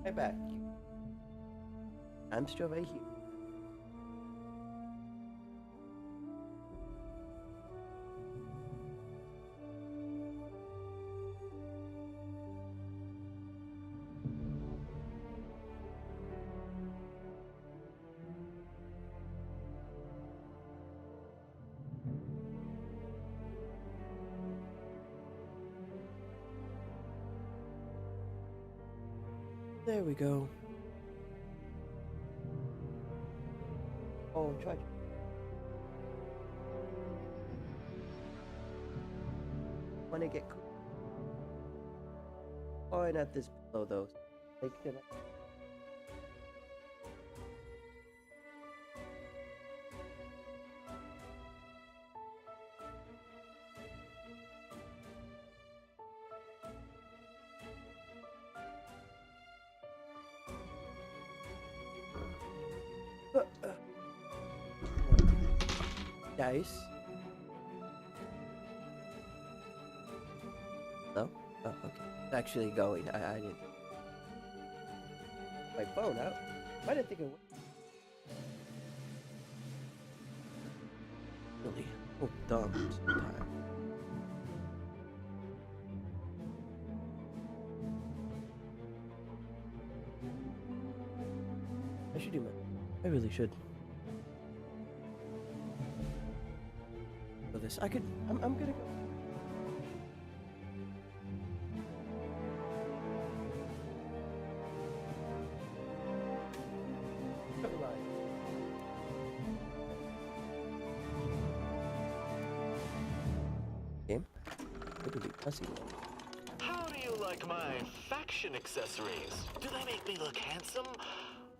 Right back. I'm still right here. There we go. Oh, try. Want to get clawing at this pillow though. Like, dice. Hello? Oh, okay. It's actually going. I didn't. My phone out. I didn't think it was. Really? Oh, dumb sometimes. I should do my. I really should. For this, I could. I'm gonna go. Never mind. Game. It'll be pussy. How do you like my faction accessories? Do they make me look handsome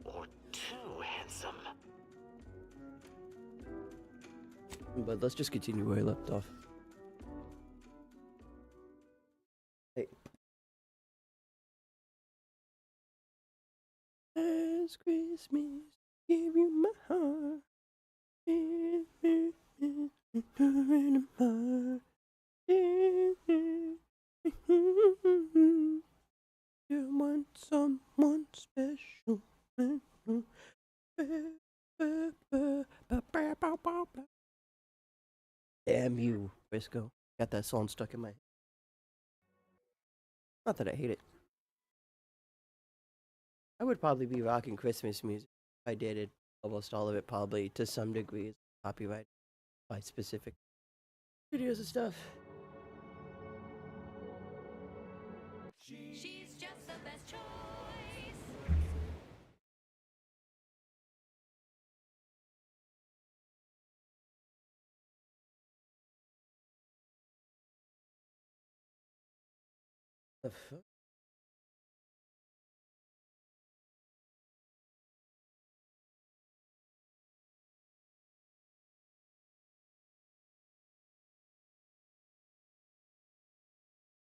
or too handsome? But let's just continue where I left off. Hey. Last Christmas, give you my heart. You want someone special. Damn you, Briscoe. Got that song stuck in my head. Not that I hate it. I would probably be rocking Christmas music if I did it. Almost all of it, probably to some degree, is copyright by specific videos and stuff. She's just the best choice. The fuck?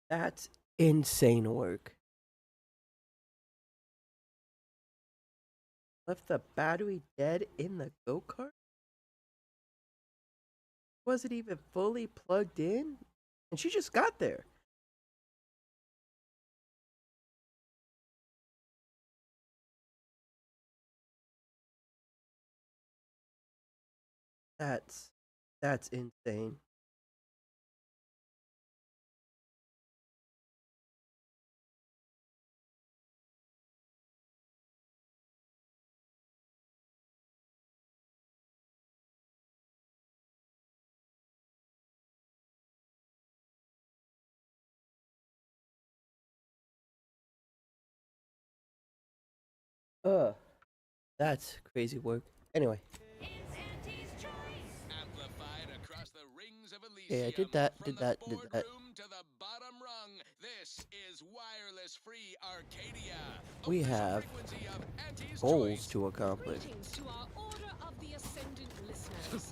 That's insane work. Left the battery dead in the go-kart? Wasn't even fully plugged in? And she just got there. That's insane. Uh, that's crazy work. Anyway. It's Auntie's choice. Amplified across the rings of Elysium. Yeah, did that. From the boardroom to the bottom rung. This is wireless free Arcadia. We Official have frequency of Auntie's goals Choice. to accomplish. Greetings to our Order of the Ascendant listeners.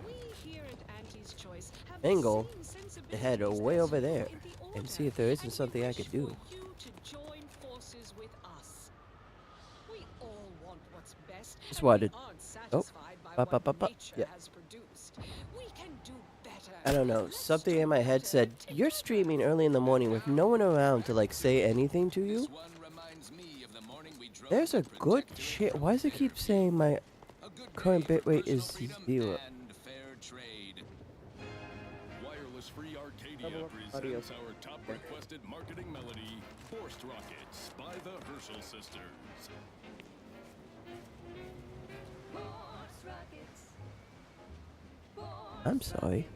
We here at Auntie's Choice have Angle the same the head sensibilities way as over you there in the and Order, see if there isn't and we something I wish could do. for you to join forces with us. We all want what's best, Just and wanted- we aren't oh, satisfied by up, up, what up, up. nature Yeah. has produced. We can do better. I don't know. Let's Something do in my head better said, "You're together." streaming early in the morning with no one around to like say anything to you." This one reminds me tea of the morning we drove There's the a good Protectorate shit. Why does it keep saying my A good current day for bitrate is personal freedom 0? and fair trade. Wireless Free Arcadia Level up audio. presents our top requested marketing melody, Forced Rockets by the Herschel Sisters. Force rockets. Force I'm sorry.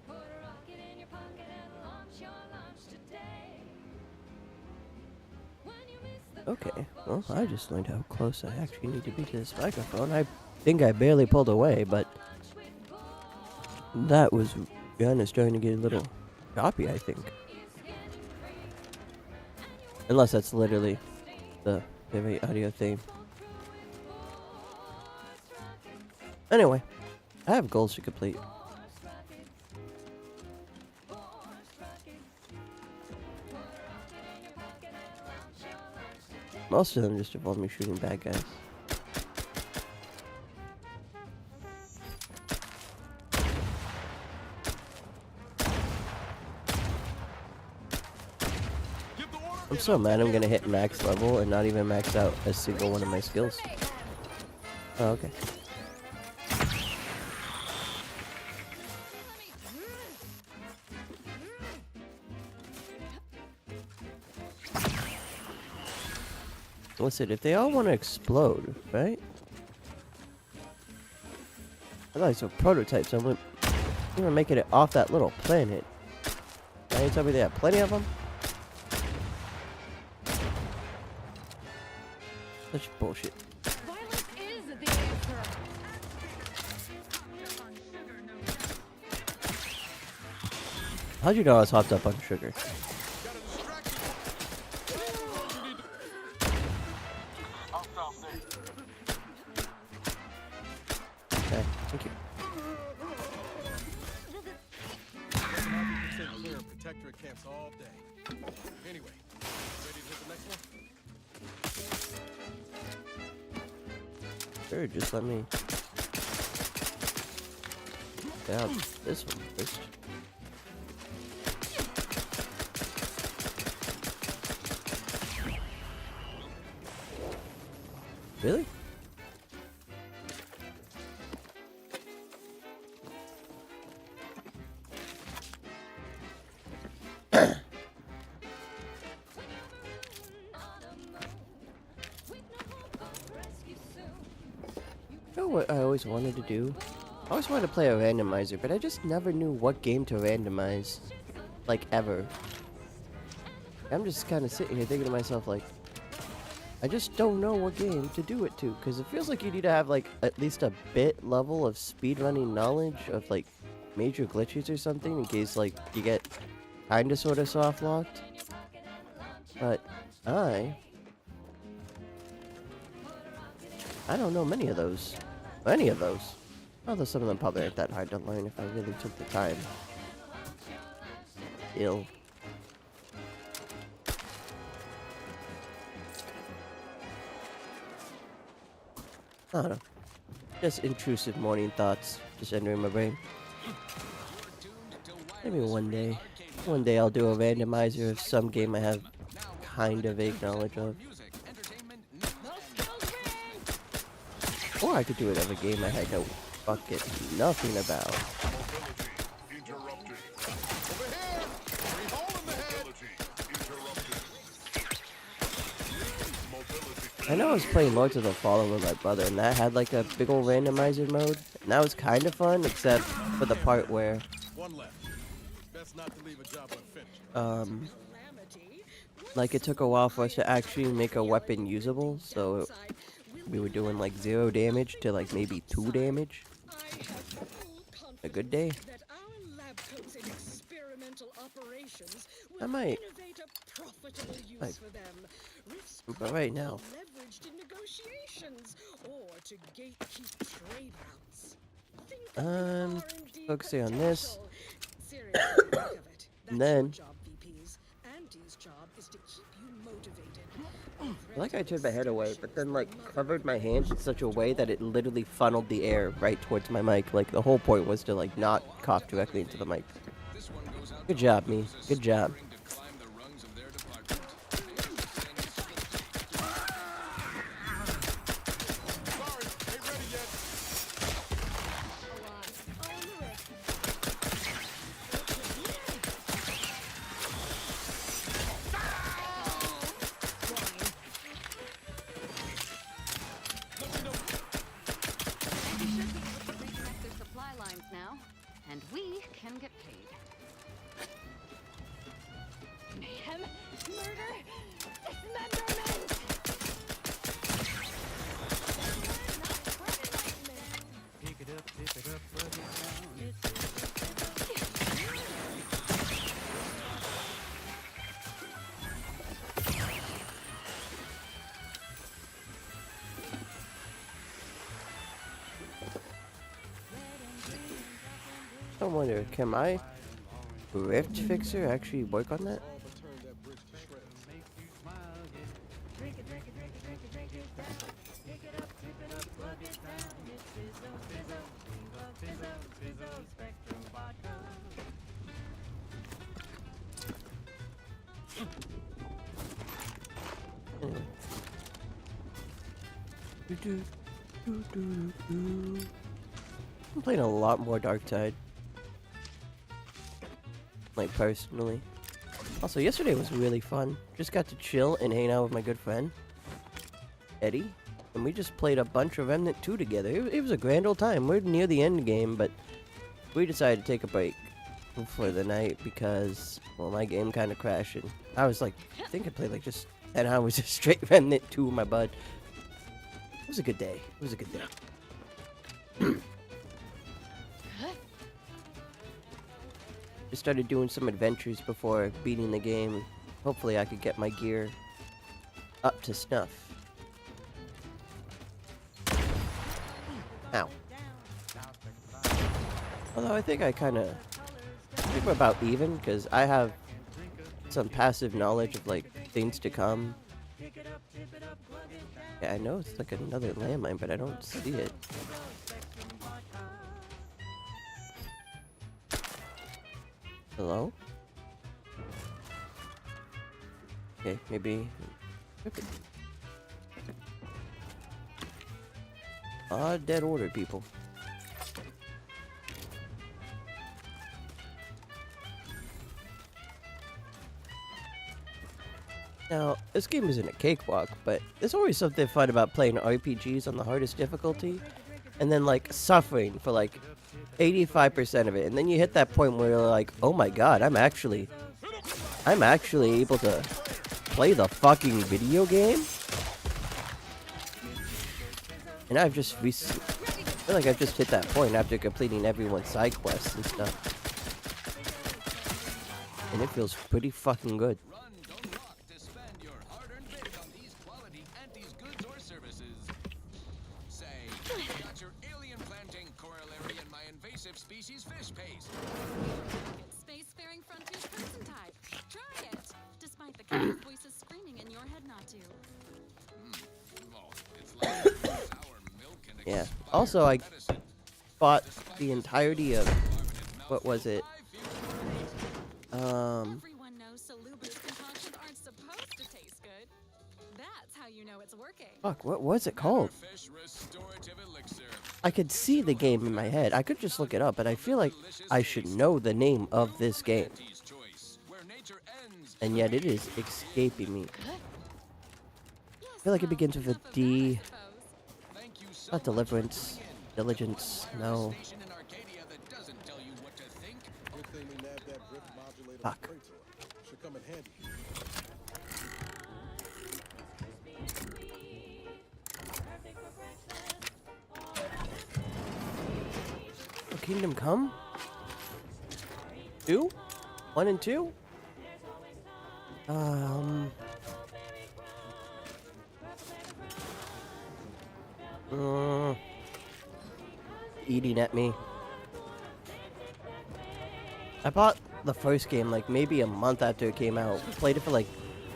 Put a rocket in your pocket and launch your launch today. When you miss the Okay, well, I just learned how close I actually need to be to this microphone. I think I barely pulled away, but launch with Force that was kind of starting to get a little choppy, I think. is getting free. Unless that's literally the very audio thing. Anyway, I have goals to complete. Force rockets. Force rockets. Put a rocket in your pocket and launch your launch today. Most of them just involve me shooting bad guys. I'm so mad I'm gonna hit max level and not even max out a single one of my skills. Oh, okay. Listen, if they all want to explode, right? I thought these were prototypes. I wouldn't even making it off that little planet. Now you tell me they have plenty of them? Such bullshit. Violence is the answer. How'd you know I was hopped up on sugar? Okay, thank you. 100% clear Protectorate camps all day. Anyway, ready to hit the next one? Sure, just let me grab this one first. Really? You know what I always wanted to do? I always wanted to play a randomizer, but I just never knew what game to randomize. Like, ever. I'm just kind of sitting here thinking to myself, like, I just don't know what game to do it to, because it feels like you need to have, like, at least a bit level of speedrunning knowledge of, like, major glitches or something, in case, like, you get kinda sorta soft locked. But I don't know many of those. Any of those. Although some of them probably aren't that hard to learn if I really took the time. Ill. I don't know. Just intrusive morning thoughts just entering my brain. Maybe one day. One day I'll do a randomizer of some game I have kind of vague knowledge of. Or I could do it of a game I had no fucking nothing about. I know I was playing Lords of the Fallen with my brother, and that had like a big ol' randomizer mode, and that was kind of fun, except for the part where, One left. Best not to leave a job unfinished. like it took a while for us to actually make a weapon usable, so we were doing like 0 damage to like maybe 2 damage. A good day. I might. Like, but right now, focusing on this. And then, like I turned my head away, but then like covered my hands in such a way that it literally funneled the air right towards my mic. Like the whole point was to like not cough directly into the mic. Good job, me. Good job. I wonder, can my Rift Fixer actually work on that? All but turned that bridge to shreds. Anyway. I'm playing a lot more Dark Tide. Like, personally. Also, yesterday was really fun. Just got to chill and hang out with my good friend, Eddie. And we just played a bunch of Remnant 2 together. It was a grand old time. We're near the end game, but we decided to take a break for the night because, well, my game kind of crashed. And I was like, I think I played like just 10 hours of straight Remnant 2 with my bud. It was a good day. It was a good day. Just started doing some adventures before beating the game. Hopefully I could get my gear up to snuff. Ow. Although I think I think we're about even, because I have some passive knowledge of like things to come. Yeah, I know it's like another landmine, but I don't see it. Hello? Okay, maybe. Dead order, people. Now, this game isn't a cakewalk, but there's always something fun about playing RPGs on the hardest difficulty, and then, like, suffering for, like, 85% of it, and then you hit that point where you're like, oh my god, I'm actually able to play the fucking video game? And I feel like I've just hit that point after completing everyone's side quests and stuff. And it feels pretty fucking good. Run, don't walk to spend your hard-earned bid on these quality Antes goods or services. Say, got your alien planting corollary in my invasive species fish paste. Spacefaring frontier person type. Try it. Despite the cat voices screaming in your head not to. Oh, it's like sour milk and Yeah. expired Also, I medicine. bought the entirety of, what was it? Everyone knows Salubra's concoctions aren't supposed to taste good. That's how you know it's working. Fuck, what was it called? Fish restorative elixir. I could see the game in my head. I could just look it up, but I feel like I should know the name of this game. Antes choice, where nature ends. And yet it is escaping me. Yes, I feel like it begins with a enough of that, D. I suppose. Thank you so Not Deliverance. Diligence. No. station in Arcadia that doesn't tell you what to think. Good thing we nabbed that drift modulator Fuck. with Printer. Should come in handy. Oh, Kingdom Come? 2? 1 and 2? Eating at me. I bought the first game like maybe a month after it came out. Played it for like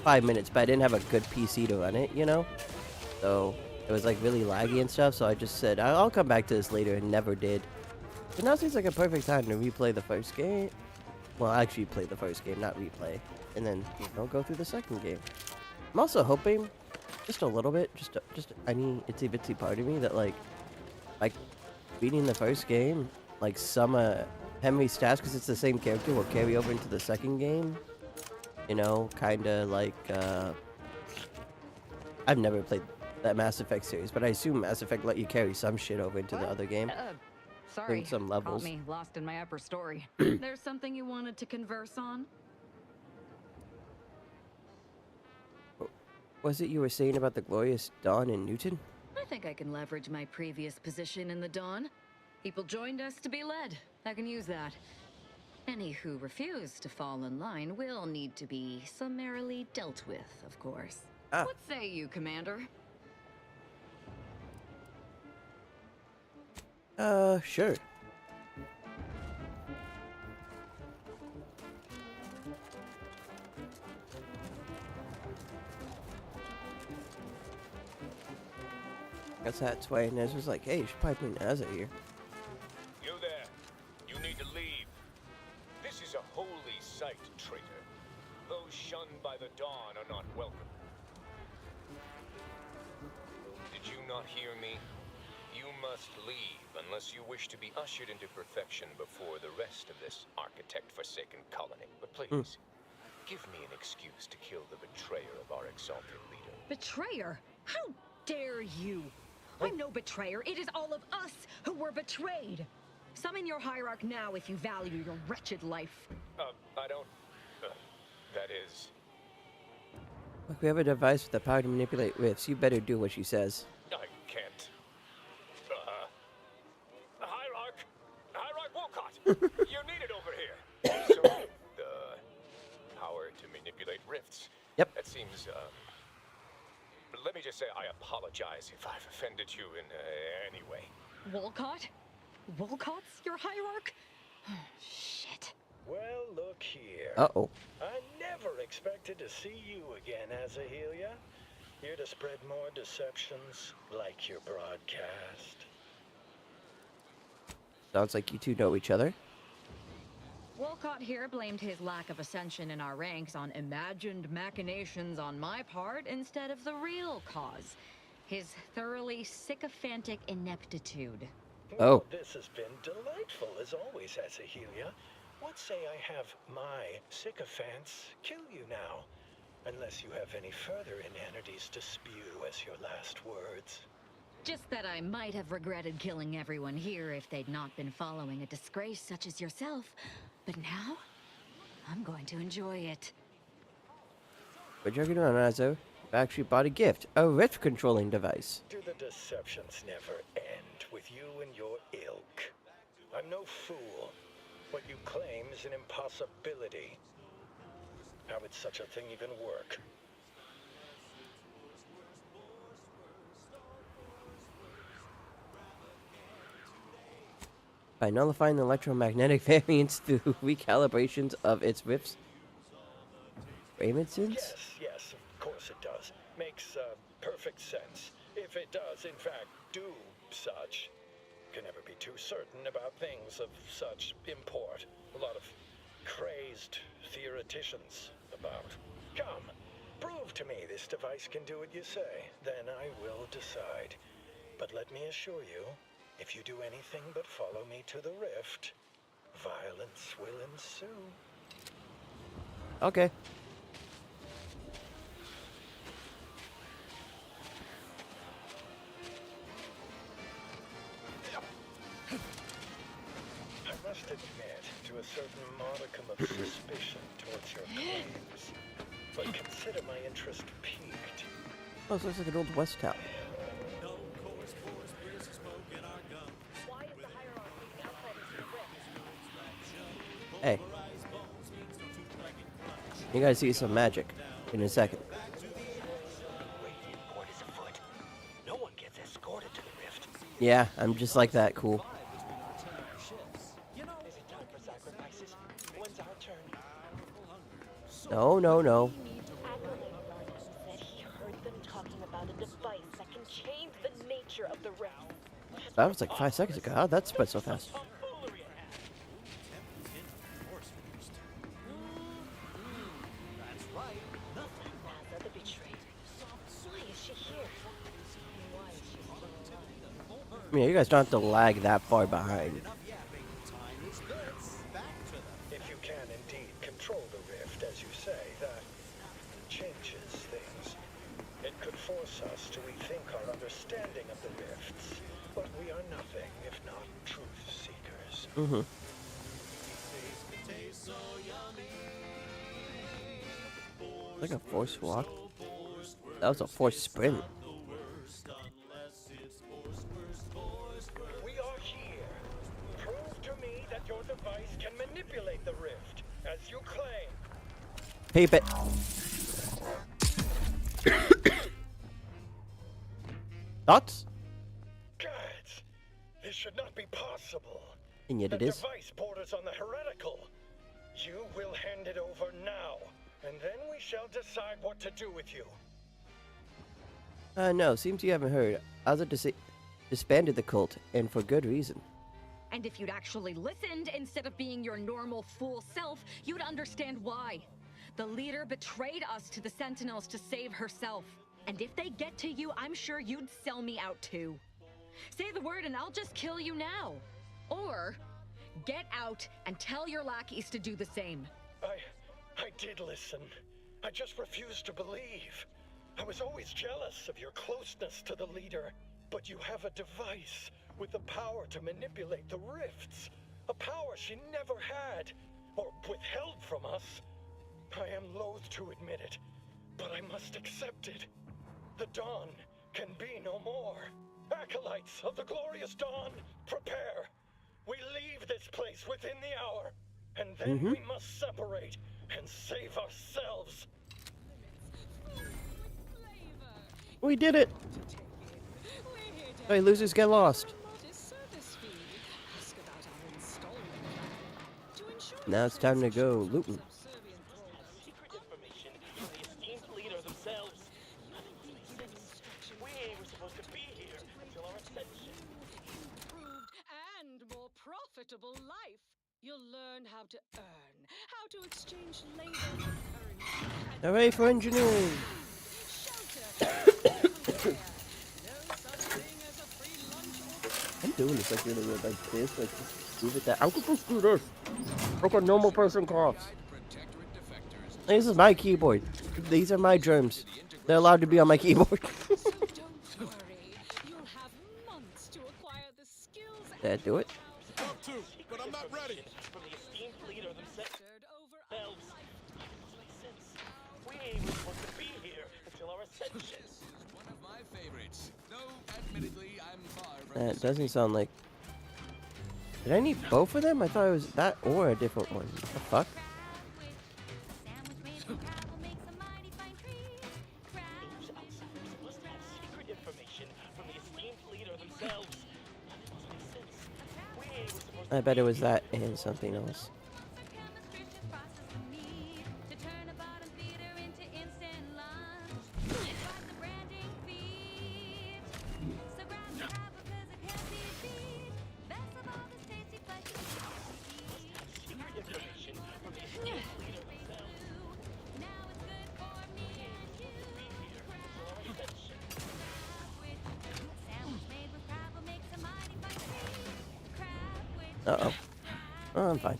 5 minutes, but I didn't have a good PC to run it, you know? So it was like really laggy and stuff, so I just said, I'll come back to this later, and never did. But now seems like a perfect time to replay the first game. Well, actually play the first game, not replay. And then, you know, go through the second game. I'm also hoping, just a little bit, just any itsy bitsy part of me that like beating the first game, like some Henry's stats, because it's the same character, will carry over into the second game. You know, kind of like, I've never played that Mass Effect series, but I assume Mass Effect let you carry some shit over into the other game. Sorry, some levels. caught me lost in my upper story. There's something you wanted to converse on? Was it you were saying about the glorious Dawn in Newton? I think I can leverage my previous position in the Dawn. People joined us to be led. I can use that. Any who refuse to fall in line will need to be summarily dealt with, of course. Ah. What say you, Commander? Sure. Guess that's why Inez was like, hey, you should probably bring Naz here. You there. You need to leave. This is a holy site, traitor. Those shunned by the dawn are not welcome. Did you not hear me? You must leave unless you wish to be ushered into perfection before the rest of this architect-forsaken colony. But please, give me an excuse to kill the betrayer of our exalted leader. Betrayer? How dare you? I'm no betrayer. It is all of us who were betrayed. Summon your hierarch now if you value your wretched life. I don't... that is... Look, we have a device with the power to manipulate rifts. You better do what she says. I can't. Hierarch! Hierarch Wolcott! You're needed over here! So, the power to manipulate rifts. Yep. That seems, let me just say I apologize if I've offended you in any way. Wolcott? Wolcott's your hierarch? Shit. Well, look here. Uh-oh. I never expected to see you again, Azahelia. Here to spread more deceptions like your broadcast. Sounds like you two know each other. Wolcott here blamed his lack of ascension in our ranks on imagined machinations on my part instead of the real cause. His thoroughly sycophantic ineptitude. Oh. Well, this has been delightful as always, Azahelia. What say I have my sycophants kill you now? Unless you have any further inanities to spew as your last words. Just that I might have regretted killing everyone here if they'd not been following a disgrace such as yourself. But now, I'm going to enjoy it. We're joking around, Azo. I've actually bought a gift. A rift controlling device. Do the deceptions never end with you and your ilk? I'm no fool. What you claim is an impossibility. How would such a thing even work? By nullifying the electromagnetic variance through recalibrations of its rifts. Ravensons? Yes, of course it does. Makes perfect sense. If it does, in fact, do such. Can never be too certain about things of such import. A lot of crazed theoreticians about. Come, prove to me this device can do what you say. Then I will decide. But let me assure you, if you do anything but follow me to the rift, violence will ensue. Okay. I must admit to a certain modicum of suspicion towards your claims, but consider my interest piqued. Oh, this looks like an old West town. Hey. You guys see some magic in a second. Radiant port is afoot. No one gets escorted to the rift. Yeah, I'm just like that, cool. Is it time for sacrifices? When's our turn? No, no, no. Said he heard them talking about a device that can change the nature of the rift. That was like 5 seconds ago. How'd that spread so fast? Naza the betrayed. Why is she here? Why is she still alive? I mean, you guys don't have to lag that far behind. If you can indeed control the rift, as you say, that changes things. It could force us to rethink our understanding of the rifts, but we are nothing if not truth seekers. Mm-hmm. Like a forced walk. That was a forced sprint. We are here. Prove to me that your device can manipulate the rift, as you claim. Peep it. Thoughts? Gods, this should not be possible. And yet it The is. device borders on the heretical. You will hand it over now, and then we shall decide what to do with you. No, seems you haven't heard. Other disbanded the cult, and for good reason. And if you'd actually listened instead of being your normal fool self, you'd understand why. The leader betrayed us to the Sentinels to save herself. And if they get to you, I'm sure you'd sell me out too. Say the word and I'll just kill you now. Or get out and tell your lackeys to do the same. I did listen. I just refused to believe. I was always jealous of your closeness to the leader. But you have a device with the power to manipulate the rifts. A power she never had, or withheld from us. I am loath to admit it, but I must accept it. The dawn can be no more. Acolytes of the glorious dawn, prepare. We leave this place within the hour, and then we must separate and save ourselves. We did it! Hey, losers get lost. Now it's time to go looting. Secret information from the esteemed leader themselves. Nothing makes sense. We were supposed to be here until our ascension. Improved and more profitable life. You'll learn how to earn, how to exchange labor for currency. Hooray for engineering! Shelter. No such thing as a free lunch or I'm doing this like really weird, like this, like just move it that. I'm supposed to do this. Like a normal person coughs. This is my keyboard. These are my germs. They're allowed to be on my keyboard. So don't worry. You'll have months to acquire the skills Did I do it? Up to, but I'm not ready. From the esteemed leader themselves. over We were supposed to be here until our ascension. This is one of my favorites. Though, admittedly, I'm far from That doesn't sound like... Did I need both of them? I thought it was that or a different one. What the fuck? Those outsiders must have secret information from the esteemed leader themselves. That must make sense. We were supposed I bet it was that and something else. Uh-oh. Oh, I'm fine.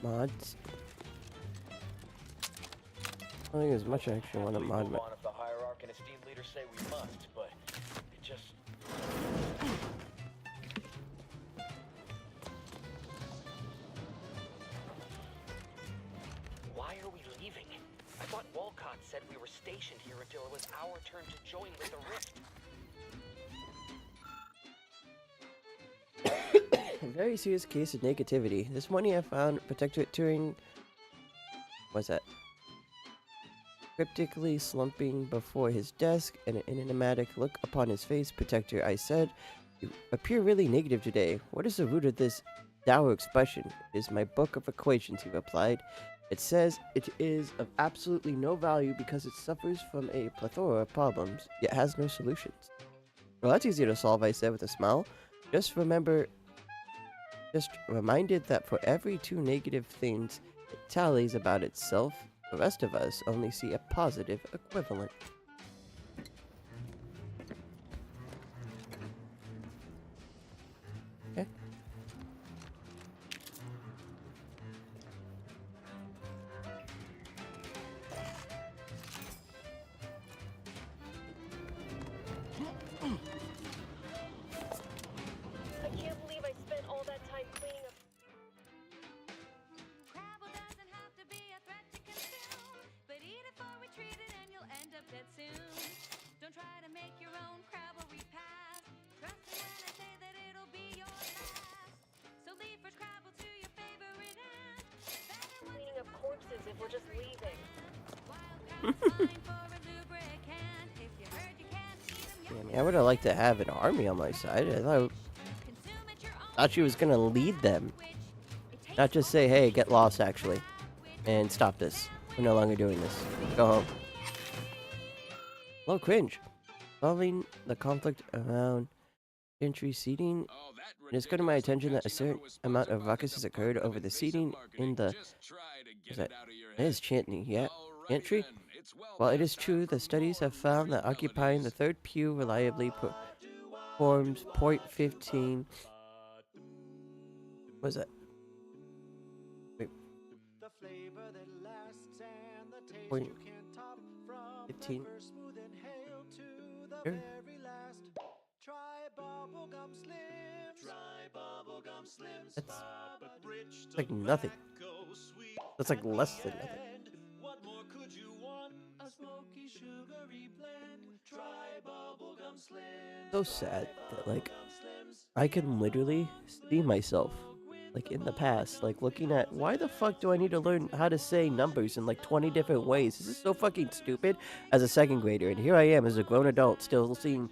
Mods. I don't think there's much I actually want to mod. Move on if the hierarch and esteemed leaders say we must, but it just... Why are we leaving? I thought Walcott said we were stationed here until it was our turn to join with the Rift. A very serious case of negativity. This morning I found Protectorate Turing... What's that? Cryptically slumping before his desk and an enigmatic look upon his face. Protector, I said, you appear really negative today. What is the root of this dour expression? It is my book of equations, he replied. It says it is of absolutely no value because it suffers from a plethora of problems, yet has no solutions. Well, that's easy to solve, I said with a smile. Just reminded that for every two negative things it tallies about itself, the rest of us only see a positive equivalent. Okay. I can't believe I spent all that time cleaning up. Crabble doesn't have to be a threat to consume, but eat it for we treat it and you'll end up dead soon. Don't try to make your own Crabble repast. Trust me when I say that it'll be your last. So leave fresh Crabble to your favorite hand. Cleaning up corpses if we're just leaving. Fine for a lubricant. If you heard you can't eat 'em, Yeah, I mean, I would have liked to have an army on my side. I thought consume at your own Thought she was gonna lead them. Not just say, hey, get lost, actually. And stop this. We're no longer doing this. Go home. Low cringe. Following the conflict around entry seating, it has come to my attention that a certain amount of ruckus has occurred over the seating in the... Is that... It is Chantney, yeah? Chantry? While it is true, the studies have found that occupying the third pew reliably performs .15... What is that? Wait. Point 15. Here? That's like nothing. That's like less than nothing. So sad that like I can literally see myself like in the past, like looking at why the fuck do I need to learn how to say numbers in like 20 different ways? This is so fucking stupid as a second grader, and here I am as a grown adult still seeing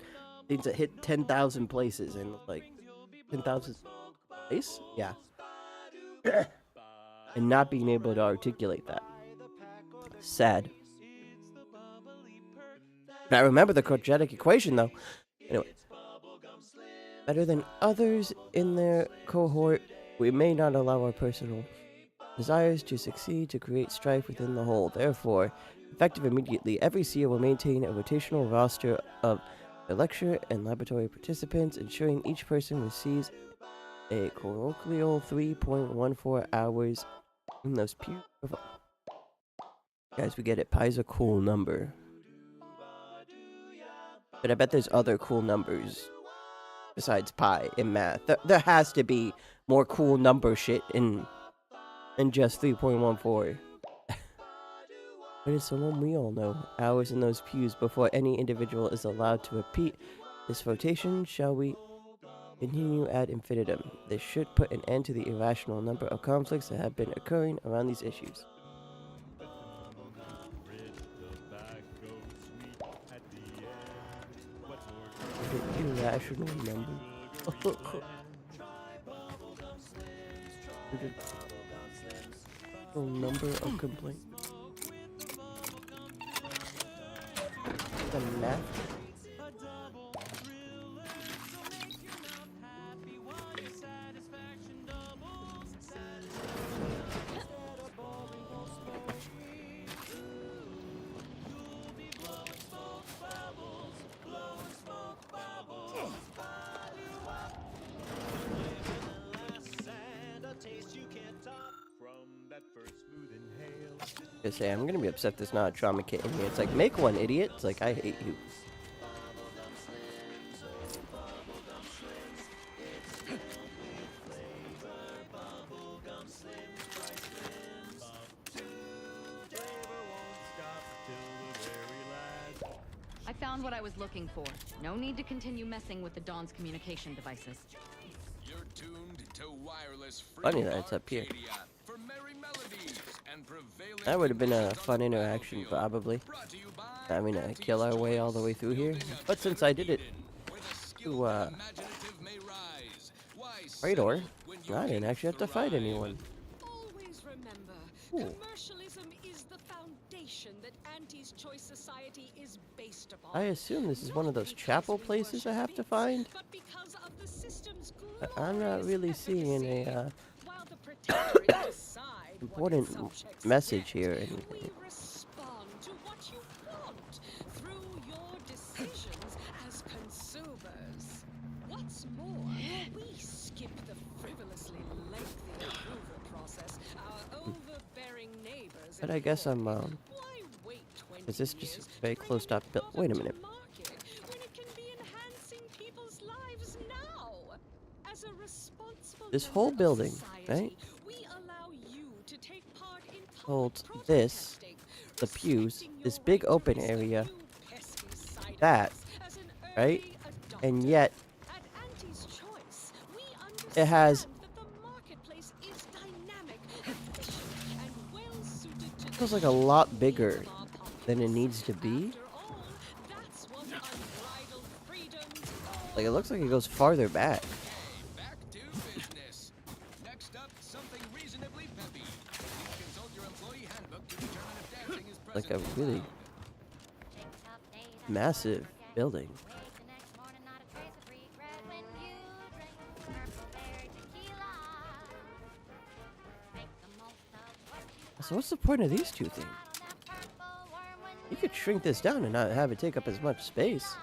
things that hit 10,000 places and like 10,000 place? Yeah. And not being able to articulate that. Sad. I remember the quadratic equation though. Anyway. Better than others in their cohort, we may not allow our personal desires to succeed to create strife within the whole. Therefore, effective immediately, every SEA will maintain a rotational roster of lecture and laboratory participants, ensuring each person receives a colloquial 3.14 hours in those pews. Guys, we get it. Pi's a cool number. But I bet there's other cool numbers besides pi in math. There has to be more cool number shit in just 3.14. But it's the one we all know. Hours in those pews before any individual is allowed to repeat this rotation. Shall we continue ad infinitum? This should put an end to the irrational number of conflicts that have been occurring around these issues. Irrational number. Number of complaints. The math. Say I'm gonna be upset there's not a trauma kit in here. It's like, make one, idiot. It's like, I hate you. I found what I was looking for. No need to continue messing with the Dawn's communication devices. You're tuned to wireless Funny that it's up here. That would have been a fun interaction, probably. I mean, kill our way all the way through here. But since I did it to, Radar, I didn't actually have to fight anyone. Always remember, commercialism is the foundation that Auntie's Choice Society is based upon. I assume this is one of those chapel places I have to find. But because of the system's I'm not really seeing a, while the protectorate decide important message here. we respond to what you want through your decisions as consumers. What's more, we skip the frivolously lengthy approval process our overbearing neighbors. But I guess I'm, is this just very close up? Wait a minute. When it can be enhancing people's lives now. As a responsible This whole building, right? Holds this, the pews, this big open area, that, right? And yet, it has, feels like a lot bigger than it needs to be. Like, it looks like it goes farther back. like a really massive building. So what's the point of these two things? You could shrink this down and not have it take up as much space.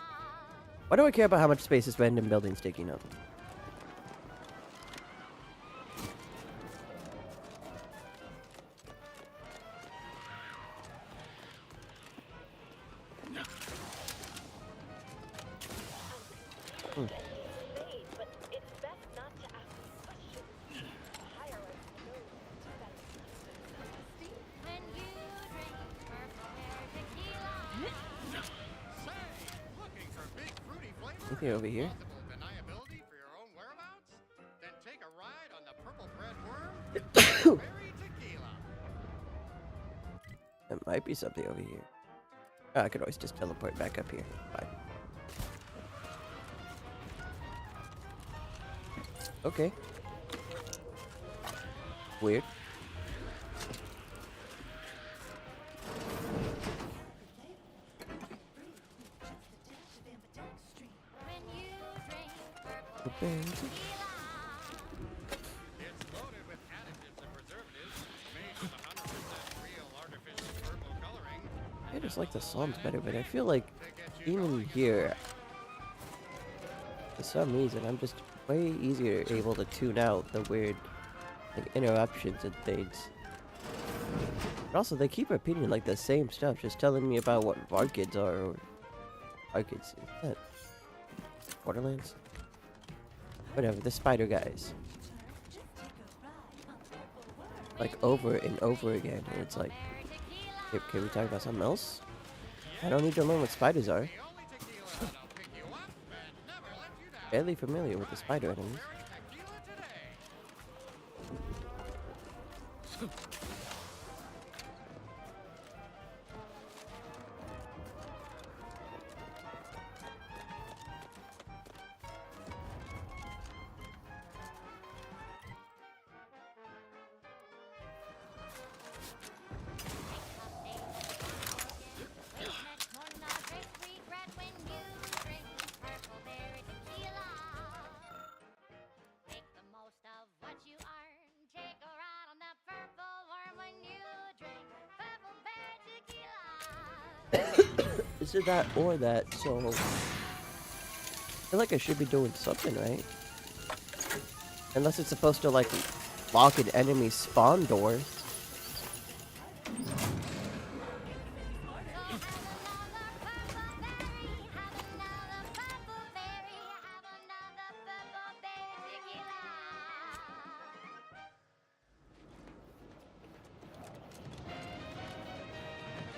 Why do I care about how much space this random building's taking up? But it's best not to ask questions. Higher ups know to that. When you drink purple hair tequila. Looking for big fruity flavor? Anything over here? Possible deniability for your own whereabouts? Then take a ride on the purple bread worm. Berry tequila. There might be something over here. Oh, I could always just teleport back up here. Bye. Okay. Weird. When you drink purple Okay. It's loaded with additives and preservatives made with 100% real artificial purple coloring. I just like the songs better, but I feel like even here, for some reason, I'm just way easier able to tune out the weird like interruptions and things. But also, they keep repeating like the same stuff, just telling me about what arcades are. Or arcades, is that Borderlands? Whatever, the spider guys. Like over and over again, and it's like, can we talk about something else? I don't need to learn what spiders are. Barely familiar with the spider enemies. Is it that or that? So I feel like I should be doing something, right? Unless it's supposed to like lock an enemy spawn door.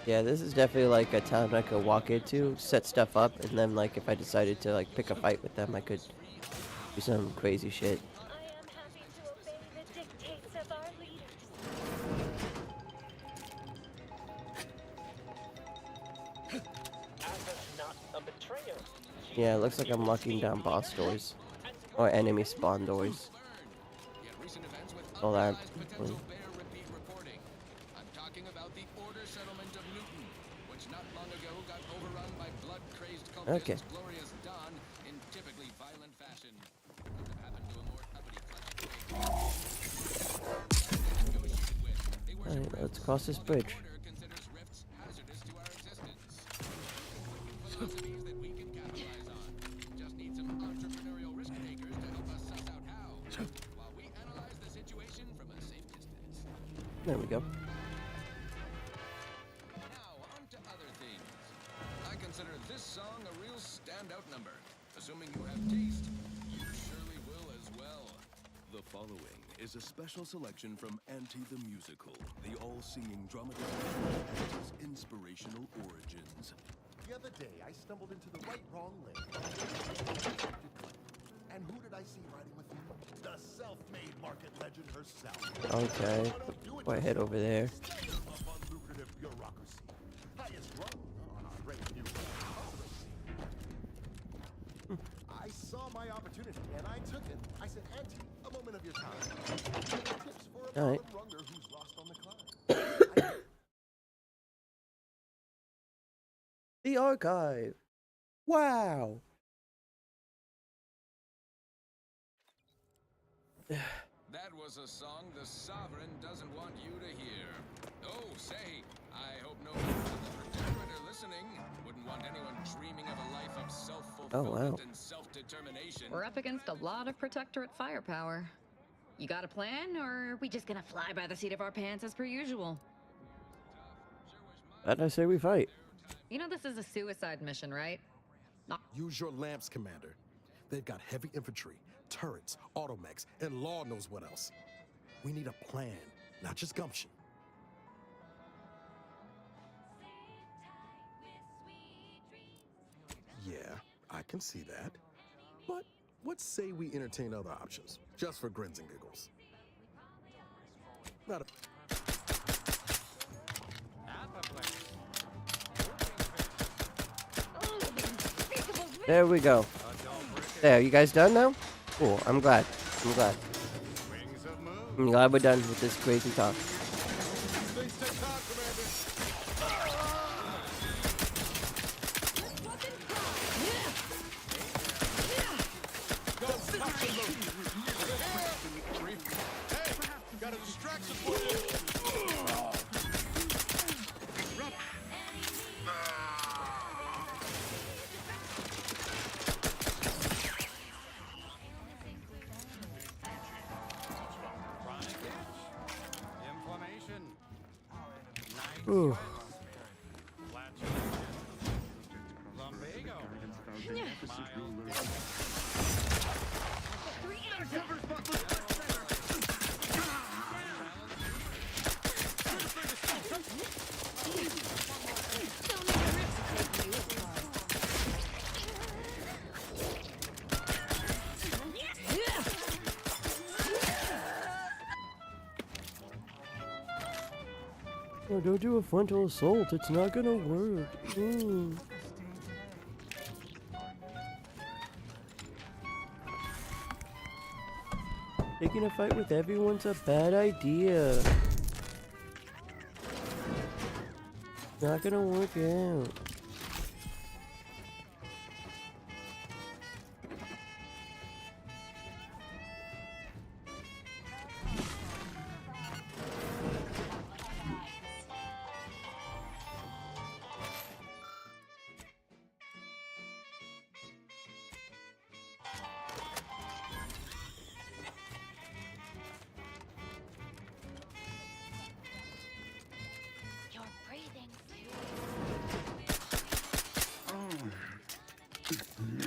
Yeah, this is definitely like a town I could walk into, set stuff up, and then like if I decided to like pick a fight with them, I could do some crazy shit. I am happy to obey the dictates of our leaders. Asa's not a betrayer. Yeah, it looks like I'm locking down boss doors or enemy spawn doors. Yet recent events with All that. unrealized potential bear repeat reporting. I'm talking about the Order settlement of Newton, which not long ago got overrun by blood-crazed cultists Okay. Glorious Dawn in typically violent fashion. Couldn't have happened to a more uppity clutch. Negotiated with. They worship Alright, let's rifts, cross this while the bridge. Order considers rifts hazardous to our existence. Philosophies that we can capitalize on. Just need some entrepreneurial risk takers to help us suss out how. While we analyze the situation from a safe distance. There we go. Now, on to other things. I consider this song a real standout number. Assuming you have taste, you surely will as well. The following is a special selection from Auntie the Musical, the all-singing dramatization of Auntie's inspirational origins. The other day, I stumbled into the right wrong lane. And who did I see riding with me? The self-made market legend herself. Okay, go ahead over there. Up on lucrative bureaucracy. Highest rung on our brave new bureaucracy. I saw my opportunity and I took it. I said, Auntie, a moment of your time. Tips for a All right. runger who's lost on the climb. the archive. Wow. That was a song the Sovereign doesn't want you to hear. Oh, say, I hope no members of the Protectorate are listening. Wouldn't want anyone dreaming of a life of self-fulfillment and self-determination. We're up against a lot of Protectorate firepower. You got a plan, or are we just gonna fly by the seat of our pants as per usual? How'd I say we fight? You know this is a suicide mission, right? Use your lamps, Commander. They've got heavy infantry, turrets, automechs, and Law knows what else. We need a plan, not just gumption. Yeah, I can see that. But let's say we entertain other options, just for grins and giggles. Not a There we go. There, you guys done now? Cool, I'm glad. I'm glad. I'm glad we're done with this crazy talk. Got a distraction for you. Ooh. Oh, don't do a frontal assault. It's not gonna work. Taking a fight with everyone's a bad idea. Not gonna work out. You're breathing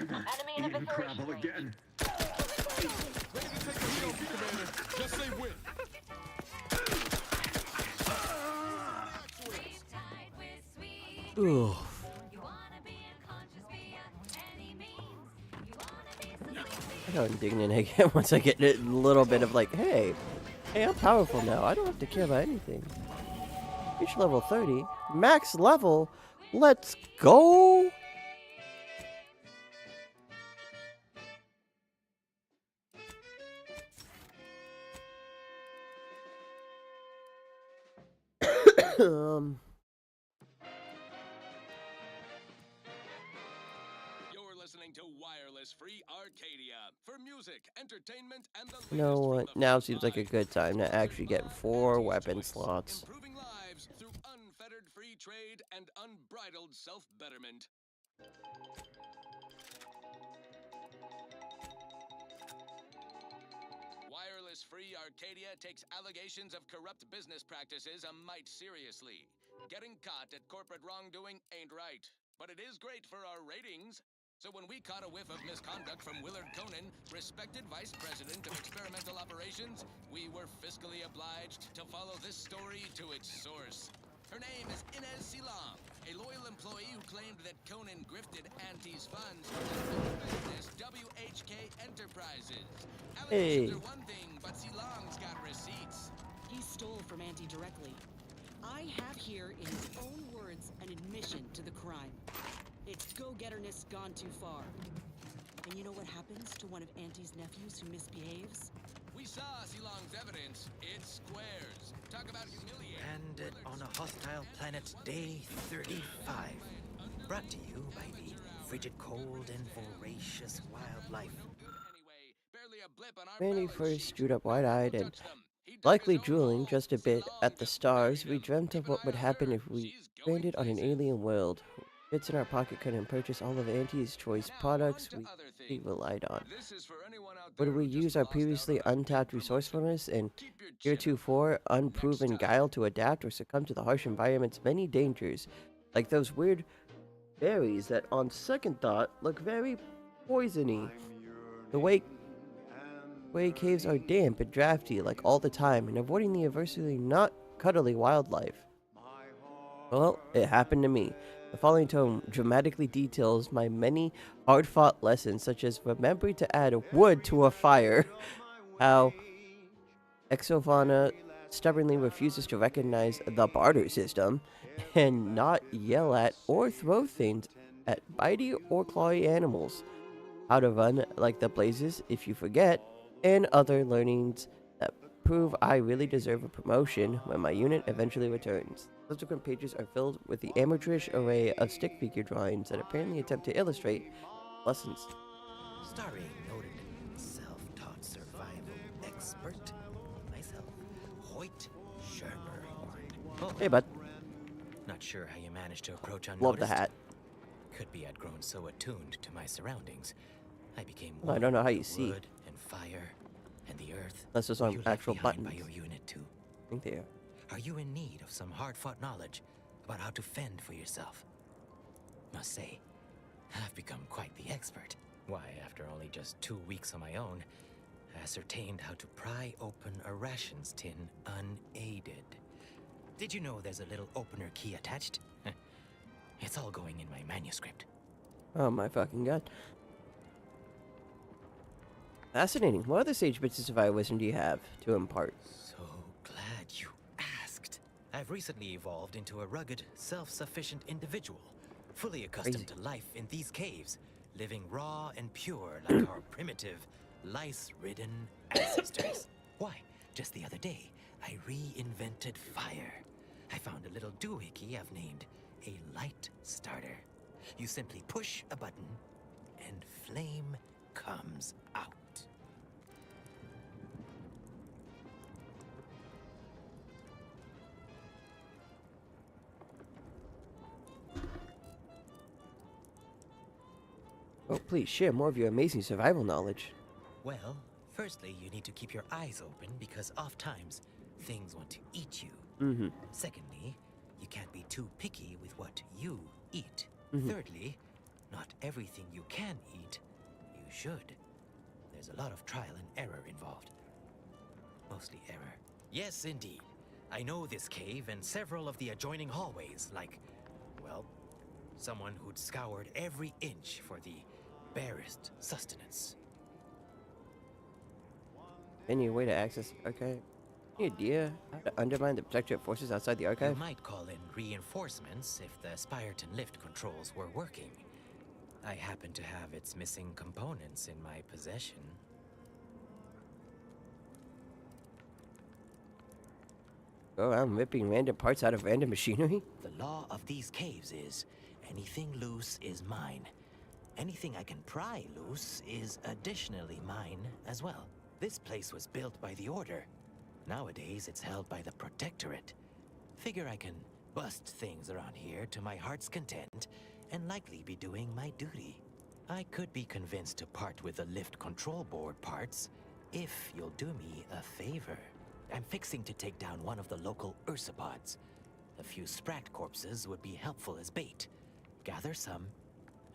Enemy in a travel again. Just say win. Ugh. I got indignant again once I get a little bit of like, hey, I'm powerful now. I don't have to care about anything. Reach level 30. Max level. Let's go. You're listening to Wireless Free Arcadia for music, entertainment, and the You know what? Now seems like a good time to actually get 4 weapon slots. improving lives through unfettered free trade and unbridled self-betterment. Wireless Free Arcadia takes allegations of corrupt business practices a mite seriously. Getting caught at corporate wrongdoing ain't right, but it is great for our ratings. So when we caught a whiff of misconduct from Willard Conan, respected Vice President of Experimental Operations, we were fiscally obliged to follow this story to its source. Her name is Inez Silam, a loyal employee who claimed that Conan grifted Auntie's funds from his business, WHK Enterprises. Allegations are one thing, but Silam's got receipts. He stole from Auntie directly. I have here, in his own words, an admission to the crime. It's go-getterness gone too far. And you know what happens to one of Auntie's nephews who misbehaves? We saw Silong's evidence. It squares. Talk about humiliating. Landed on a hostile planet, day 35. Brought to you by the frigid cold and voracious wildlife. Randy first stood up wide-eyed and, likely drooling just a bit at the stars, we dreamt of what would happen if we landed on an alien world. Bits in our pocket couldn't purchase all of Auntie's choice products we relied on. Would we use our previously untapped resourcefulness and heretofore unproven guile to adapt or succumb to the harsh environment's many dangers, like those weird berries that on second thought look very poisony? The way caves are damp and drafty like all the time, and avoiding the adversely not cuddly wildlife. Well, it happened to me. The following tome dramatically details my many hard-fought lessons, such as remembering to add wood to a fire, how Exofauna stubbornly refuses to recognize the barter system, and not yell at or throw things at bitey or clawy animals, how to run like the blazes if you forget, and other learnings that prove I really deserve a promotion when my unit eventually returns. Subsequent pages are filled with the amateurish array of stick figure drawings that apparently attempt to illustrate lessons. Starring noted self-taught survival expert, myself, Hoyt Shermerhorn. Oh, Hey, bud. Not sure how you managed to approach unnoticed. Love the hat. Could be I'd grown so attuned to my surroundings, I became Well, I don't know how you see. wood and fire and the earth. That's just Were on you left actual behind buttons. by your unit too? I think they are. Are you in need of some hard-fought knowledge about how to fend for yourself? Must say, I've become quite the expert. Why, after only just 2 weeks on my own, I ascertained how to pry open a rations tin unaided. Did you know there's a little opener key attached? It's all going in my manuscript. Oh my fucking god. Fascinating. What other sage bits of survival wisdom do you have to impart? So glad you asked. I've recently evolved into a rugged, self-sufficient individual, fully accustomed to life in these caves, living raw and pure like our primitive, lice-ridden ancestors. Why, just the other day, I reinvented fire. I found a little doohickey I've named a light starter. You simply push a button, and flame comes out. Oh, please share more of your amazing survival knowledge. Well, firstly, you need to keep your eyes open because oft-times things want to eat you. Mm-hmm. Secondly, you can't be too picky with what you eat. Mhm. Thirdly, not everything you can eat, you should. There's a lot of trial and error involved. Mostly error. Yes, indeed. I know this cave and several of the adjoining hallways, like, well, someone who'd scoured every inch for the barest sustenance. Any way to access the archive? Any idea how to undermine the protectorate forces outside the You archive? might call in reinforcements if the Spyreton lift controls were working. I happen to have its missing components in my possession. Go around ripping random parts out of random machinery? The law of these caves is, anything loose is mine. Anything I can pry loose is additionally mine as well. This place was built by the Order. Nowadays, it's held by the Protectorate. Figure I can bust things around here to my heart's content and likely be doing my duty. I could be convinced to part with the lift control board parts if you'll do me a favor. I'm fixing to take down one of the local ursopods. A few sprat corpses would be helpful as bait. Gather some,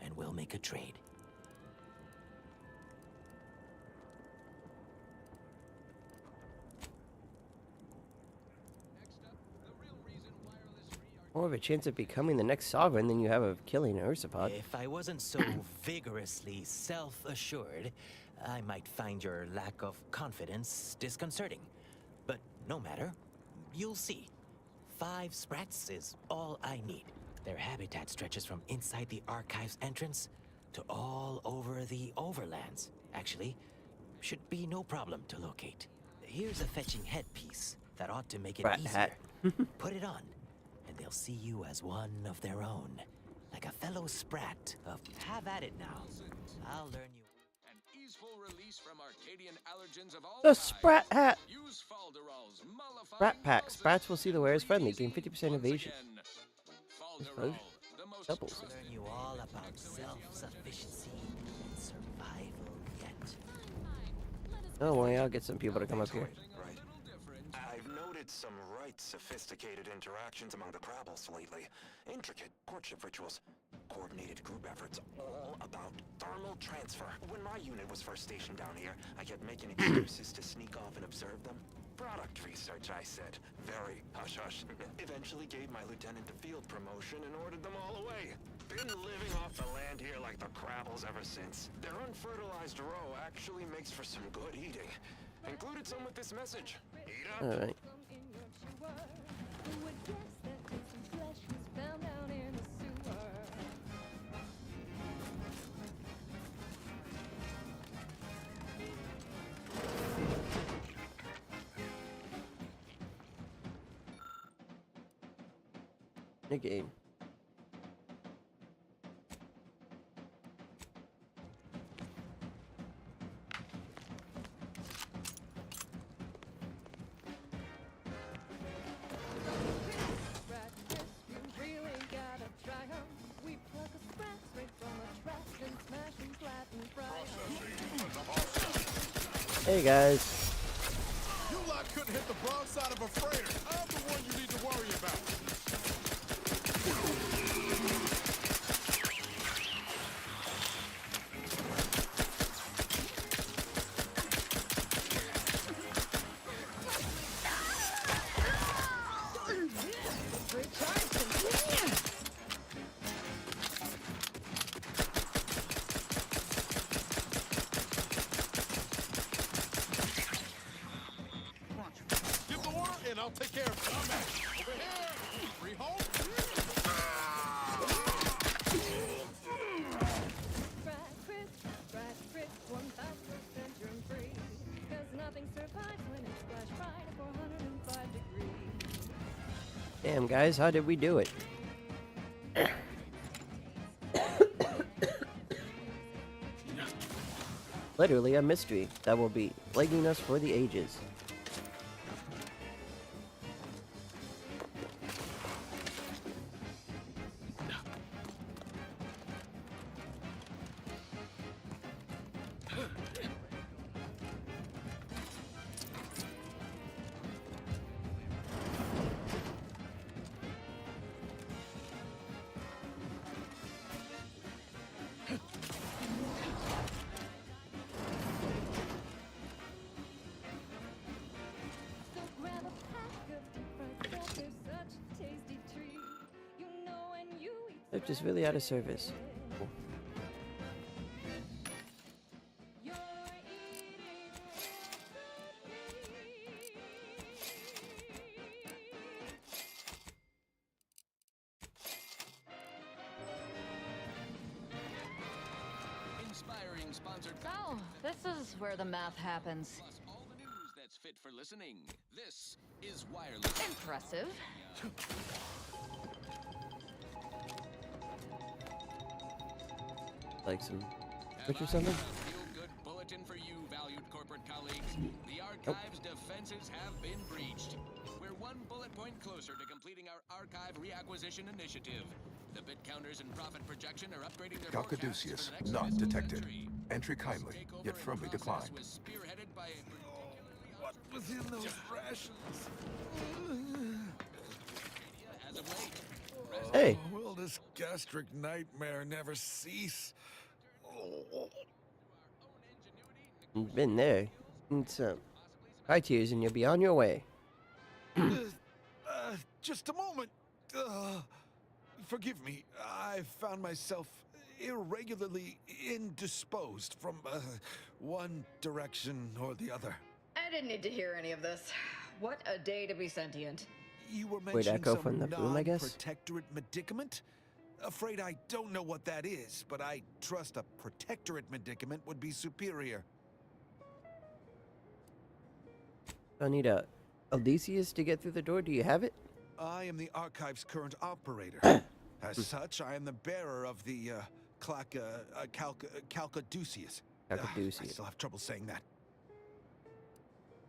and we'll make a trade. More of a chance of becoming the next sovereign than you have of killing an ursapod. If I wasn't so vigorously self-assured, I might find your lack of confidence disconcerting. But no matter, you'll see. 5 sprats is all I need. Their habitat stretches from inside the archive's entrance to all over the overlands. Actually, should be no problem to locate. Here's a fetching headpiece that ought to make it Rat easier. hat. Put it on, and they'll see you as one of their own. like a fellow sprat of have at it now. I'll learn you. An easeful release from Arcadian allergens of all The kinds. Sprat Hat! Use Falderall's mollifying Sprat Pack. Pulses Sprats will see the wearer's and friendly. breathe Gain easy 50% once evasion. again. Suppose. Falderall, the most Doubles. trusted Learn you all about self-sufficiency and survival yet. Oh, well, I'll get some people to come up here. Right. I've noted some right sophisticated interactions among the Crabbles lately. Intricate courtship rituals, coordinated group efforts, all about thermal transfer. When my unit was first stationed down here, I kept making excuses to sneak off and observe them. Product research, I said. Very hush-hush. Eventually gave my lieutenant a field promotion and ordered them all away. Been living off the land here like the Crabbles ever since. Their unfertilized roe actually makes for some good eating. Included some with this message. Eat up. Alright. The game. Hey guys. You lot couldn't hit the broadside of a freighter. I'm the one you need to worry about. Give the order and I'll take care of it. I'm at over here. Free home. Damn guys, how did we do it? Literally a mystery that will be plaguing us for the ages. They're just really out of service. Cool. Inspiring sponsored So, this is where the math happens. plus all the news that's fit for listening. This is Wireless. Impressive. Like some switch or something? Feel-good bulletin for you, valued corporate colleagues. The archive's defenses have been breached. We're one bullet point closer to completing our archive reacquisition initiative. The bit counters and profit projection are upgrading their forecasts Galcaduceus, for the next not fiscal detected. century. Entry kindly, Takeover yet in firmly process declined. was spearheaded by a particularly What was in those rations? as of late. Hey, Will this gastric nightmare never cease? you've been there. It's high tears and you'll be on your way. Just a moment. Forgive me. I found myself irregularly indisposed from one direction or the other. I didn't need to hear any of this. What a day to be sentient. You were Wait, mentioning echo some from the boom, I guess? non-protectorate medicament? Afraid I don't know what that is, but I trust a protectorate medicament would be superior. I need a Odysseus to get through the door. Do you have it? I am the archive's current operator. As such, I am the bearer of the Calcaduceus. I Calcaduceus. still have trouble saying that.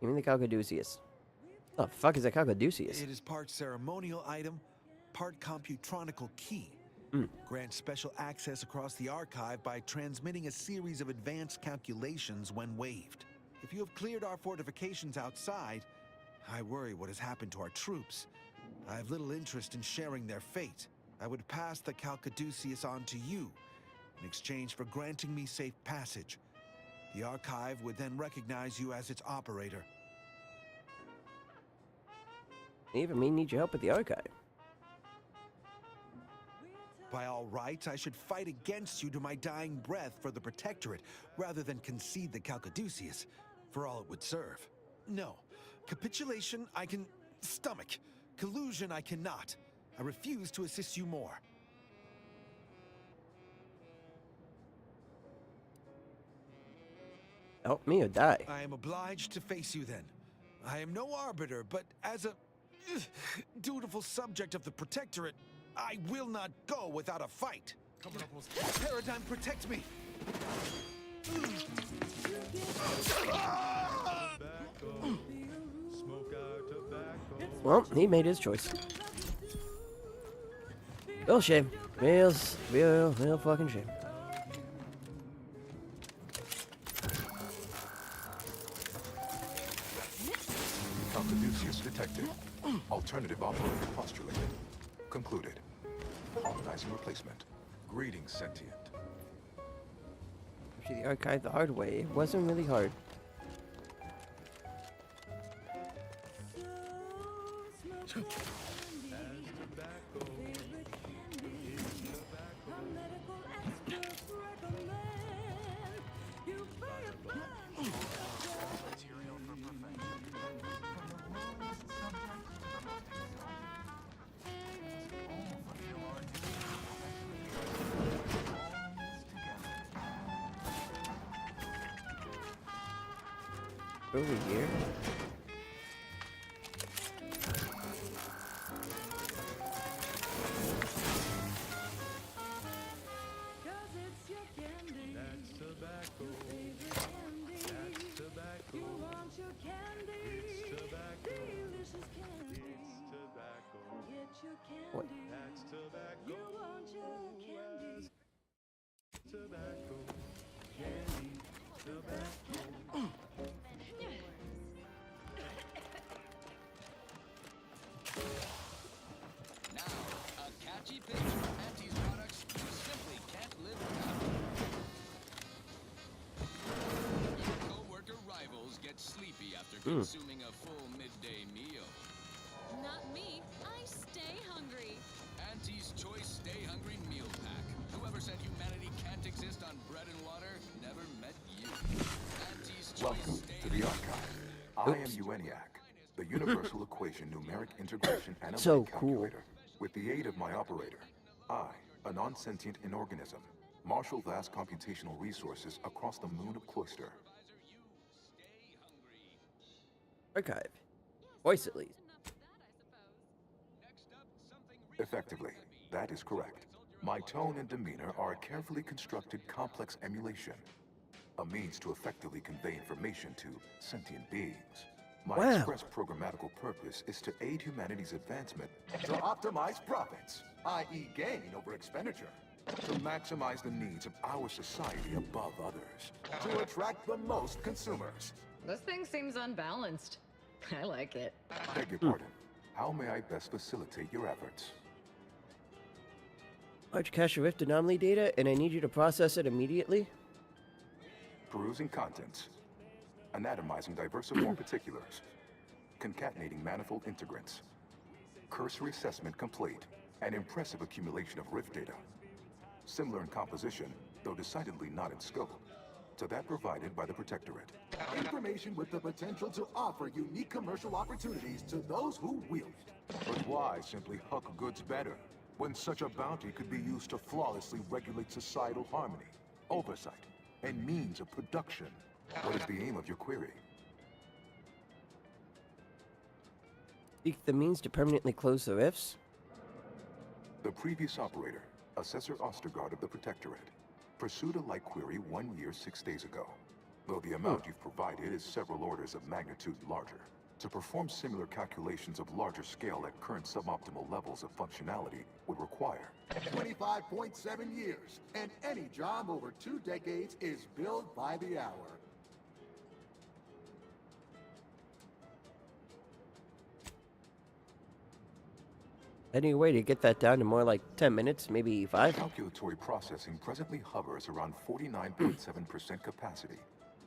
You mean the Calcaduceus? Oh, fuck is a Calcaduceus? It is part ceremonial item, part computronical key. Grants special access across the archive by transmitting a series of advanced calculations when waived. If you have cleared our fortifications outside, I worry what has happened to our troops. I have little interest in sharing their fate. I would pass the Calcaduceus on to you in exchange for granting me safe passage. The archive would then recognize you as its operator. Even me need your help with the archive. By all rights, I should fight against you to my dying breath for the Protectorate, rather than concede the Calcaduceus, for all it would serve. No. Capitulation I can stomach. Collusion I cannot. I refuse to assist you more. Help me or die. I am obliged to face you then. I am no arbiter, but as a dutiful subject of the Protectorate, I will not go without a fight. Paradigm, protect me! Well, he made his choice. Real shame. Real fucking shame. Calcaduceus detected. Alternative operator postulated. Concluded. Harmonizing replacement. Greetings, sentient. Actually, the archive the hard way. It wasn't really hard. Over here. What? A catchy pitch for Auntie's products you simply can't live without. Your co-worker rivals get sleepy after consuming a full midday meal. Not me. I stay hungry. Auntie's Choice Stay Hungry Meal Pack. Whoever said humanity can't exist on bread and water never met you. Auntie's Choice Welcome to the archive. I am Ueniac, the universal equation numeric integration analytic calculator. With the aid of my operator, I, a non-sentient inorganism, marshal vast computational resources across the moon of Cloister. Archive. Voice at least. Effectively, that is correct. My tone and demeanor are a carefully constructed complex emulation, a means to effectively convey information to sentient beings. My express programmatical purpose is to aid humanity's advancement, to optimize profits, i.e. gain over expenditure, to maximize the needs of our society above others, to attract the most consumers. This thing seems unbalanced. I like it. Beg your pardon. How may I best facilitate your efforts? Large cache of Rift anomaly data, and I need you to process it immediately? Perusing contents. Anatomizing diversiform particulars. Concatenating manifold integrants. Cursory assessment complete. An impressive accumulation of Rift data. Similar in composition, though decidedly not in scope, to that provided by the Protectorate. Information with the potential to offer unique commercial opportunities to those who wield it. But why simply huck goods better, when such a bounty could be used to flawlessly regulate societal harmony, oversight, and means of production? What is the aim of your query? Seek the means to permanently close the rifts? The previous operator, Assessor Ostergaard of the Protectorate, pursued a like query 1 year, 6 days ago, though the amount you've provided is several orders of magnitude larger. To perform similar calculations of larger scale at current suboptimal levels of functionality would require 25.7 years, and any job over 2 decades is billed by the hour. Any way to get that down to more like 10 minutes, maybe 5? Calculatory processing presently hovers around 49.7% capacity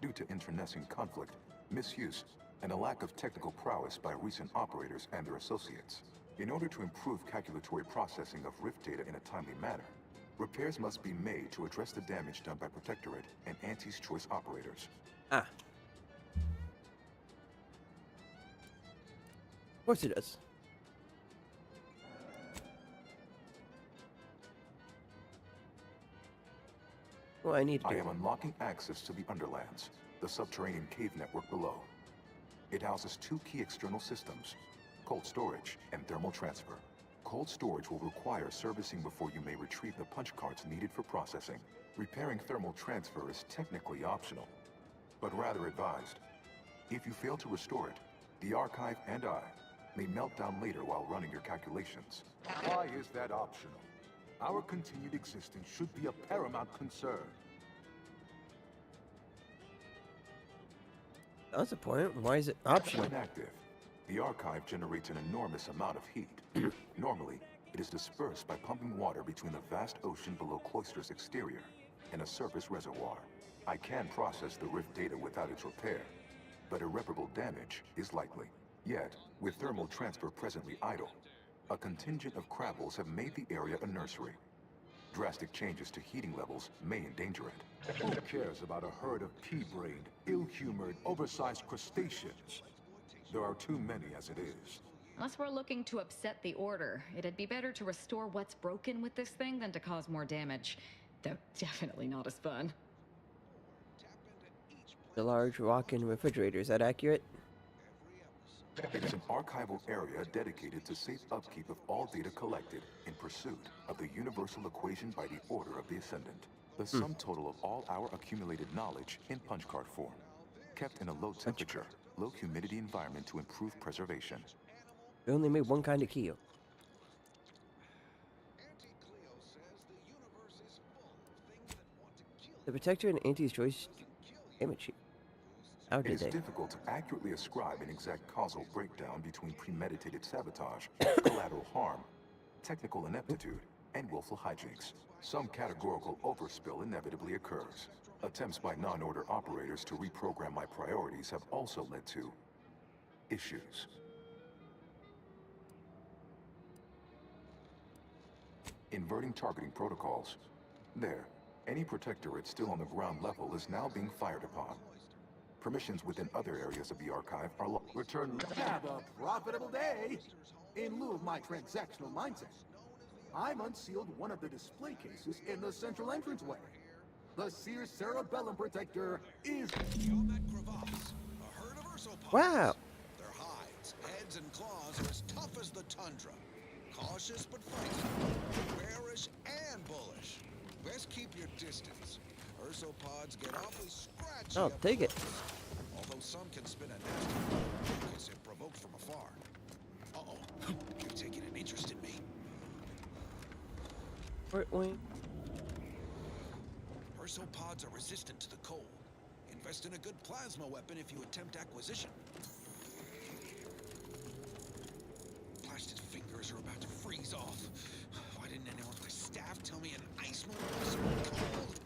due to internecine conflict, misuse, and a lack of technical prowess by recent operators and their associates. In order to improve calculatory processing of Rift data in a timely manner, repairs must be made to address the damage done by Protectorate and Auntie's Choice operators. Ah. Of course it does. Well, I need to do. I am unlocking access to the Underlands, the subterranean cave network below. It houses 2 key external systems, cold storage and thermal transfer. Cold storage will require servicing before you may retrieve the punch cards needed for processing. Repairing thermal transfer is technically optional, but rather advised. If you fail to restore it, the archive and I may melt down later while running your calculations. Why is that optional? Our continued existence should be a paramount concern. That's the point. Why is it optional? When active, the archive generates an enormous amount of heat. Normally, it is dispersed by pumping water between the vast ocean below Cloister's exterior and a surface reservoir. I can process the Rift data without its repair, but irreparable damage is likely. Yet, with thermal transfer presently idle, a contingent of Crabbles have made the area a nursery. Drastic changes to heating levels may endanger it. Who cares about a herd of pea-brained, ill-humored, oversized crustaceans? There are too many as it is. Unless we're looking to upset the Order, it'd be better to restore what's broken with this thing than to cause more damage. Though definitely not as fun. The large walk-in refrigerator, is that accurate? It is an archival area dedicated to safe upkeep of all data collected in pursuit of the universal equation by the Order of the Ascendant. The sum total of all our accumulated knowledge in punch card form, kept in a low temperature, low humidity environment to improve preservation. We only made one kind of key. The Protector and Auntie's Choice image. How did It is they? difficult to accurately ascribe an exact causal breakdown between premeditated sabotage, collateral harm, technical ineptitude, and willful hijinks. Some categorical overspill inevitably occurs. Attempts by non-order operators to reprogram my priorities have also led to issues. Inverting targeting protocols. There, any Protectorate still on the ground level is now being fired upon. Permissions within other areas of the archive are returned. Have a profitable day! In lieu of my transactional mindset, I'm unsealed one of the display cases in the central entranceway. The Sears Cerebellum Protector is... Beyond that crevasse, a herd of ursopods. Wow! Their hides, heads, and claws are as tough as the tundra. Cautious but feisty, bearish and bullish. Best keep your distance. Ursopods get awfully scratchy. Oh, up take it. close. Although some can spin a nasty kiss if provoked from afar. Uh-oh, you're taking an interest in me. Right wing. Ursopods are resistant to the cold. Invest in a good plasma weapon if you attempt acquisition. Blasted fingers are about to freeze off. Why didn't anyone with my staff tell me an ice move was so cold?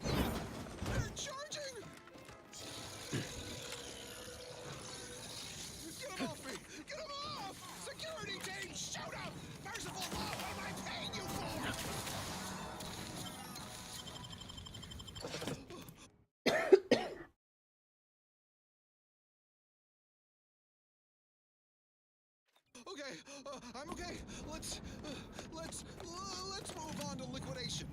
They're charging! Get him off me! Get him off! Security team, shoot him! Merciful law, what am I paying you for? Okay, I'm okay. Let's move on to liquidation.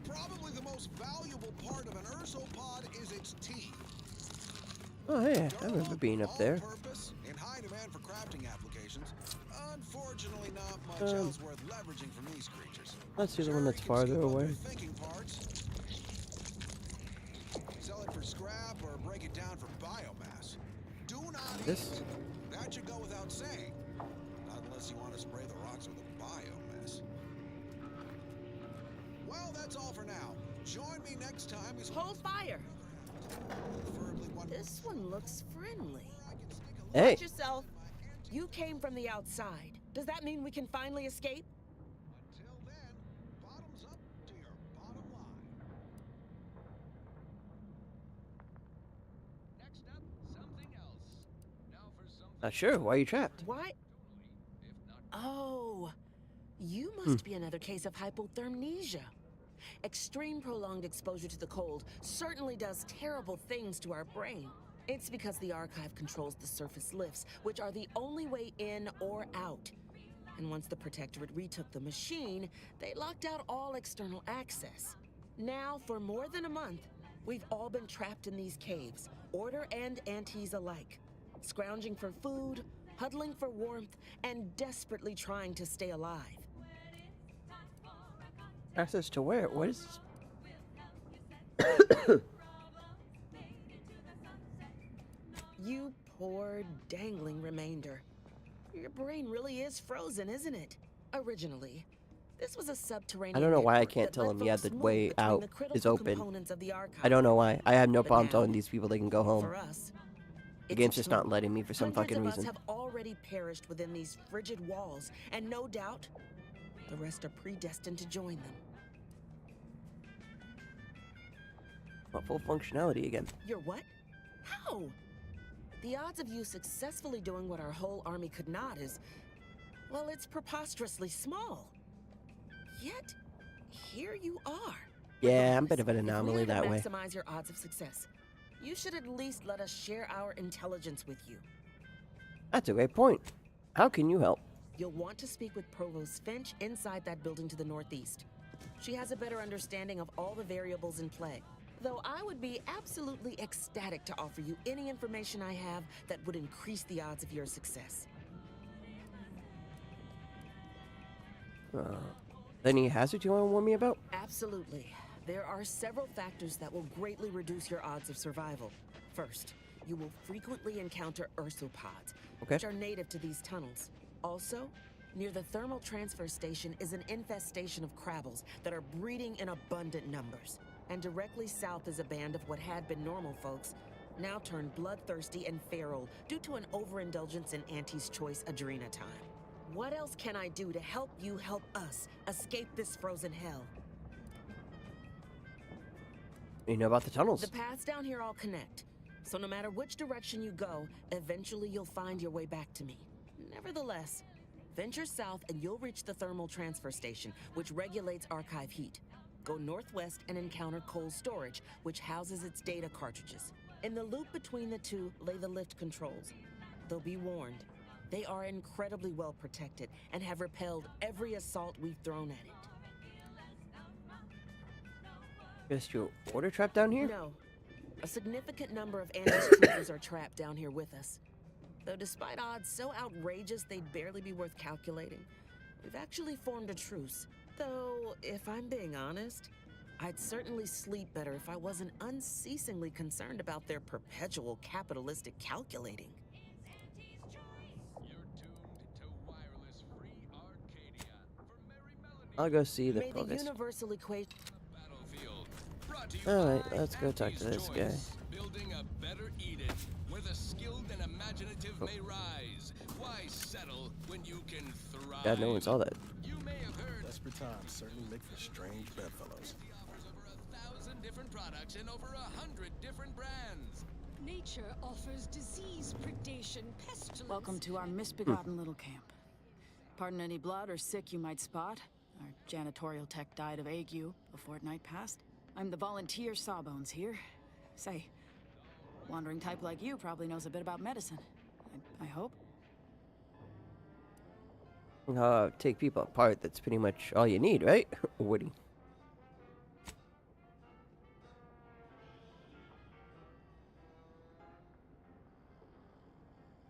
Probably the most valuable part of an ursopod is its teeth. Oh yeah, I remember being up there. Purpose, in high demand for crafting applications. Unfortunately, Unfortunately, not much else worth leveraging from these creatures. Let's see the one Sure, that's you can scoop farther up away. their thinking parts. Sell it for scrap or break it down for biomass. Do not This? eat. That should go without saying. Not unless you want to spray the rocks with a biomass. Well, that's all for now. Join me next time as Hold fire. This one looks friendly. Hey. Watch yourself. You came from the outside. Does that mean we can finally escape? Until then, bottoms up to your bottom line. Next up, something else. Now for something. Not sure. Why are you trapped? What? Oh, you must be another case of hypothermia. Extreme prolonged exposure to the cold certainly does terrible things to our brain. It's because the archive controls the surface lifts, which are the only way in or out. And once the Protectorate retook the machine, they locked out all external access. Now, for more than a month, we've all been trapped in these caves, Order and Antes alike, scrounging for food, huddling for warmth, and desperately trying to stay alive. Access to where? What is You poor, dangling remainder. Your brain really is frozen, isn't it? Originally, this was a subterranean I don't know why I network can't that tell let him, yeah, folks the move way between out the is critical open. components of the archive. I don't know why. I have no But problem now, telling these people they can go home. For us, The it's game's just true. not letting me for some Hundreds fucking of reason. us have already perished within these frigid walls, and no doubt, the rest are predestined to join them. Not full functionality again. You're what? How? The odds of you successfully doing what our whole army could not is, well, it's preposterously small. Yet, here you are. Yeah, I'm a bit of an If we anomaly are to that way. maximize your odds of success, you should at least let us share our intelligence with you. That's a great point. How can you help? You'll want to speak with Provost Finch inside that building to the northeast. She has a better understanding of all the variables in play. Though I would be absolutely ecstatic to offer you any information I have that would increase the odds of your success. Any hazards you want to warn me about? Absolutely. There are several factors that will greatly reduce your odds of survival. First, you will frequently encounter ursopods, which are native to these tunnels. Also, near the thermal transfer station is an infestation of crabbles that are breeding in abundant numbers. And directly south is a band of what had been normal folks, now turned bloodthirsty and feral due to an overindulgence in Auntie's Choice Adrena time. What else can I do to help you help us escape this frozen hell? You know about the tunnels. The paths down here all connect, so no matter which direction you go, eventually you'll find your way back to me. Nevertheless, venture south and you'll reach the thermal transfer station, which regulates archive heat. Go northwest and encounter cold storage, which houses its data cartridges. In the loop between the two lay the lift controls. Though be warned, they are incredibly well protected and have repelled every assault we've thrown at it. Guess your order trap down here? No. A significant number of Antis troopers are trapped down here with us. Though despite odds so outrageous they'd barely be worth calculating, we've actually formed a truce. Though, if I'm being honest, I'd certainly sleep better if I wasn't unceasingly concerned about their perpetual capitalistic calculating. I'll go see the May the focus. universal equation. Alright, let's go talk to this guy. Building a better Eden, where the skilled and imaginative may rise. Why settle when you can thrive? God, no one saw that. You may have heard Desperate times certainly make for strange bedfellows. offers over 1,000 different products and over 100 different brands. Nature offers disease, predation, pestilence. Welcome to our misbegotten little camp. Pardon any blood or sick you might spot. Our janitorial tech died of ague a fortnight past. I'm the volunteer Sawbones here. Say, wandering type like you probably knows a bit about medicine. I hope. Take people apart, that's pretty much all you need, right? Woody.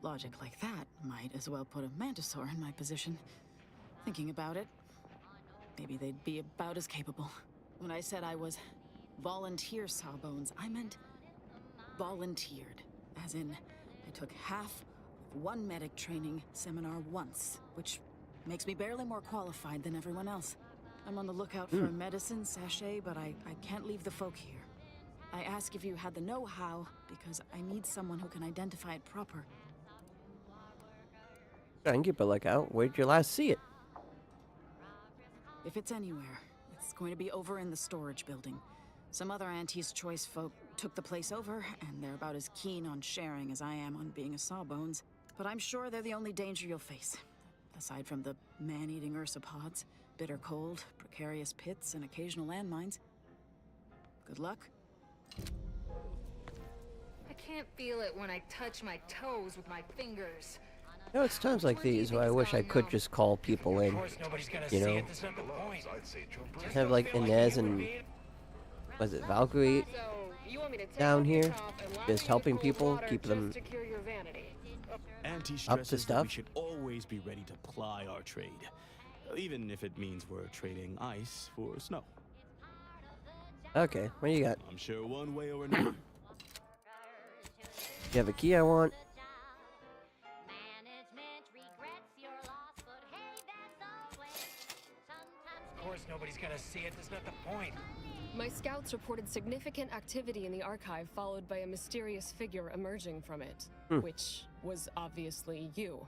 Logic like that might as well put a mantisaur in my position. Thinking about it, maybe they'd be about as capable. When I said I was volunteer Sawbones, I meant volunteered. As in, I took half of one medic training seminar once, which makes me barely more qualified than everyone else. I'm on the lookout for a medicine sachet, but I can't leave the folk here. I ask if you had the know-how, because I need someone who can identify it proper. I can keep a lookout. Where'd you last see it? If it's anywhere, it's going to be over in the storage building. Some other Auntie's Choice folk took the place over, and they're about as keen on sharing as I am on being a Sawbones. But I'm sure they're the only danger you'll face. Aside from the man-eating ursopods, bitter cold, precarious pits, and occasional landmines. Good luck. I can't feel it when I touch my toes with my fingers. You know, it's times like these where I wish I could just call people in. You know, have like Inez and was it Valkyrie down here, just helping people, keep them Auntie up stresses to that stuff. we should always be ready to ply our trade, even if it means we're trading ice for snow. Okay, what do you got? I'm sure one way or another. You have a key I want. Of course nobody's gonna see it, that's not the point. My scouts reported significant activity in the archive, followed by a mysterious figure emerging from it, which was obviously you.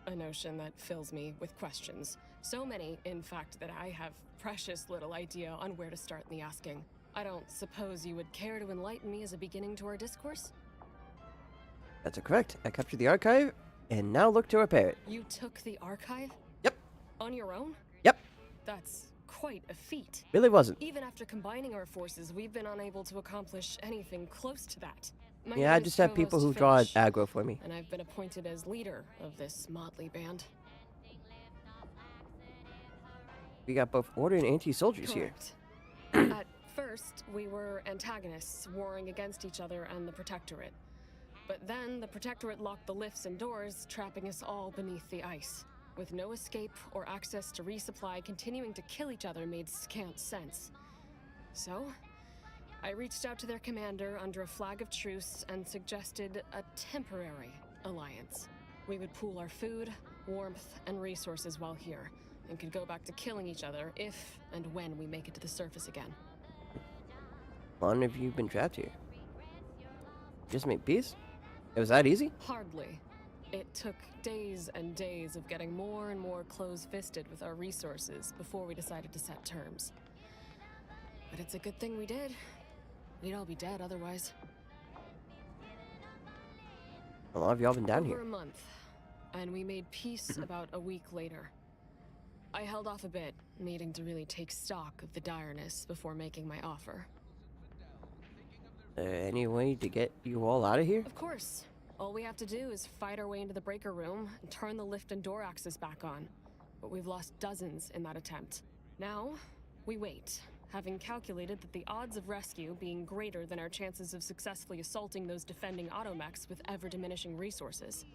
A notion that fills me with questions. So many, in fact, that I have precious little idea on where to start in the asking. I don't suppose you would care to enlighten me as a beginning to our discourse? That's correct. I captured the archive, and now look to repair it. You took the archive? Yep. On your own? Yep. That's quite a feat. Really wasn't. Even after combining our forces, we've been unable to accomplish anything close to that. My Yeah, I name just is have people who Provost draw Finch, aggro for me. and I've been appointed as leader of this motley band. We got both Order and anti-soldiers here. Correct. At first, we were antagonists, warring against each other and the Protectorate. But then, the Protectorate locked the lifts and doors, trapping us all beneath the ice. With no escape or access to resupply, continuing to kill each other made scant sense. So, I reached out to their commander under a flag of truce and suggested a temporary alliance. We would pool our food, warmth, and resources while here, and could go back to killing each other if and when we make it to the surface again. How long have you been trapped here? Just made peace? It was that easy? Hardly. It took days and days of getting more and more close-fisted with our resources before we decided to set terms. But it's a good thing we did. We'd all be dead otherwise. How long have y'all been down Over here? a month, and we made peace about a week later. I held off a bit, needing to really take stock of the direness before making my offer. Any way to get you all out of here? Of course. All we have to do is fight our way into the breaker room and turn the lift and door access back on. But we've lost dozens in that attempt. Now, we wait, having calculated that the odds of rescue being greater than our chances of successfully assaulting those defending automechs with ever-diminishing resources.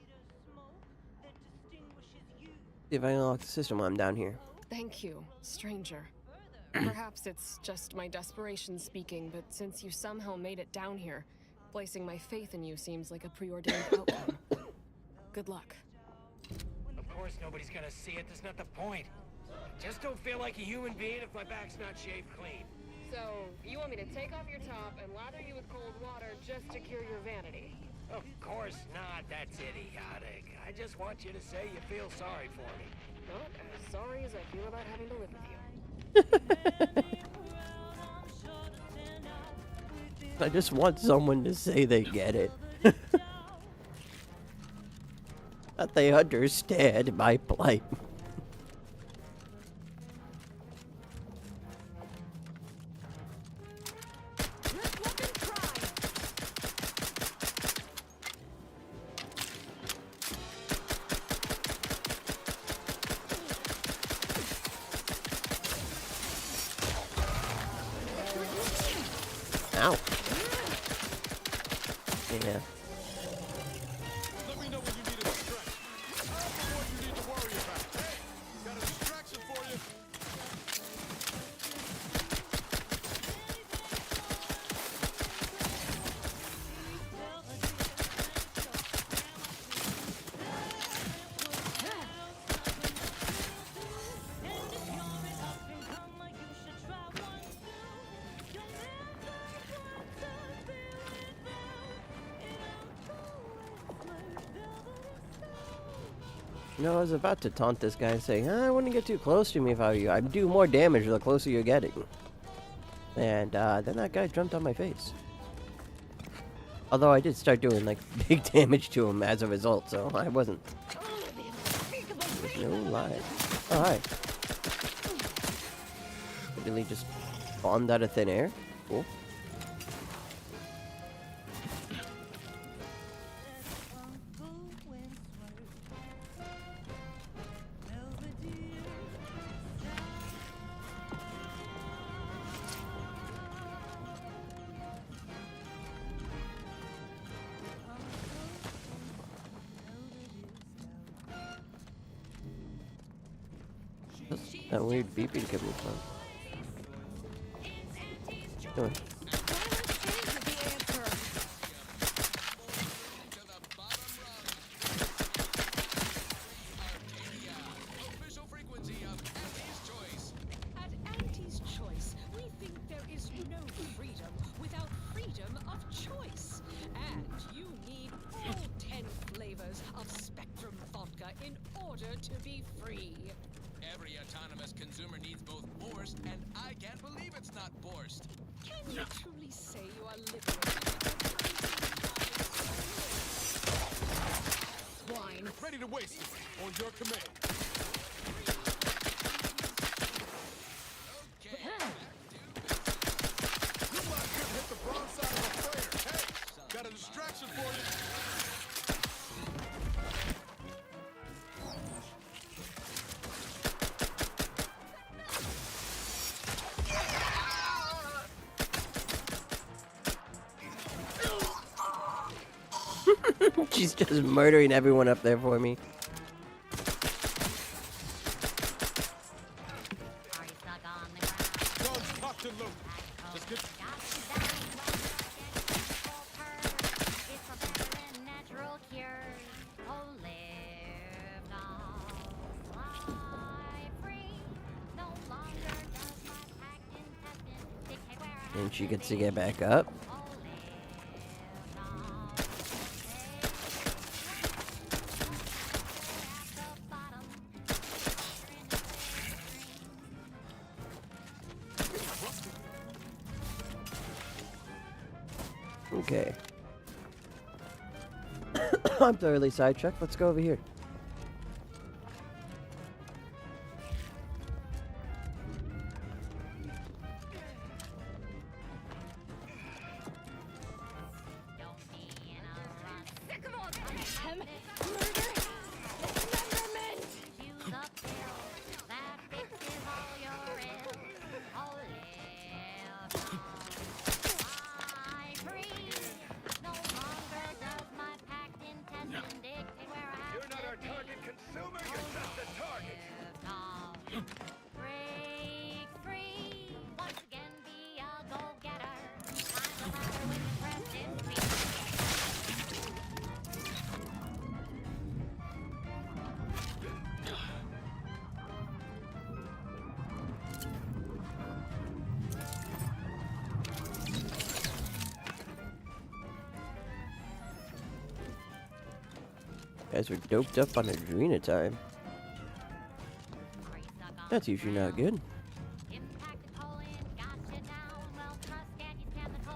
See if I can unlock the system while I'm down here. Thank you, stranger. Perhaps it's just my desperation speaking, but since you somehow made it down here, placing my faith in you seems like a preordained outcome. Good luck. Of course nobody's gonna see it, that's not the point. I just don't feel like a human being if my back's not shaved clean. So, you want me to take off your top and lather you with cold water just to cure your vanity? Of course not, that's idiotic. I just want you to say you feel sorry for me. Not as sorry as I feel about having to live with you. I just want someone to say they get it. That they understand my plight. Ow. Yeah. Let me know when you need You know, I was about to taunt this guy and say, I wouldn't get too close to me if I were you. I'd do more damage the closer you're getting. And then that guy jumped on my face. Although I did start doing like big damage to him as a result, so I wasn't. There's no lie. Oh, hi. Really just spawned out of thin air. Cool. That weird beeping coming from. Come on. Official frequency of Anti's Choice. At Auntie's Choice, we think there is no freedom without freedom of choice. And you need all 10 flavors of Spectrum vodka in order to be free. Every autonomous consumer needs both Borscht, and I can't believe it's not Borscht. Can you truly say you are liberated? Swine. Ready to waste it. On your command. You might just hit the broadside of a freighter. Hey, got a distraction for you. She's just murdering everyone up there for me. Guns cocked and loaded. Just get... And she gets to get back up. Okay. I'm thoroughly sidetracked. Let's go over here. You're not our target consumer, you're just a target. Break free. Once again, be a go-getter. Climb the ladder with your breath in speed. Guys are doped up on Adrena time. That's usually not good.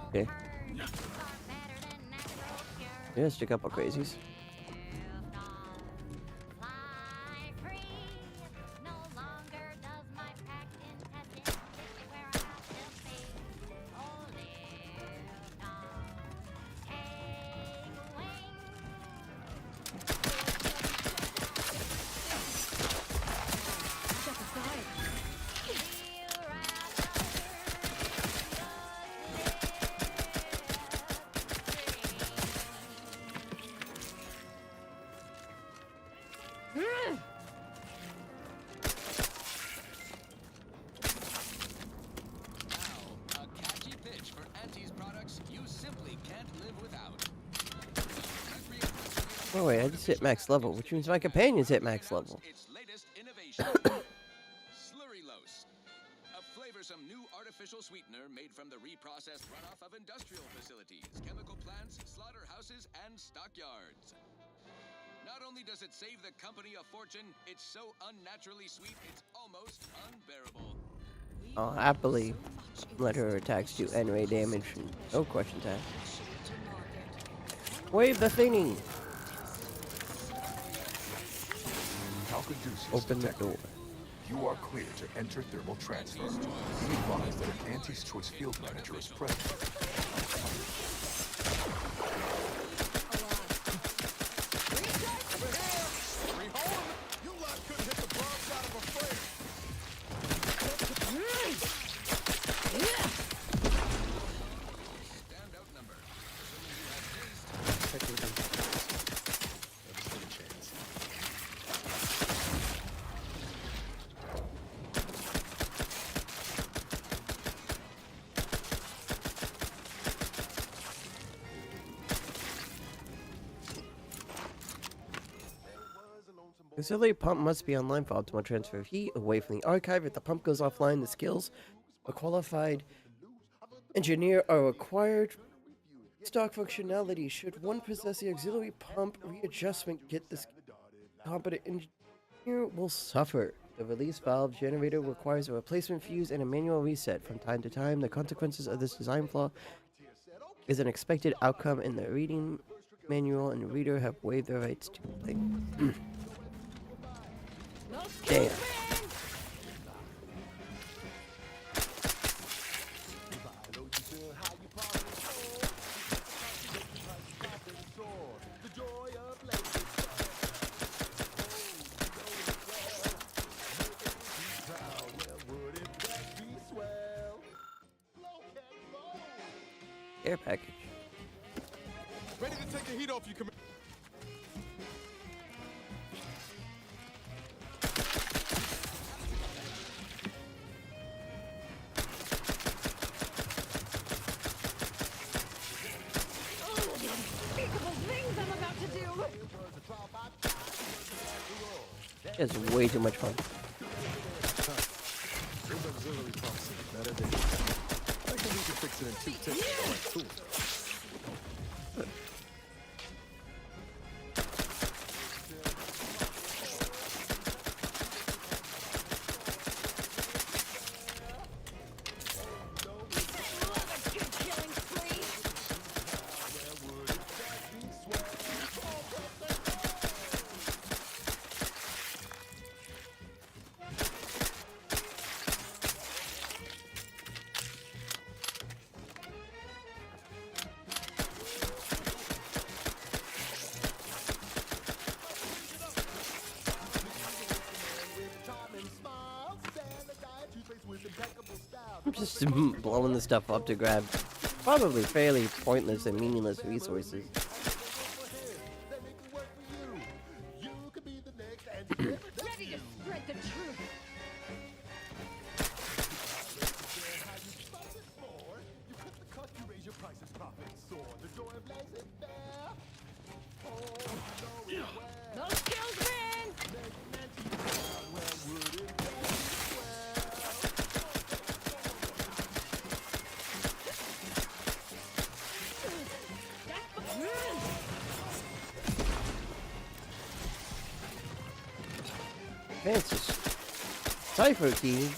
Okay. Yeah, stick up a crazies. Oh wait, I just hit max level, which means my companions hit max level. Its latest innovation, Slurrylose, a flavorsome new artificial sweetener made from the reprocessed runoff of industrial facilities, chemical plants, slaughterhouses, and stockyards. Not only does it save the company a fortune, it's so unnaturally sweet, it's almost unbearable. I'll happily let her attacks do N-ray damage and no questions asked. Wave the thingy! Open the door. You are clear to enter thermal transfer. Be advised that an Auntie's Choice field manager is present. You lot couldn't hit the broad side of a frame. Standout number. The auxiliary pump must be online for optimal transfer of heat away from the archive. If the pump goes offline, the skills a qualified engineer are required. Stock functionality. Should one possess the auxiliary pump readjustment kit, this competent engineer will suffer. The release valve generator requires a replacement fuse and a manual reset. From time to time, the consequences of this design flaw is an expected outcome, and the reading manual and the reader have waived their rights to complain. Damn. Air package. Ready to take the heat off you, Commander. It's way too much fun. Those auxiliary pumps are better than I think we can fix it in 2 ticks. Like tools. I'm just blowing the stuff up to grab probably fairly pointless and meaningless resources. Ready to spread the truth. No skills win. Man, it's just Cypher key.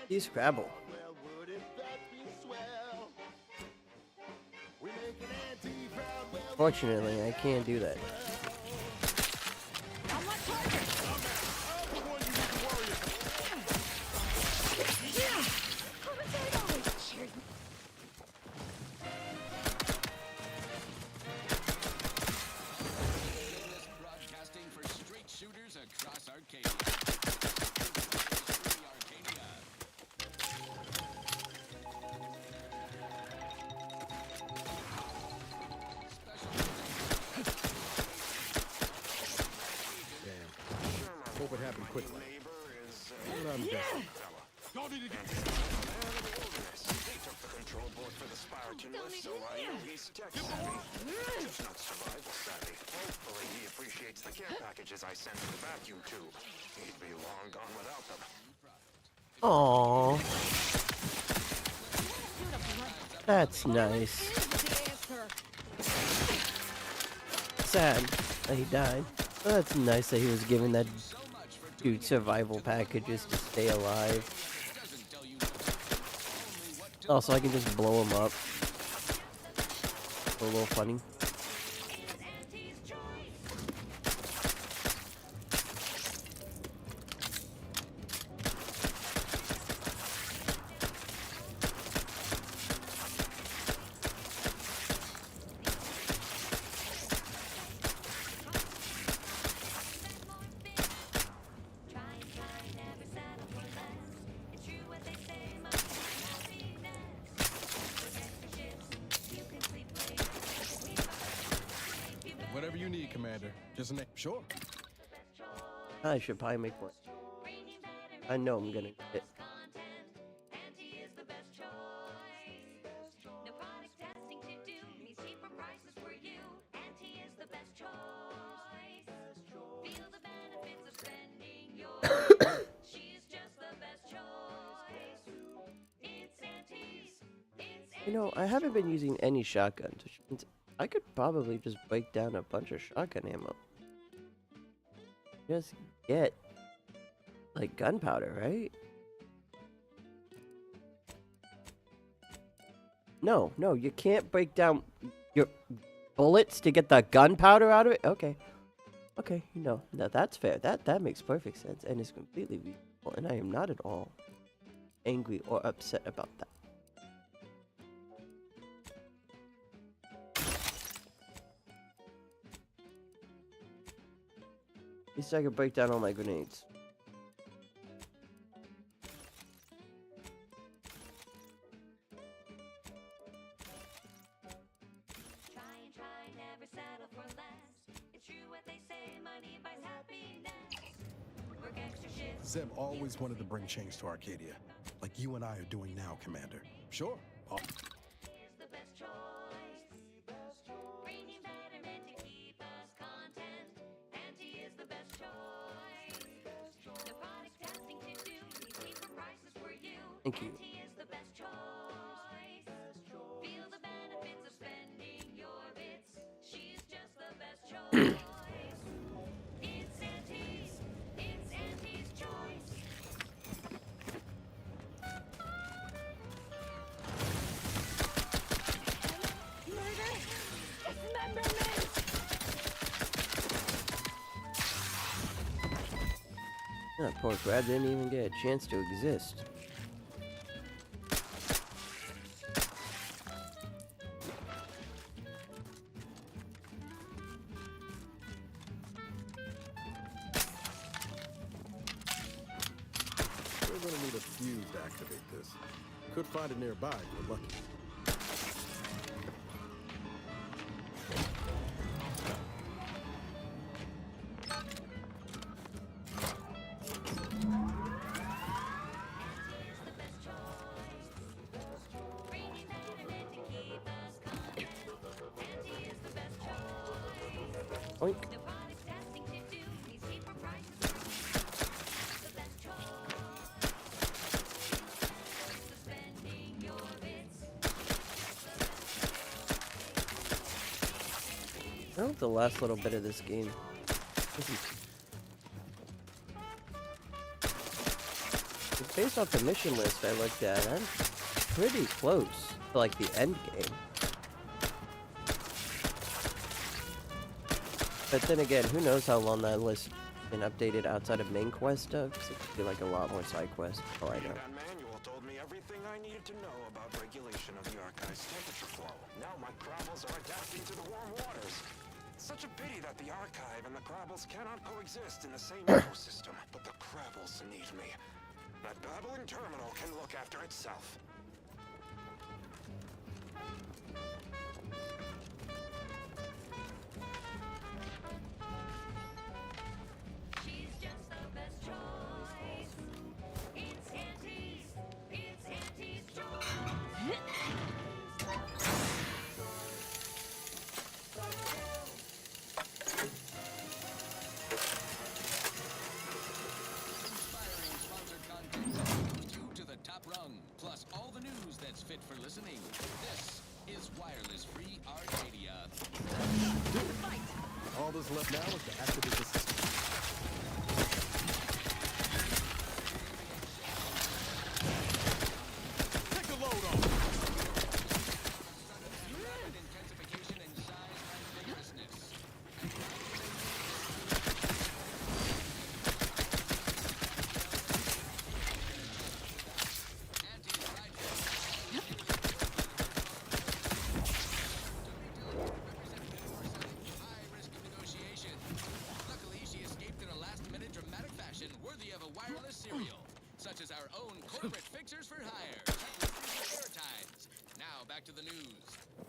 Use Scrabble. Fortunately, I can't do that. Broadcasting for straight shooters across Arcadia. Hope it happened quickly. But I'm guessing. They took the control report for the Spartan, so I know he's tech savvy. Just not survival savvy. Hopefully he appreciates the care packages I send to the vacuum tube. He'd be long gone without them. Aww. That's nice. Sad that he died. But that's nice that he was giving that dude survival packages to stay alive. Also, I can just blow him up. A little funny. Whatever you need, Commander. Just a name. Sure. I should probably make one. I know I'm gonna get it. You know, I haven't been using any shotguns, which means I could probably just break down a bunch of shotgun ammo. Just get, like, gunpowder, right? No, you can't break down your bullets to get the gunpowder out of it? Okay. Okay, no, that's fair. That makes perfect sense and is completely reasonable, and I am not at all angry or upset about that. At least I could break down all my grenades. Zeb always wanted to bring change to Arcadia, like you and I are doing now, Commander. Sure. Thank you. That poor crab didn't even get a chance to exist. We're gonna need a fuse to activate this. Could find it nearby if we're lucky. Oink. I hope the last little bit of this game it's based off the mission list I looked at. I'm pretty close to like the end game. But then again, who knows how long that list been updated outside of main quest stuff? Because it could be like a lot more side quests. Oh, I know. That manual told me everything I needed to know about regulation of the archive's temperature flow. Now my Crabbles are adapting to the warm waters. It's such a pity that the archive and the Crabbles cannot coexist in the same ecosystem. But the Crabbles need me. That babbling terminal can look after itself. that's left now is to activate the system. Take the load off. Such as our own corporate fixers for hire. Airtimes. Now back to the news.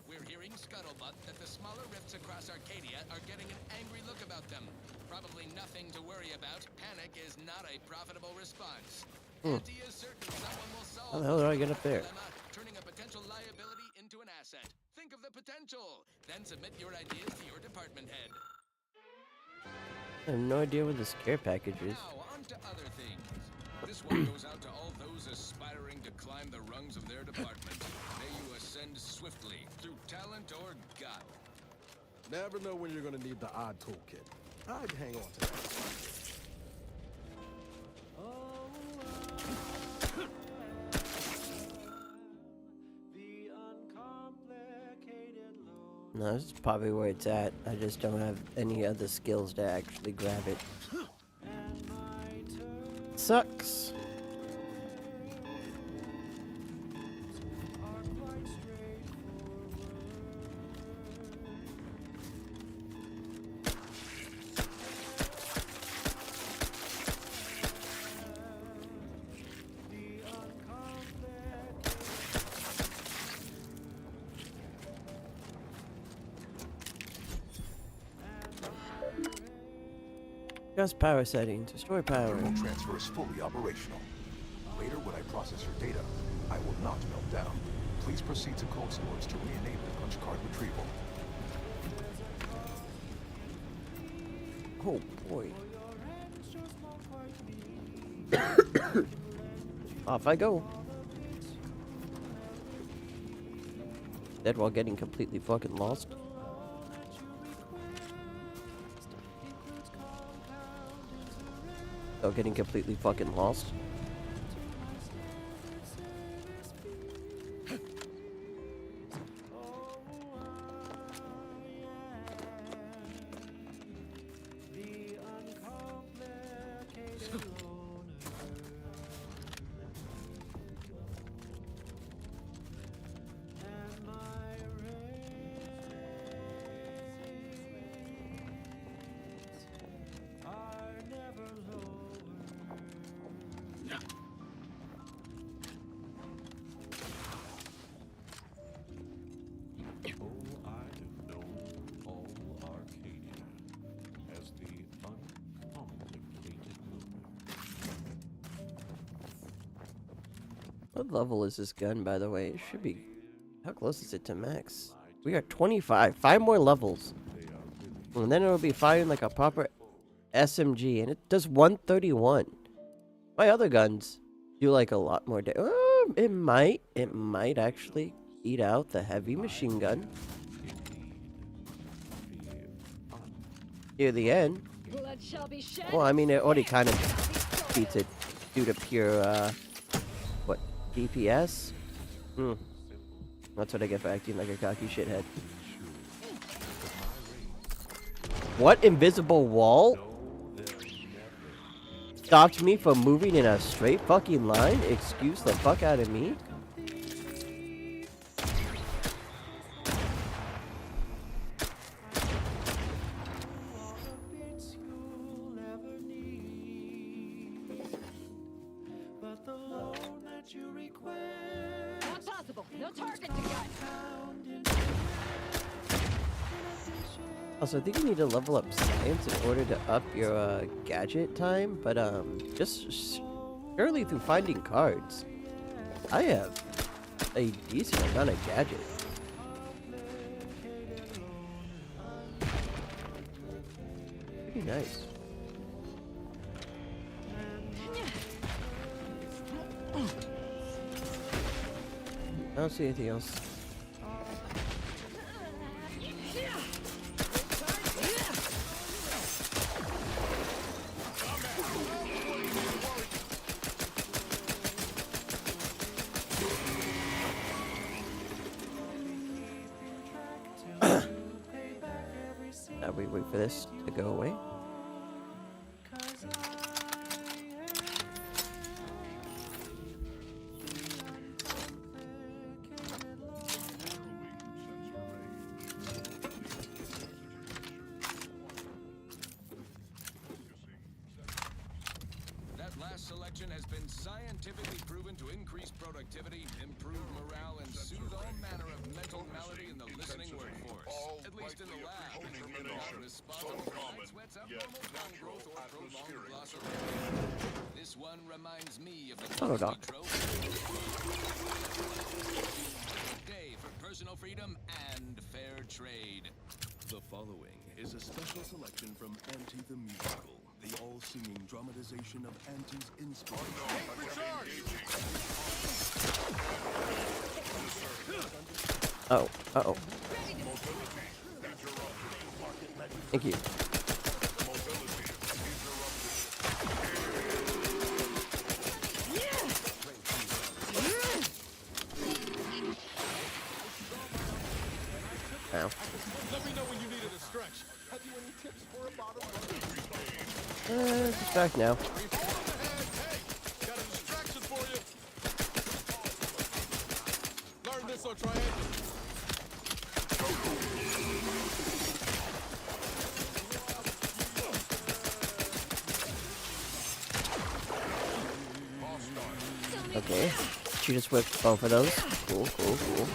We're hearing scuttlebutt that the smaller rifts across Arcadia are getting an angry look about them. Probably nothing to worry about. Panic is not a profitable response. Auntie is certain someone will solve How the hell did I get up there? dilemma, turning a potential liability into an asset. Think of the potential. Then submit your ideas to your department head. I have no idea what this care package is. Now on to other things. This one goes out to all those aspiring to climb the rungs of their department. May you ascend swiftly through talent or gut. Never know when you're gonna need the odd toolkit. I'd hang on to that. No, this is probably where it's at. I just don't have any other skills to actually grab it. Sucks. Adjust power settings. Restore power. Thermal transfer is fully operational. Later, when I process your data, I will not melt down. Please proceed to cold storage to re-enable punch card retrieval. Oh boy. Off I go. Dead while getting completely fucking lost. Oh, getting completely fucking lost. What level is this gun, by the way? It should be... How close is it to max? We are 25. 5 more levels. And then it'll be firing like a proper SMG. And it does 131. My other guns do like a lot more damage. It might actually eat out the heavy machine gun. Near the end. Blood shall be shed. Well, I mean, it already kind of beats it due to pure, what, DPS? That's what I get for acting like a cocky shithead. What invisible wall stopped me from moving in a straight fucking line? Excuse the fuck out of me? Not possible. No target to gut. Also, I think you need to level up science in order to up your gadget time, but just surely through finding cards. I have a decent amount of gadget. Pretty nice. I don't see anything else. We wait for this to go away. That last selection has been scientifically proven to increase productivity, improve morale, and soothe all manner of mental malady in the listening workforce. At least in the lab, not responsible for night sweats, abnormal bone growth, or prolonged loss of memory. This one reminds me of the Auto quality dock. trophy. Day for personal freedom and fair trade. The following is a special selection from Auntie the Musical, the all-singing dramatization of Auntie's inspiration. Oh, uh-oh. Thank you. Ow. Let me know when you needed a stretch. Have you any tips for a bottom Just back now. Got a distraction for you. Learn this or try it. Okay. She just whipped both of those. Cool, cool, cool.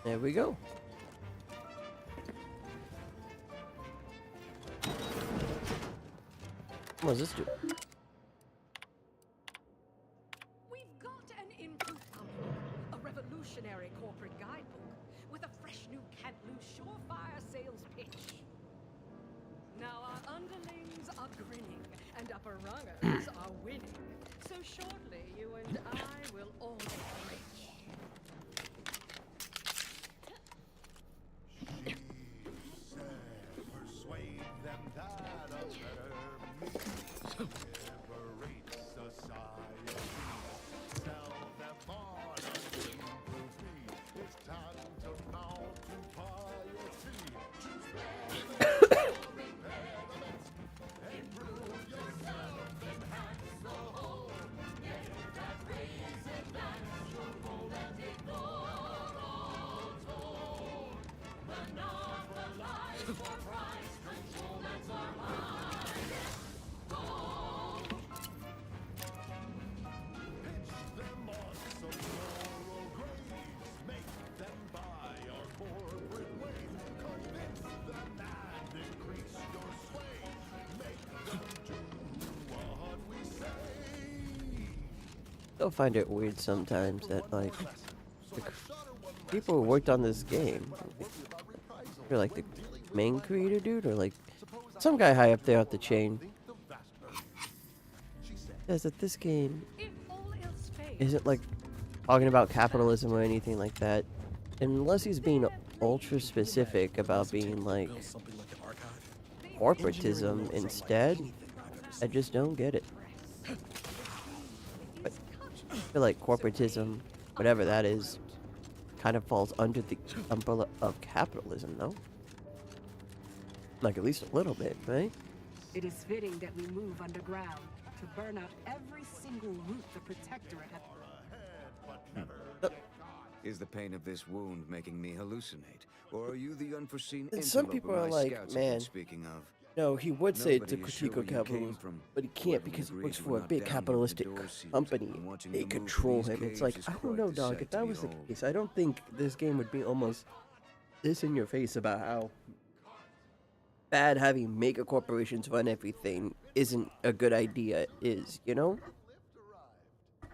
There we go. What does this do? We've got an improved company, a revolutionary corporate guidebook with a fresh new can't lose surefire sales pitch. Now our underlings are grinning and upper rungers are winning. So shortly you and I will all be rich. Persuade them that a better me liberates society. Tell them on improve me. It's time to mount to piety. Choose improve yourself, enhance the whole. Get that reason natural and ignore all told. Monopolize for price control, that's our highest goal. Pitch them on some moral grace. Make them buy our corporate ways. Convince them and increase your sway. Make them do what we say. Still find it weird sometimes that like the people who worked on this game, or like the main creator dude, or like some guy high up there up the chain, says that this game isn't like talking about capitalism or anything like that, unless he's being ultra specific about being like corporatism instead. I just don't get it. But I feel like corporatism, whatever that is, kind of falls under the umbrella of capitalism, no? Like at least a little bit, right? It is fitting that we move underground to burn out every single route the Protectorate has. Is the pain of this wound making me hallucinate? Or are you the unforeseen And some interloper people are my like, scouts have been man, speaking of? No, he would say it's a Nobody is sure critique of where you came capitalism, from. but he can't Everyone because he agrees works we're for a not big down with the capitalistic door seats, company. and watching They you move through control these him. It's caves like, is I don't quite know, the dog. sight If to that was the behold. case, I don't think this game would be almost this in your face about how bad having mega corporations run everything isn't a good idea is, you know? I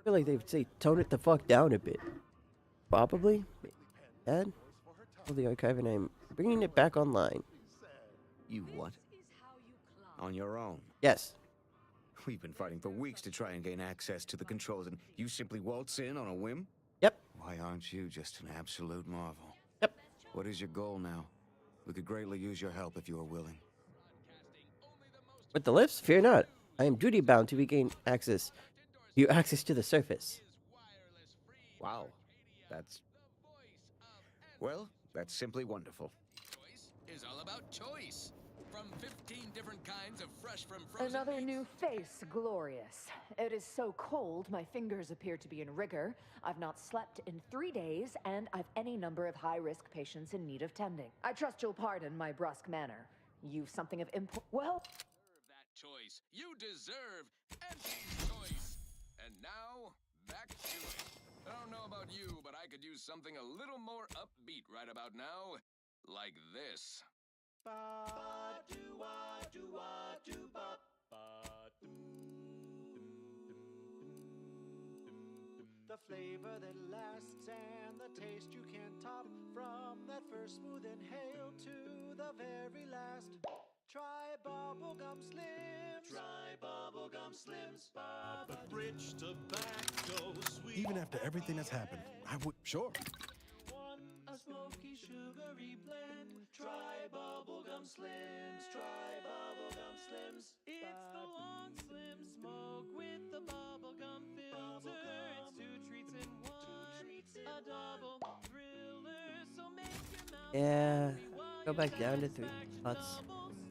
feel like they'd say tone it the fuck down a bit. Probably. Dad? Tell the archive and I'm bringing it back online. You what? On your own? Yes. We've been fighting for weeks to try and gain access to the controls, and you simply waltz in on a whim? Yep. Why aren't you just an absolute marvel? Yep. What is your goal now? We could greatly use your help if you are willing. With the lifts, fear not. I am duty bound to regain access. You access to the surface. Wow. That's... Well, that's simply wonderful. Choice is all about choice. From 15 different kinds of fresh from frozen. Another new face, glorious. It is so cold, my fingers appear to be in rigor. I've not slept in 3 days, and I've any number of high-risk patients in need of tending. I trust you'll pardon my brusque manner. You've something of well... Deserve that choice. You deserve Auntie's choice. And now, back to it. I don't know about you, but I could use something a little more upbeat right about now. Like this. The flavor that lasts and the taste you can't top. From that first smooth inhale to the very last. Try bubblegum slims. Try bubblegum slims. The rich tobacco sweet. Even after everything that's happened, I would, sure. A smoky, sugary blend. Try bubblegum slims. Try bubblegum slims. It's the long slim smoke with the bubblegum filter. It's 2 treats in 1. A double thriller, so make your mouth Yeah. Go back down to 3 spots.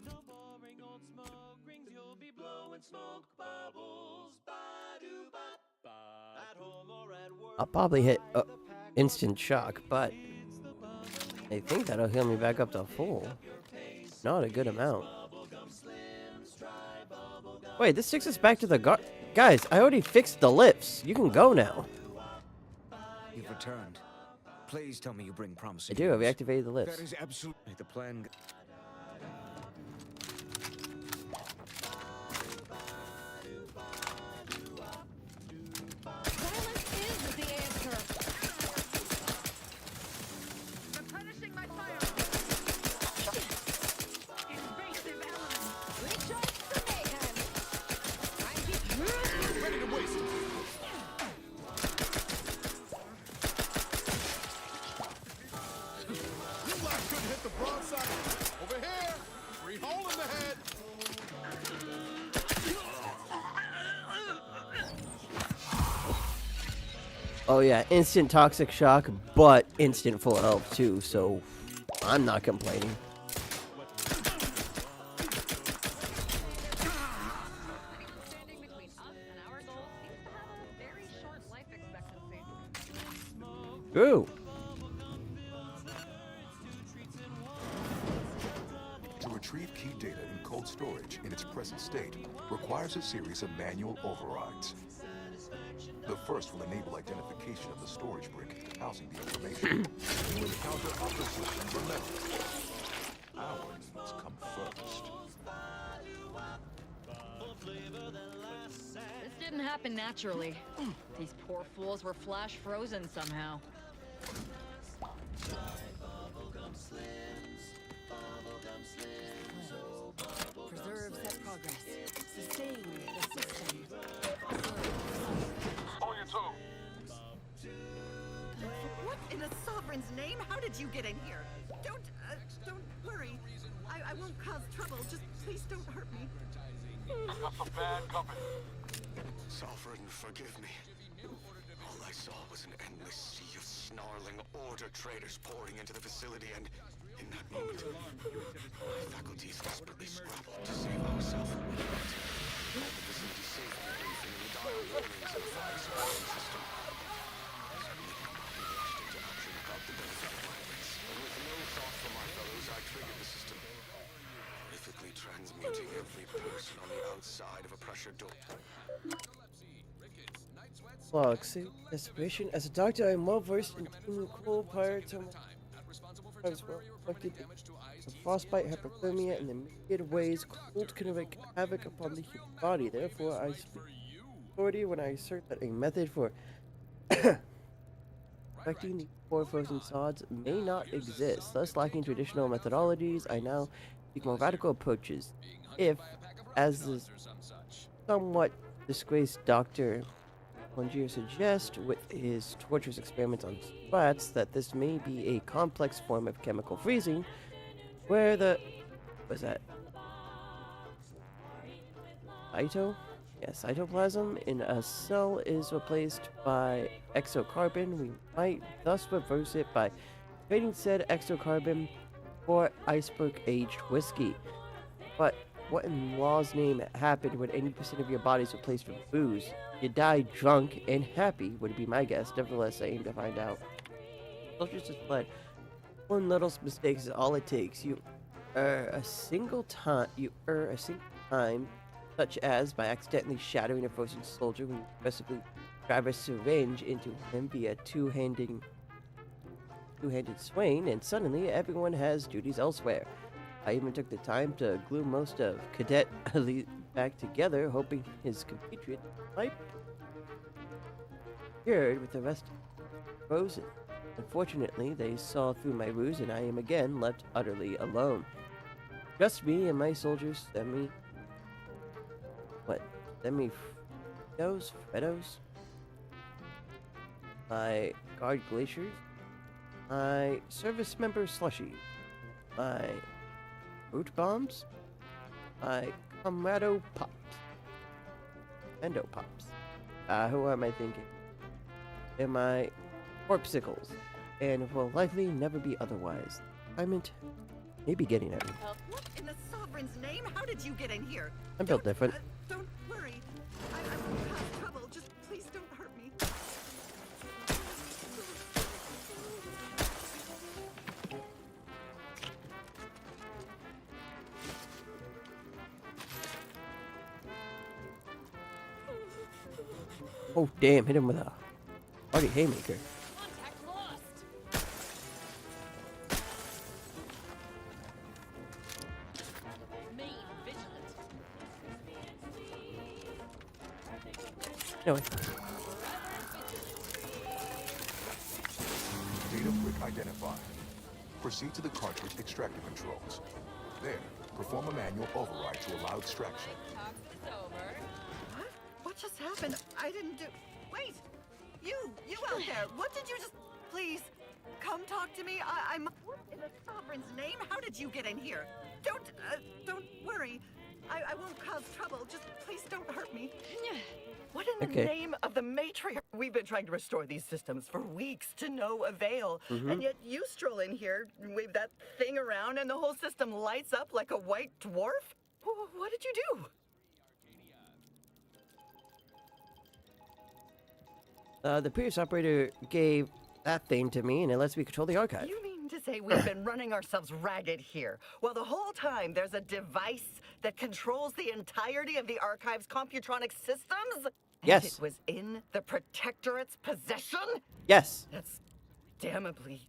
no boring old smoke rings. You'll be blowing smoke bubbles. Ba-do-ba. At home or at work. I'll probably hit instant shock, but I think that'll heal me back up to full. Not a good amount. Wait, this takes us back to the guys, I already fixed the lifts. You can go now. You've returned. Please tell me you bring promising I do. I news. reactivated the lifts. That is absolutely the plan. Violence is the answer. Replenishing my firearms. Invasive elements. Rejoice the mayhem. Ready to waste it. You lot couldn't hit the broadside. Over here. Free hole in the head. Oh yeah, instant toxic shock, but instant full health too, so I'm not complaining. Standing between us and our goal seems to have a very short life expectancy. Ooh. To retrieve key data in cold storage in its present state requires a series of manual overrides. The first will enable identification of the storage brick housing the information. You encounter opposition, remember. Our needs come first. This didn't happen naturally. These poor fools were flash frozen somehow. Preserve set progress. Sustain the system. On your toes. What in a sovereign's name? How did you get in here? Don't worry. I won't cause trouble. Just please don't hurt me. I've got some bad company. Sovereign, forgive me. All I saw was an endless sea of snarling order traders pouring into the facility, and in that moment, my faculties desperately scrabbled to save ourselves. All the facility safety briefing, the dire warnings, and the fire suppression system. Suddenly, we rushed into action without the benefit of my wits, and with no thought for my fellows, I triggered the system. Horrifically on the outside of a pressure door. Log, see, desperation. As a doctor, I am well versed in the cold prior to I was well affected of frostbite, hypothermia, and the myriad ways cold can wreak havoc upon the human body. Therefore, I speak authority when I assert that a method for affecting the poor frozen sods may not exist. Thus, lacking traditional methodologies, I now seek more radical approaches. If, as the somewhat disgraced Dr. Longier suggests with his torturous experiments on rats, that this may be a complex form of chemical freezing, where the cytoplasm in a cell is replaced by exocarbon. We might thus reverse it by trading said exocarbon for iceberg-aged whiskey. But what in law's name happened when 80% of your body is replaced with booze? You die drunk and happy would be my guess. Nevertheless, I aim to find out. Soldiers just fled. One little mistake is all it takes. You err a single time, such as by accidentally shattering a frozen soldier when you aggressively drive a syringe into him via two-handed swain, and suddenly everyone has duties elsewhere. I even took the time to glue most of Cadet Ali back together, hoping his compatriot might be cured with the rest frozen. Unfortunately, they saw through my ruse, and I am again left utterly alone. Just me and my soldiers, Freddos? My guard glaciers? My service member slushy? My root bombs? My Comrado pops? Endo pops? Who am I thinking? They're my corpsicles, and will likely never be otherwise. I meant, maybe getting at me. What in the sovereign's name? How did you get in here? I'm built different. Don't worry. I won't cause trouble. Just please don't hurt me. Oh damn, hit him with a body haymaker. No way. Data brick identified. Proceed to the cartridge extractor controls. There, perform a manual override to allow extraction. What? What just happened? I didn't do... Wait! You out there! What did you just... Please, come talk to me. I'm... What in the sovereign's name? How did you get in here? Don't worry. I won't cause trouble. Just please don't hurt me. What in the name of the matriarch? We've been trying to restore these systems for weeks to no avail. And yet you stroll in here, wave that thing around, and the whole system lights up like a white dwarf? What did you do? The previous operator gave that thing to me, and it lets me control the archive. You mean to say we've been running ourselves ragged here, while the whole time there's a device that controls the entirety of the archive's computronic systems? Yes. And it was in the Protectorate's possession? Yes. That's damnably...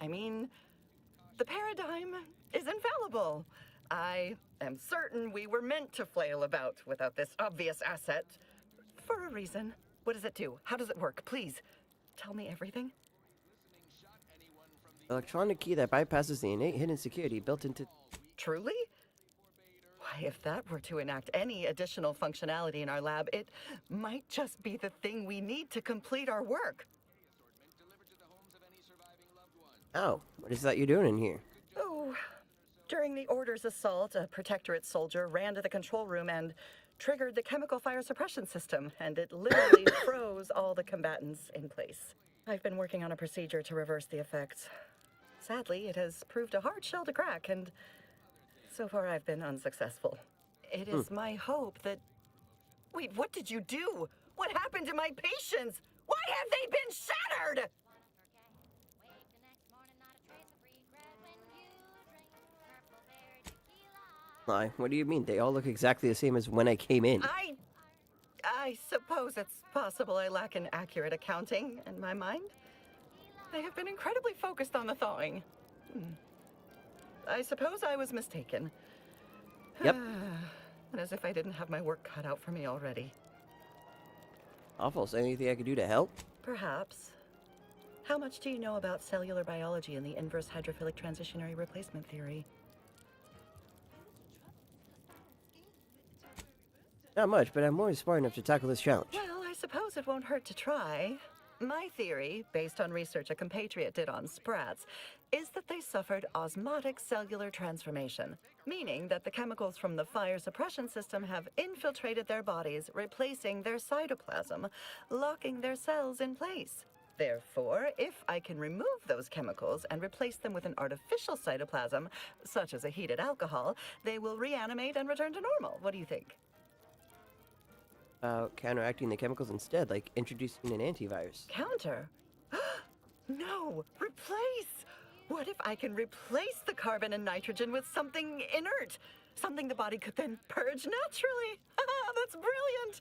I mean, the paradigm is infallible. I am certain we were meant to flail about without this obvious asset. For a reason. What does it do? How does it work? Please, tell me everything. Electronic key that bypasses the innate hidden security built into... Truly? Why, if that were to enact any additional functionality in our lab, it might just be the thing we need to complete our work. Oh, what is that you're doing in here? Oh, during the Order's assault, a Protectorate soldier ran to the control room and triggered the chemical fire suppression system, and it literally froze all the combatants in place. I've been working on a procedure to reverse the effects. Sadly, it has proved a hard shell to crack, and so far I've been unsuccessful. It is my hope that... Wait, what did you do? What happened to my patients? Why have they been shattered? Why? What do you mean? They all look exactly the same as when I came in. I suppose it's possible I lack an accurate accounting in my mind. I have been incredibly focused on the thawing. I suppose I was mistaken. Yep. As if I didn't have my work cut out for me already. Awful. Is there anything I could do to help? Perhaps. How much do you know about cellular biology and the inverse hydrophilic transitionary replacement theory? Not much, but I'm more than smart enough to tackle this challenge. Well, I suppose it won't hurt to try. My theory, based on research a compatriot did on sprats, is that they suffered osmotic cellular transformation, meaning that the chemicals from the fire suppression system have infiltrated their bodies, replacing their cytoplasm, locking their cells in place. Therefore, if I can remove those chemicals and replace them with an artificial cytoplasm, such as a heated alcohol, they will reanimate and return to normal. What do you think? Counteracting the chemicals instead, like introducing an antivirus. Counter? No, replace! What if I can replace the carbon and nitrogen with something inert? Something the body could then purge naturally? That's brilliant!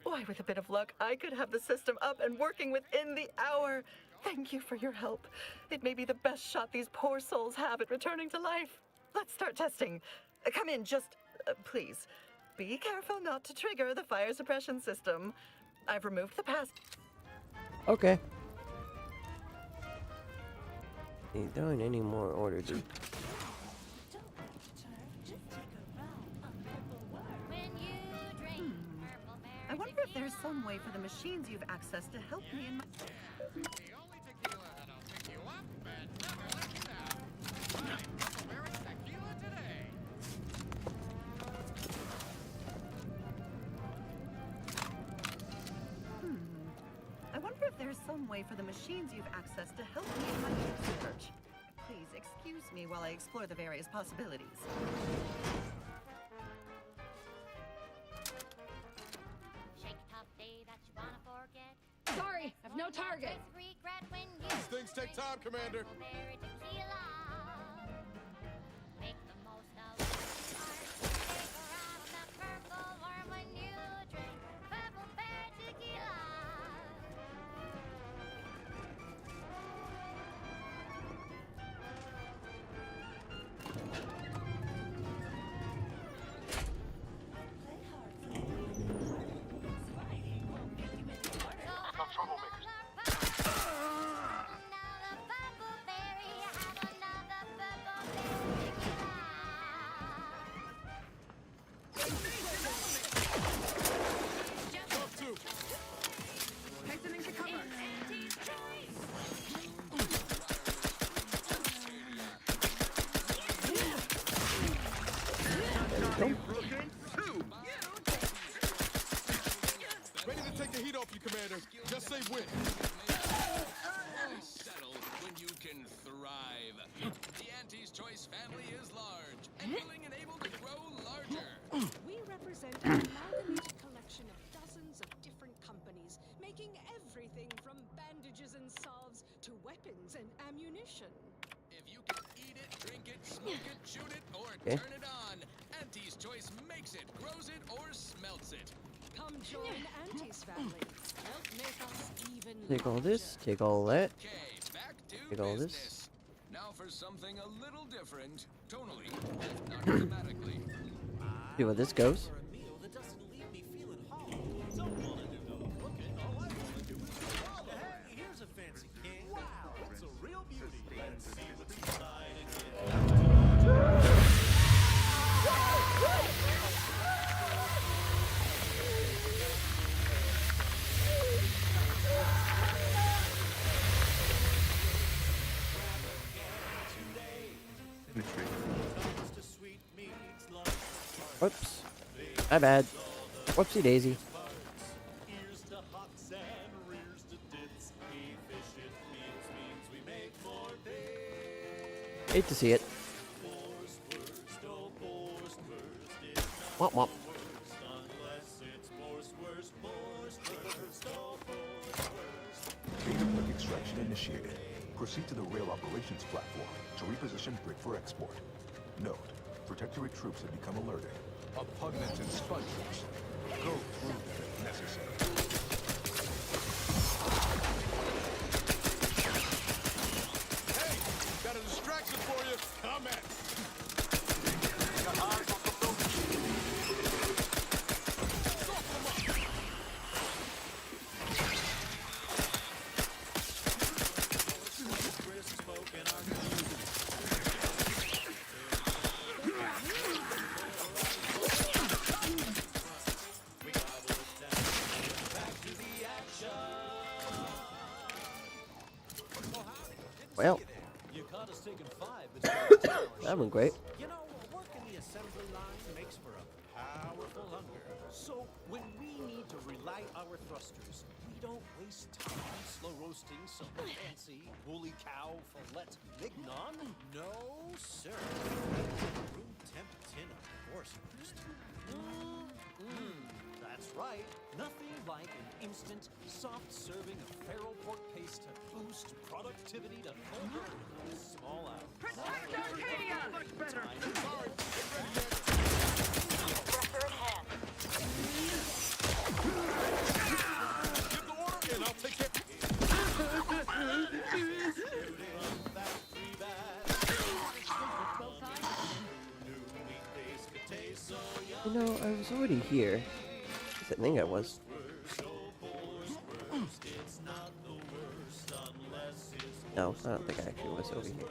Why, with a bit of luck, I could have the system up and working within the hour. Thank you for your help. It may be the best shot these poor souls have at returning to life. Let's start testing. Come in, just please. Be careful not to trigger the fire suppression system. I've removed the past. Okay. Ain't throwing any more orders. I wonder if there's some way for the machines you've accessed to help me in my... The only tequila that'll pick you up and never let you down. Try Purple Tequila today. I wonder if there's some way for the machines you've accessed to help me in my research. Please excuse me while I explore the various possibilities. Sorry, I've no target. These things take time, Commander. Ready to take the heat off you, Commander. Just say when. Settle when you can thrive. The Auntie's Choice family is large and willing and able to grow larger. We represent an amalgamated collection of dozens of different companies, making everything from bandages and salves to weapons and ammunition. If you can eat it, drink it, smoke it, shoot it, or turn it on, Auntie's Choice makes it, grows it, or smelts it. Come join Auntie's family. Help make us even Take all this, take all that. Okay, back to Take all business. this. Now for something a little different, tonally, if not thematically. See where this goes. Here's a fancy king. Wow, it's a real beauty. Let's see what's inside Whoops. My bad. Whoopsie daisy. Ears to hops and rears to dits. Efficient means we make more bits. Hate to see it. Womp womp. Data brick extraction initiated. Proceed to the rail operations platform to reposition brick for export. Note, Protectorate troops have become alerted. Repugnant and sponges. Go through them if necessary. Hey, got a distraction for you. Come at. Well, that went great. You know, work in the assembly line makes for a powerful hunger. So when we need to relight our thrusters, we don't waste time slow roasting some fancy woolly cow fillet mignon. No, sir. Room temp tin of course first. That's right. Nothing like an instant, soft-serving of feral pork paste to boost productivity to full burn in a small hours. Protect Arcadia! Much better! Sorry. Compressor at hand. Give the order and I'll take care. You know, I was already here. I think I was. No, I don't think I actually was over here.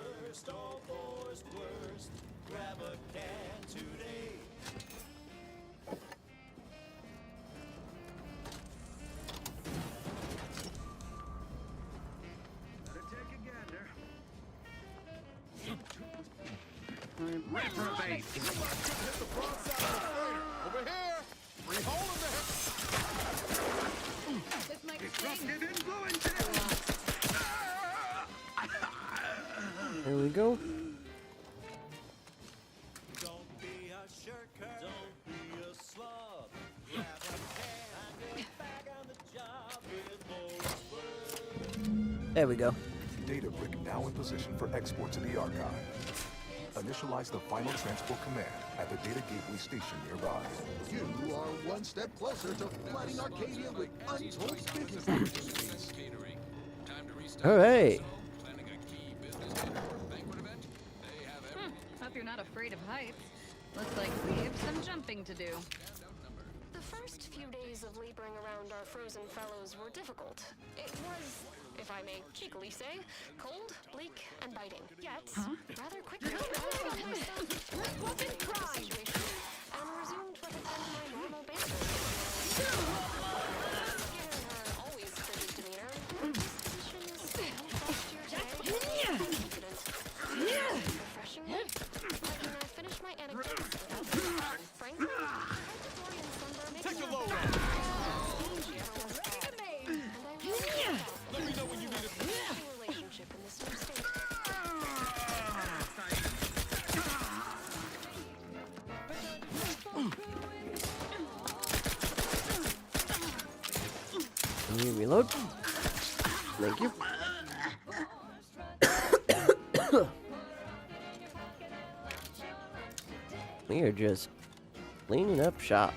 Reprobate. Hit the front side of the freighter. Over here. Free hole in the head. This might Disruptive influences. There we go. Don't be a shirker. Don't be a slob. Grab a can and get back on the job with more. There we go. Data brick now in position for export to the archive. Initialize the final transport command at the data gateway station nearby. You are one step closer to flooding Arcadia with untold business opportunities. Hooray! Hope you're not afraid of heights. Looks like we have some jumping to do. The first few days of laboring around our frozen fellows were difficult. It was, if I may cheekily say, cold, bleak, and biting. Yet, rather quickly, I found myself in a situation and resumed what had been my normal banter. Given her always frigid demeanor, her disposition is posture today confident. Refreshingly, when I finished my anecdotes without frankly, Take a load off. Let me know when you need a relationship in this new state. Can you reload? Thank you. We are just cleaning up shop.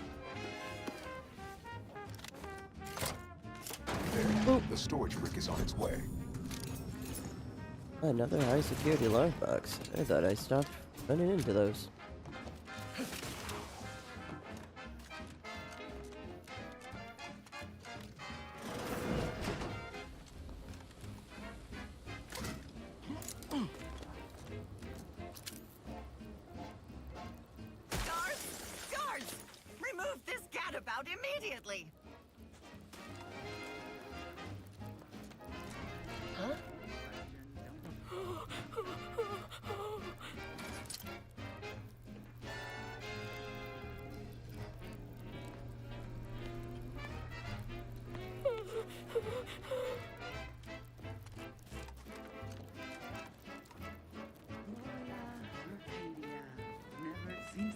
There, the storage brick is on its way. Another high security alarm box. I thought I stopped running into those. Guards! Guards! Remove this gadabout immediately! Huh?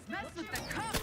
Mess with the cup!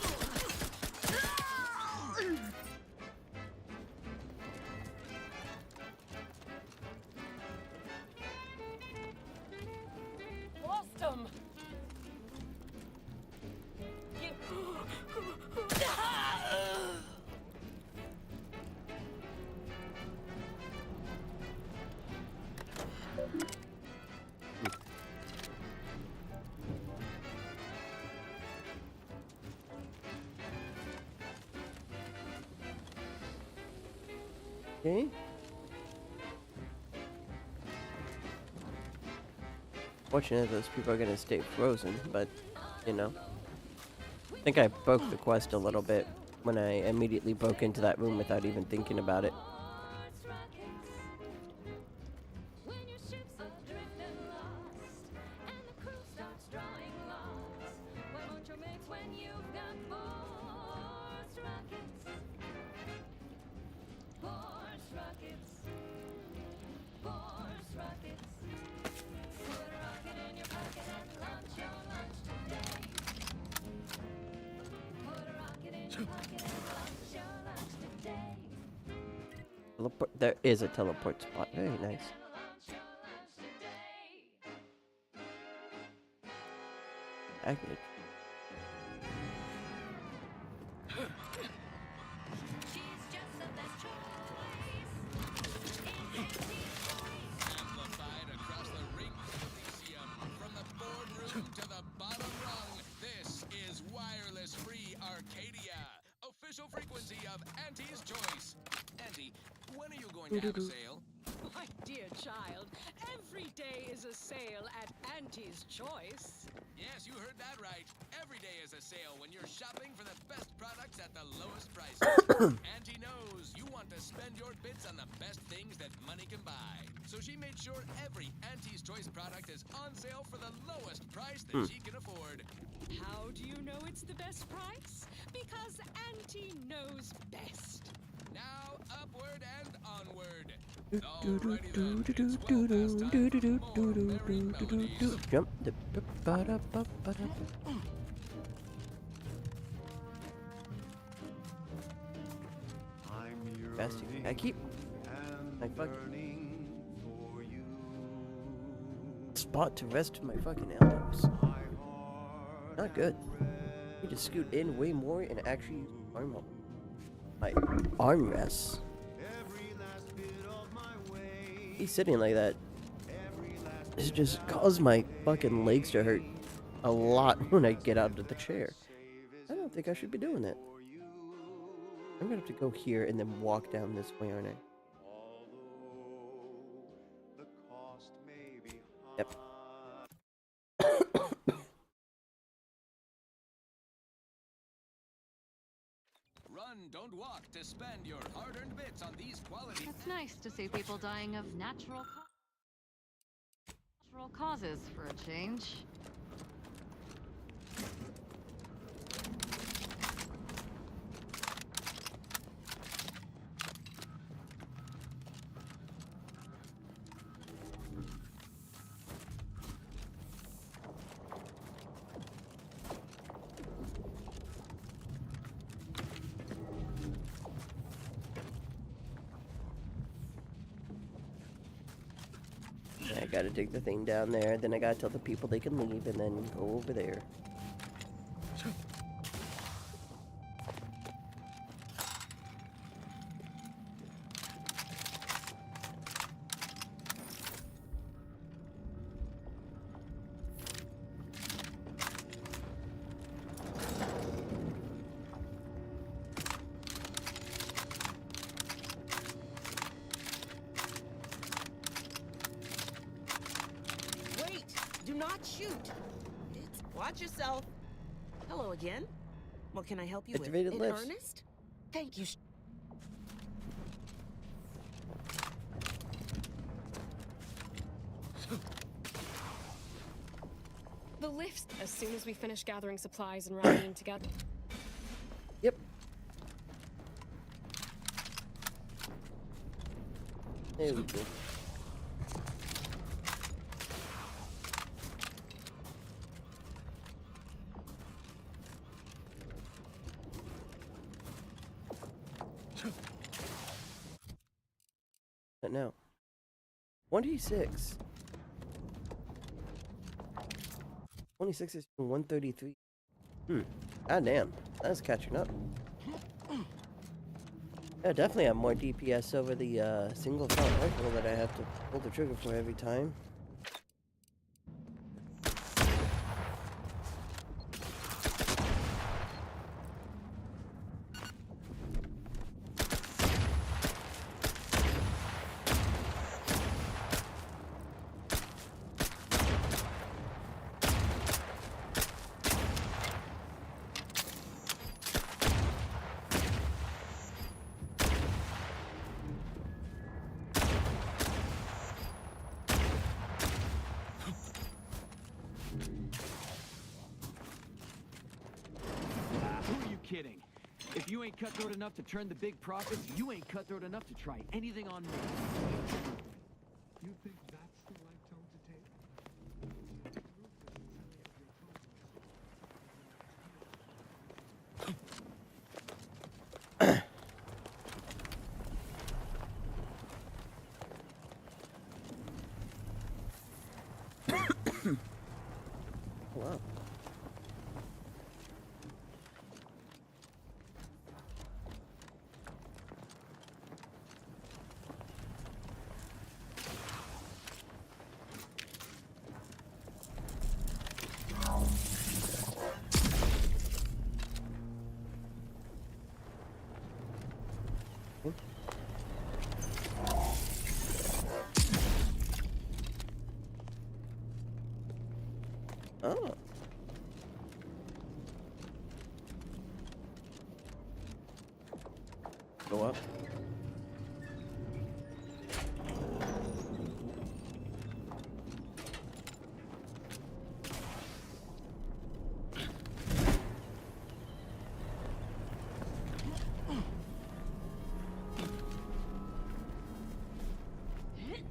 Okay. Fortunately, those people are gonna stay frozen, but, you know. I think I broke the quest a little bit when I immediately broke into that room without even thinking about it. Teleport. There is a teleport spot. Very nice. Package. Amplified across the ring Coliseum, from the boardroom to the bottom rung, this is Wireless Free Arcadia, official frequency of Auntie's Choice. Auntie, when are you going to have a sale? My dear child, every day is a sale at Auntie's Choice. Yes, you heard that right. Every day is a sale when you're shopping for the best products at the lowest prices. Auntie knows you want to spend your bits on the best things that money can buy. So she made sure every Auntie's Choice product is on sale for the lowest price that she can afford. How do you know it's the best price? Because Auntie knows best. Now, upward and onward. Jump. Fasting. I keep my fucking spot to rest my fucking elbows. Not good. I need to scoot in way more and actually arm up my armrests. He's sitting like that. It just caused my fucking legs to hurt a lot when I get out of the chair. I don't think I should be doing that. I'm gonna have to go here and then walk down this way, aren't I? Yep. Run, don't walk to spend your hard-earned bits on these quality. It's nice to see people dying of natural causes for a change. I gotta take the thing down there, then I gotta tell the people they can leave, and then go over there. Do not shoot. Watch yourself. Hello again. What can I help you Activated with? In lifts. earnest? Thank you. The lifts. As soon as we finish gathering supplies and rallying together. Yep. There we go. What now? 26. 26 is 133. God damn. That's catching up. I definitely have more DPS over the single shot rifle that I have to pull the trigger for every time. you ain't cutthroat enough to turn the big profits, you ain't cutthroat enough to try anything on me. You think that's the right tone to take? Wow. Oh. Go up.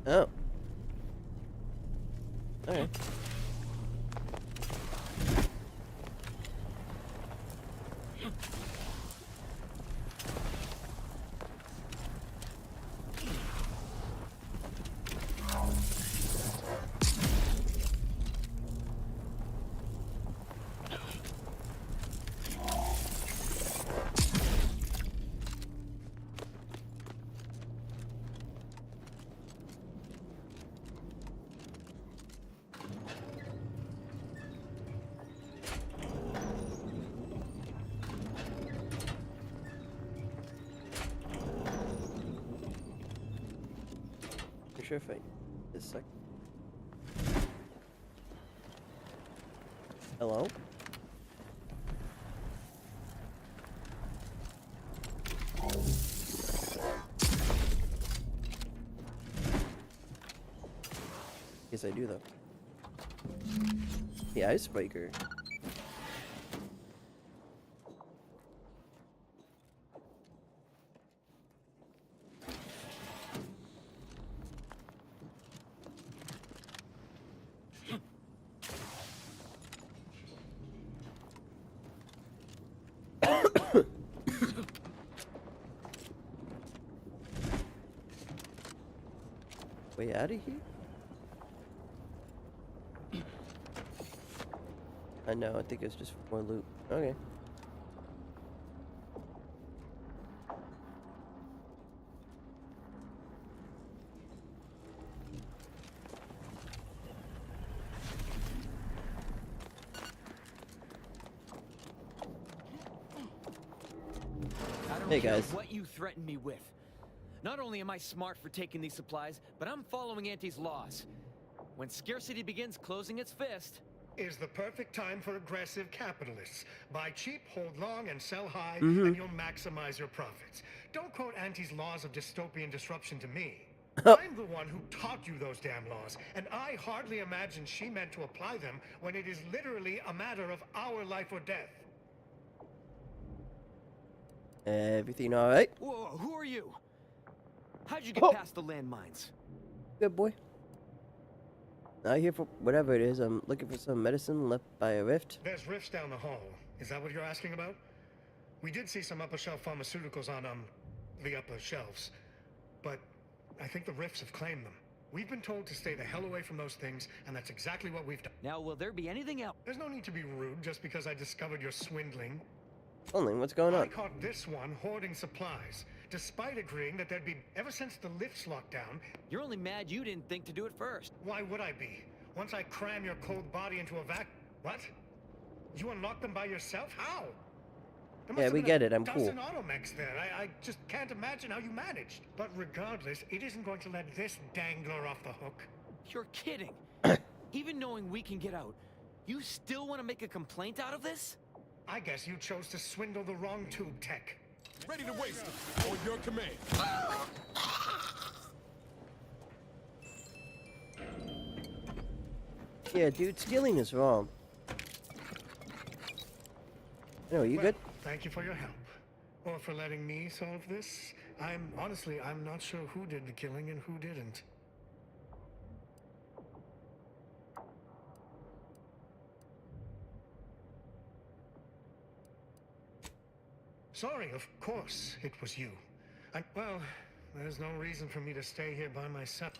Oh. Okay. Sure if I this sec. Hello? Yes, I do though. The icebreaker. Way out of here? I know, I think it's just more loot. Okay. I don't Hey, care guys. what you threaten me with. Not only am I smart for taking these supplies, but I'm following Auntie's laws. When scarcity begins closing its fist, is the perfect time for aggressive capitalists. Buy cheap, hold long, and sell high, Mhm. and you'll maximize your profits. Don't quote Auntie's laws of dystopian disruption to me. Oh. I'm the one who taught you those damn laws, and I hardly imagine she meant to apply them when it is literally a matter of our life or death. Everything alright? whoa, who are you? How'd you get past the landmines? Good boy. Not here for whatever it is. I'm looking for some medicine left by a rift. There's rifts down the hall. Is that what you're asking about? We did see some upper shelf pharmaceuticals on, the upper shelves. But I think the rifts have claimed them. We've been told to stay the hell away from those things, and that's exactly what we've done. Now, will there be anything else? There's no need to be rude just because I discovered you're swindling. Only, what's going I on? caught this one hoarding supplies, despite agreeing that there'd be, ever since the lifts locked down. You're only mad you didn't think to do it first. Why would I be? Once I cram your cold body into a What? You unlocked them by yourself? How? There must Yeah, have we been get a it. I'm cool. dozen automechs there. I just can't imagine how you managed. But regardless, it isn't going to let this dangler off the hook. You're kidding. Even knowing we can get out, you still want to make a complaint out of this? I guess you chose to swindle the wrong tube tech. Ready to waste it. On your command. Yeah, dude, stealing is wrong. No, you good? Thank you for your help. or for letting me solve this. I'm not sure who did the killing and who didn't. Sorry, of course it was you. Well, there's no reason for me to stay here by myself.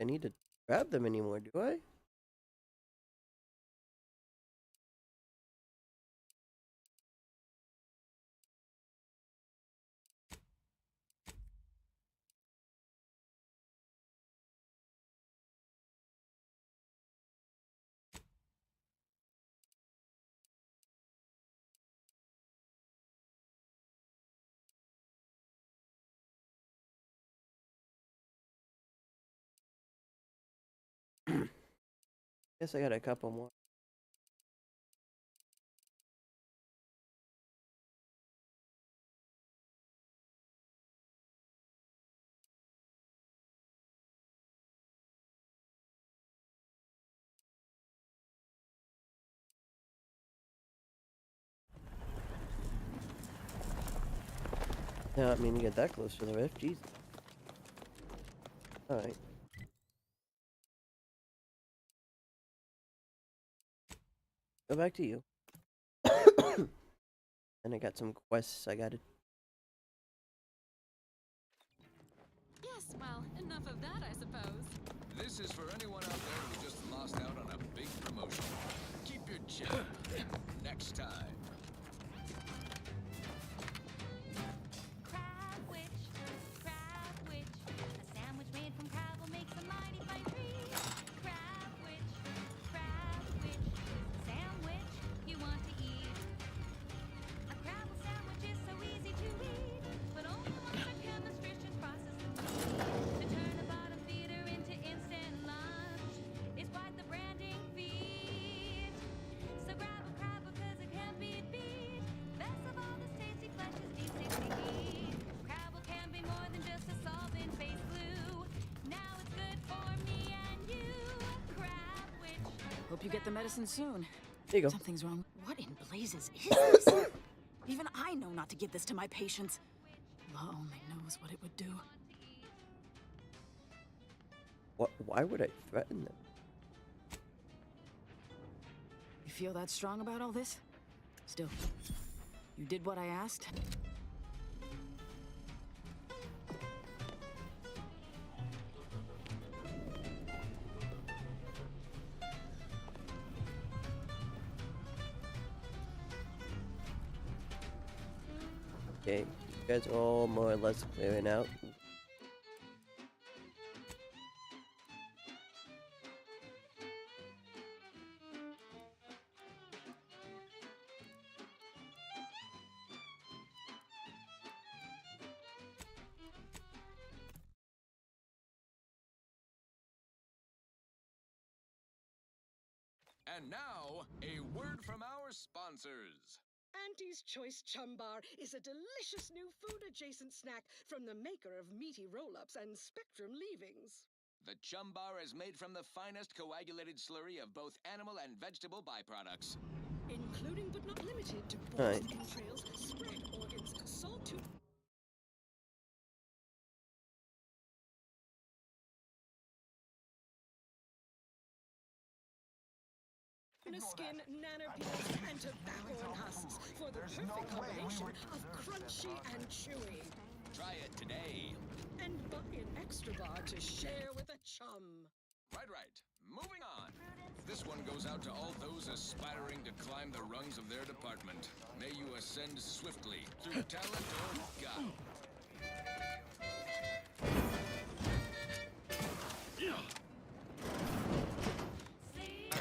I need to grab them anymore, do I? Guess I got a couple more. No, I mean to get that close to the rift. Jesus. All right. Go back to you. And I got some quests I gotta. Yes, well, enough of that, I suppose. This is for anyone out there who just lost out on a big promotion. Keep your job. Next time. Crab witch, a sandwich made from crab will make some mighty fine trees. Crab witch, a sandwich you want to eat. A crabble sandwich is so easy to eat, but only once our chemist process the food to turn a bottom feeder into instant lunch. It's quite the branding feat. So grab a crab because it can't be beat. Best of all, this tasty flesh is deep, tasty heat. Crabble can be more than just a solvent face glue. Now it's good for me and you. Crab witch. Hope you get the medicine soon. There you go. Something's wrong. What in blazes is this? Even I know not to give this to my patients. Law only knows what it would do. What? Why would I threaten them? You feel that strong about all this? Still, you did what I asked? Okay, you guys are all more or less clearing out. And now, a word from our sponsors. Auntie's Choice Chum Bar is a delicious new food-adjacent snack from the maker of meaty roll-ups and Spectrum leavings. The Chum Bar is made from the finest coagulated slurry of both animal and vegetable byproducts. Including but not limited to All right. born entrails, spread organs, salt tooth... skin, nanopeels, and tobacco and husks for the perfect combination of crunchy and chewy. Try it today. And buy an extra bar to share with a chum. Right. Moving on. This one goes out to all those aspiring to climb the rungs of their department. May you ascend swiftly through talent or guile.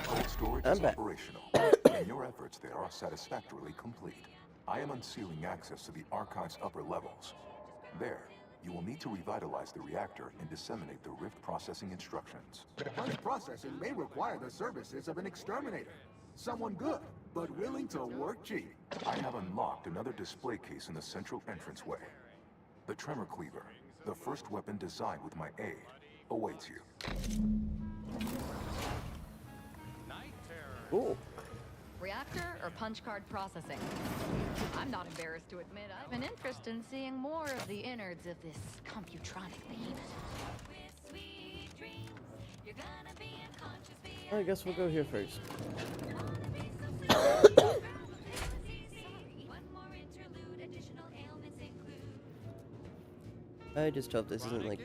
Cold storage I'm is back. operational, and your efforts there are satisfactorily complete. I am unsealing access to the archive's upper levels. There, you will need to revitalize the reactor and disseminate the rift processing instructions. Punch processing may require the services of an exterminator. Someone good, but but willing to work cheap. I have unlocked another display case in the central entranceway. The Tremor Cleaver, the first weapon designed with my aid, awaits you. Cool. Reactor or punch card processing? I'm not embarrassed to admit I have an interest in seeing more of the innards of this computronic behemoth. I guess we'll go here first. I just hope this isn't like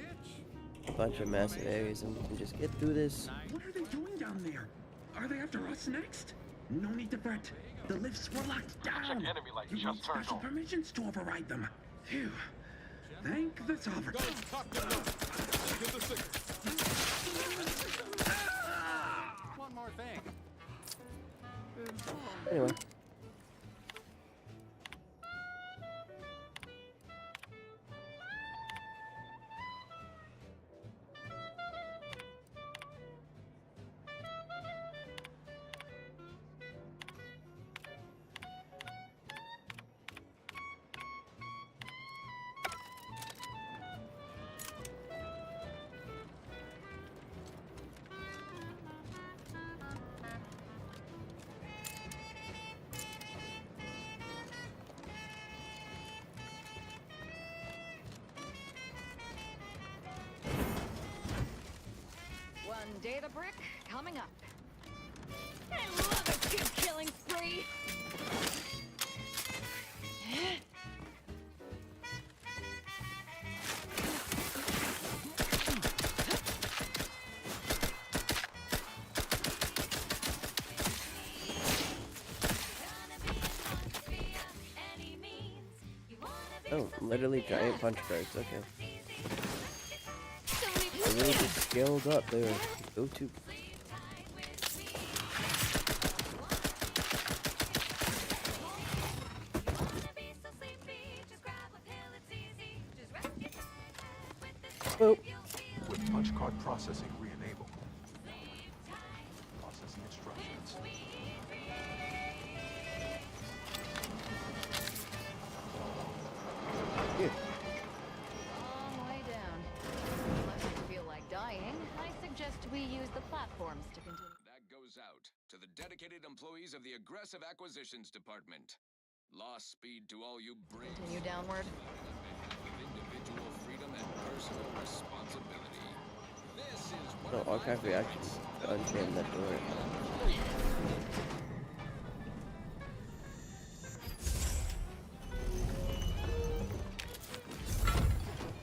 a bunch of massive areas and we can just get through this. What are they doing down there? Are they after us next? No need to fret. The lifts were locked down. You need special permissions to override them. Phew. Thank the sovereign. One more thing. Anyway. One data brick coming up. I love a good killing spree. Oh, literally giant punch cards, okay. I really just scaled up there. Go to. Oh. With punch card processing re-enabled. Processing instructions. Here. Long way down. Unless you feel like dying, I suggest we use the platforms to continue. That goes out to the dedicated employees of the Aggressive Acquisitions Department. Lost speed to all you brave. Continue downward. Individual freedom and personal responsibility. This is what No, archive reactions. Unjam that door.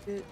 It.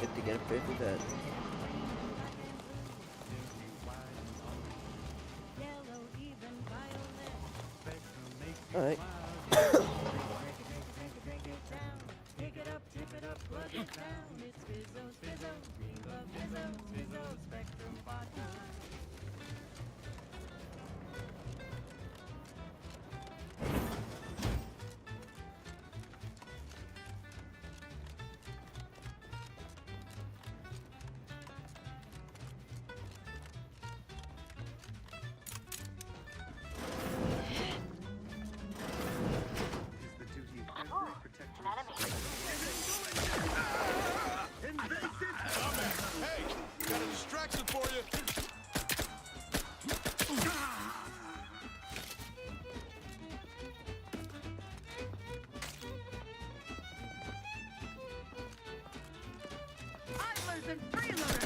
Good to get a bit of that. Alright. Hey, got a distraction for you. I'm losing freeloader.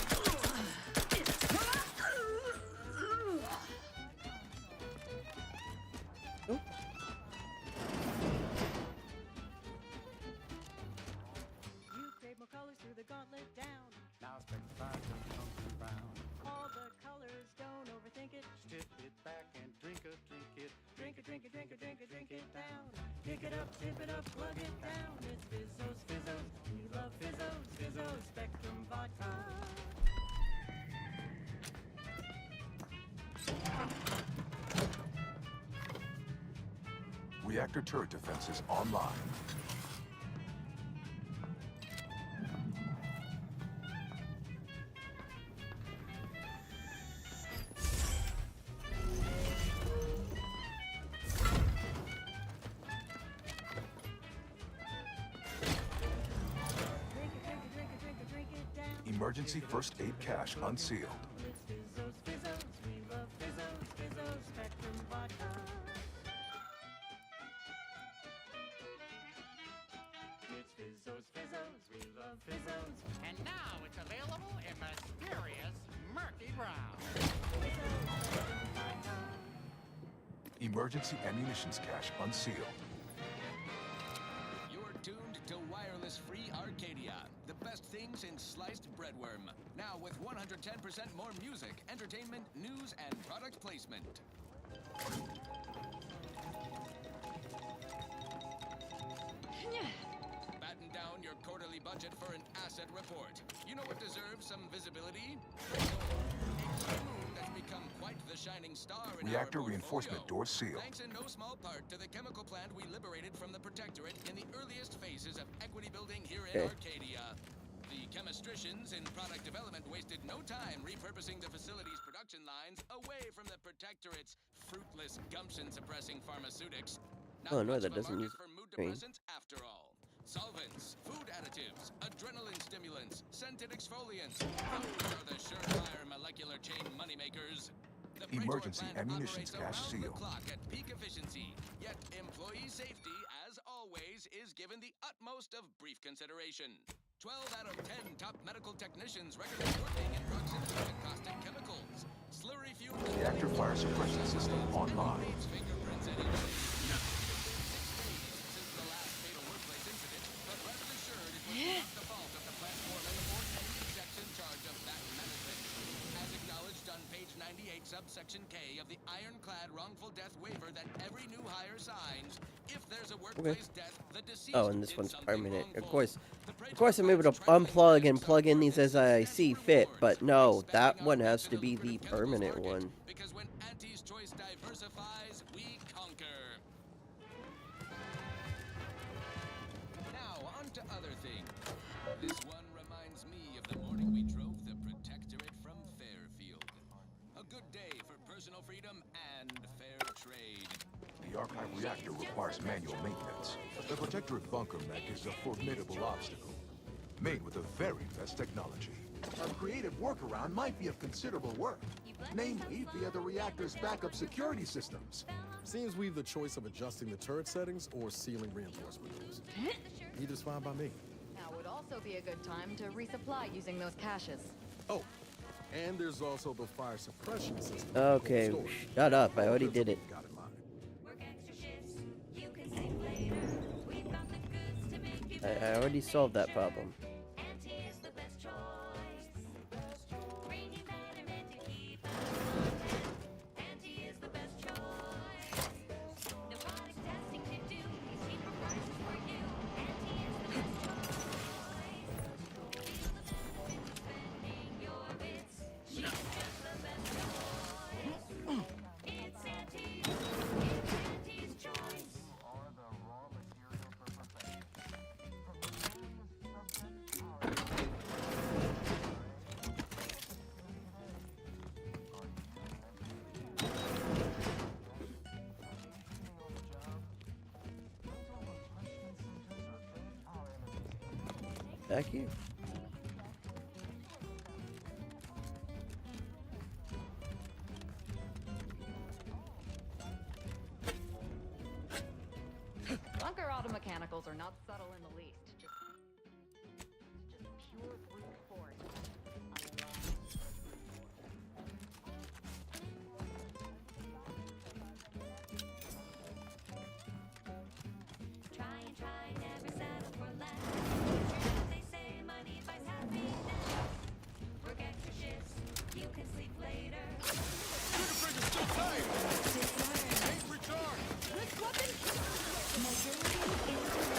up, plug it down. It's Fizzos, Fizzos. We love Fizzos, Fizzos, Spectrum Vodka. Reactor turret defenses online. Emergency first aid cache unsealed. It's Fizzos, Fizzos. We love Fizzos, Fizzos, Spectrum Vodka. It's Fizzos, Fizzos. We love Fizzos. And now it's available in mysterious murky brown. Emergency ammunitions cache unsealed. You're tuned to wireless-free Arcadia, the best things in sliced breadworm. Now with 110% more music, entertainment, news, and product placement. Batten down your quarterly budget for an asset report. You know what deserves some visibility? That's become quite the shining star in Reactor our reinforcement portfolio. doors sealed. Thanks in no small part to the chemical plant we liberated from the Protectorate in the earliest phases of equity building here in Arcadia. The chemistricians in product development wasted no time repurposing the facility's production lines away from the Protectorate's fruitless gumption-suppressing pharmaceutics. Not Oh no, much that of a doesn't market use for mood green. depressants after all. Solvents, food additives, adrenaline stimulants, scented exfoliants. Those are the surefire molecular chain moneymakers. The Praetor Emergency plant ammunitions operates cache around the sealed. clock at peak efficiency, yet employee safety, as always, is given the utmost of brief consideration. 12 out of 10 top medical technicians recommend working in proximity to caustic chemicals. Slurry fumes. Reactor fire suppression system online. Fingerprints anyway. Since the last fatal workplace incident, but rest assured it was not the fault of the plant foreman or any execs in charge of that management. As acknowledged on page 98, subsection K of the ironclad wrongful death waiver that every new hire signs, if there's a workplace death, the deceased Oh, and this did one's something permanent. wrongful. Of course, I'm able to unplug and plug in these as I see fit, but no, that one has to be the permanent one. Because when Auntie's choice diversifies, we conquer. Now, on to other things. This one reminds me of the morning we drove the Protectorate from Fairfield. A good day for personal freedom and fair trade. The archive reactor requires manual maintenance. The Protectorate bunker mech is a formidable obstacle, made with the very best technology. A creative workaround might be of considerable work, namely via the reactor's backup security systems. Seems we've the choice of adjusting the turret settings or sealing reinforcement doors. Either's fine by me. Now would also be a good time to resupply using those caches. Oh, and there's also the fire suppression system. Okay, shut up. I already did it. Got in mind. I already solved that problem. Back here. Bunker auto mechanicals are not subtle in the least. Just pure brute force. Try and try, never settle for less. True, they say money buys happiness. Work extra shifts, you can sleep later. Fingerprints still tight! Ain't recharged! Mobility is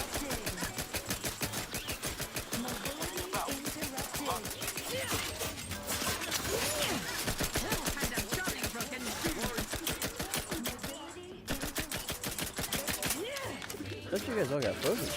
you guys all got frozen.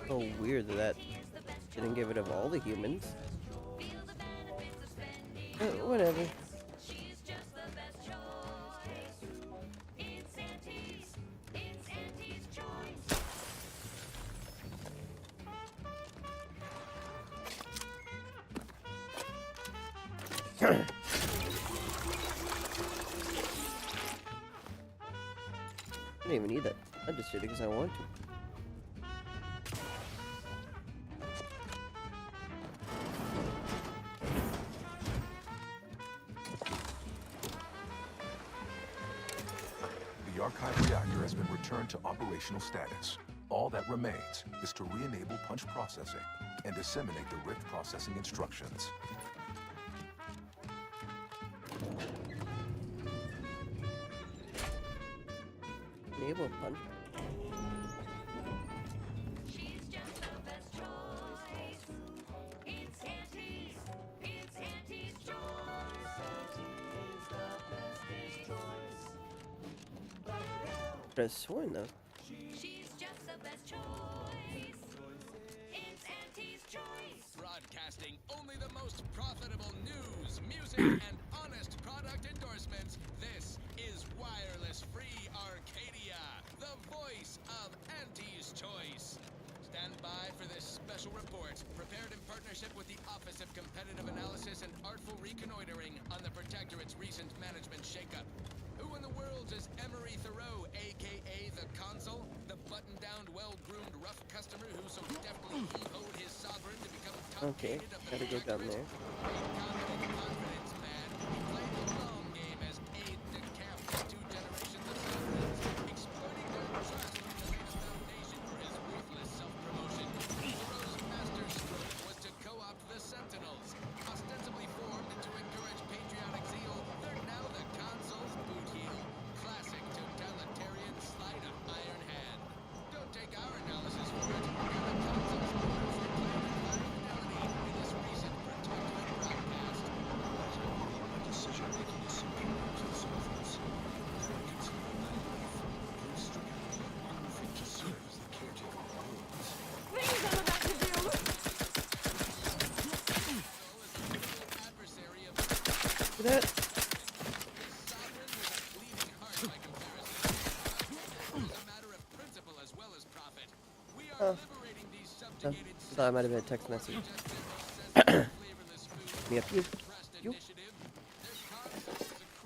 So weird that didn't get rid of all the humans. Whatever. I didn't even need that. I just did it because I want to. The archive reactor has been returned to operational status. All that remains is to re-enable punch processing and disseminate the rift processing instructions. Enable punch. Could have sworn though. She's just the best choice. It's Auntie's choice. Broadcasting only the most profitable news, music, and honest product endorsements. This is Wireless Free Arcadia, the voice of Auntie's choice. Stand by for this special report, prepared in partnership with the Office of Competitive Analysis and Artful Reconnoitering on the Protectorate's recent management shakeup. Who in the world is Emery Thoreau, a.k.a. the Consul, the button-down, well-groomed, rough customer who so deftly heave-hoed his sovereign to become top Okay, gotta go down there. confidence man? He played the long game as aide-de-camp to two generations of sovereigns, exploiting their trust to lay the foundation for his ruthless self-promotion. Thoreau's master stroke was to co-opt the Sentinels, ostensibly formed to encourage patriotic zeal. They're now the Consul's boot heel. Classic totalitarian sleight of iron hand. Don't take our analysis for it. You're the Consul's orders were played in high fidelity in this recent Protectorate broadcast. Decision-making is superior to the sovereigns. They're considered naive, stricken, unfit to serve as the caretaker of homes. Things I'm about to do. Look at that. Thought I might have been a text message. Yep, you.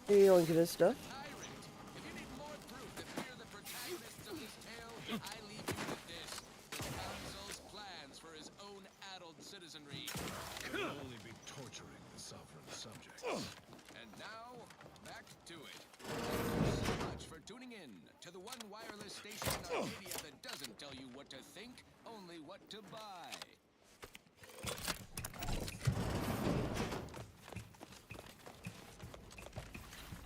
Hey, you look at this stuff. I leave you with this. The Consul's plans for his own addled citizenry. Can only be torturing the sovereign subjects. And now, back to it. Thank you so much for tuning in to the one wireless station in Arcadia that doesn't tell you what to think, only what to buy.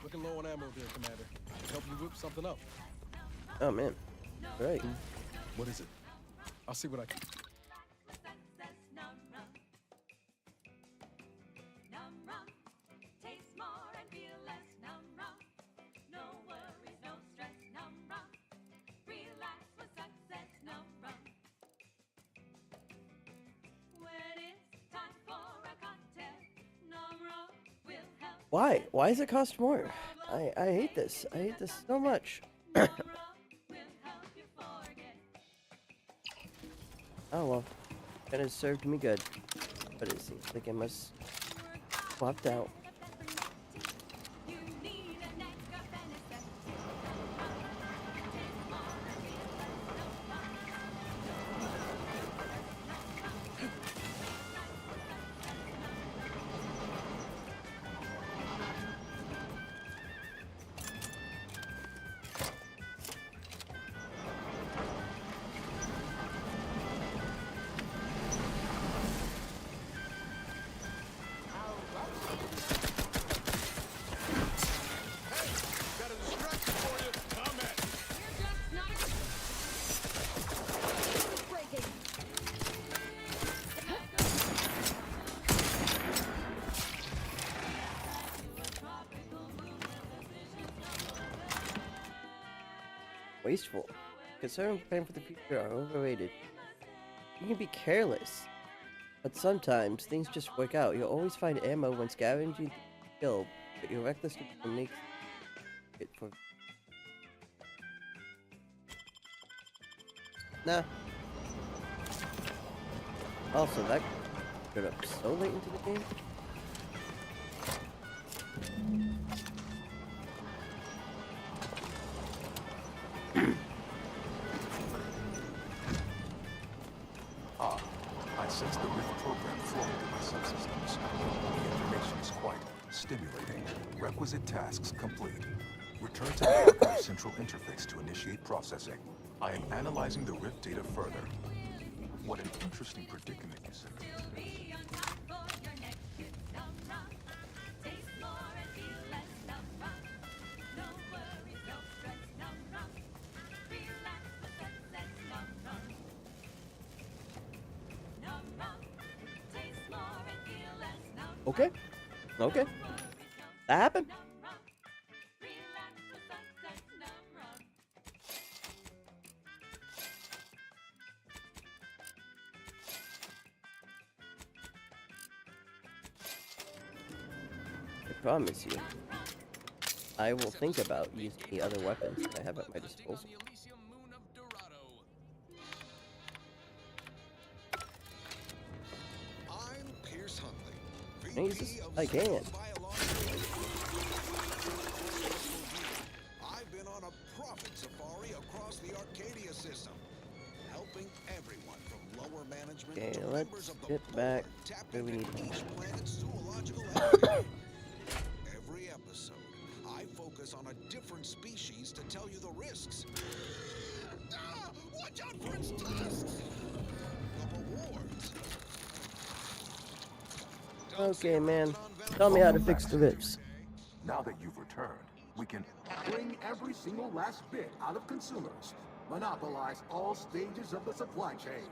Looking low on ammo there, Commander. Help you whip something up. Oh man. Right. What is it? I'll see what I can. Taste more and feel less num rum. No worries, no stress, num rum. Relax with success, num rum. When it's time for a cocktail, num rum will help. Why? Why does it cost more? I hate this. I hate this so much. Oh well. That has served me good. But it seems like I must swapped out. Got a distraction for you. Comment. Wasteful. Concern and plan for the future are overrated. You can be careless, but sometimes things just work out. You'll always find ammo when scavenging to kill, but your recklessness makes it for. Nah. Also, that showed up so late into the game. I sense the rift program flowing through my subsystems. The information is quite stimulating. Requisite tasks complete. Return to the Archive Central Interface to initiate processing. I am analyzing the rift data further. What an interesting predicament you set me in. Okay. Okay. That happened. I promise you, I will think about using the other weapons that I have at my disposal. I'm Pierce Huntley. Jesus, I can. I've been on a profit safari across the Arcadia system, helping everyone from lower management Okay, to let's members of the get back tap where we into need to each planet's zoological activity. Every episode, I focus on a different species to tell you the risks. Watch out for its tusks! The rewards. Okay, man. Tell me how to fix the rifts. Now that you've returned, we can Bring every single last bit out of consumers. Monopolize all stages of the supply chain.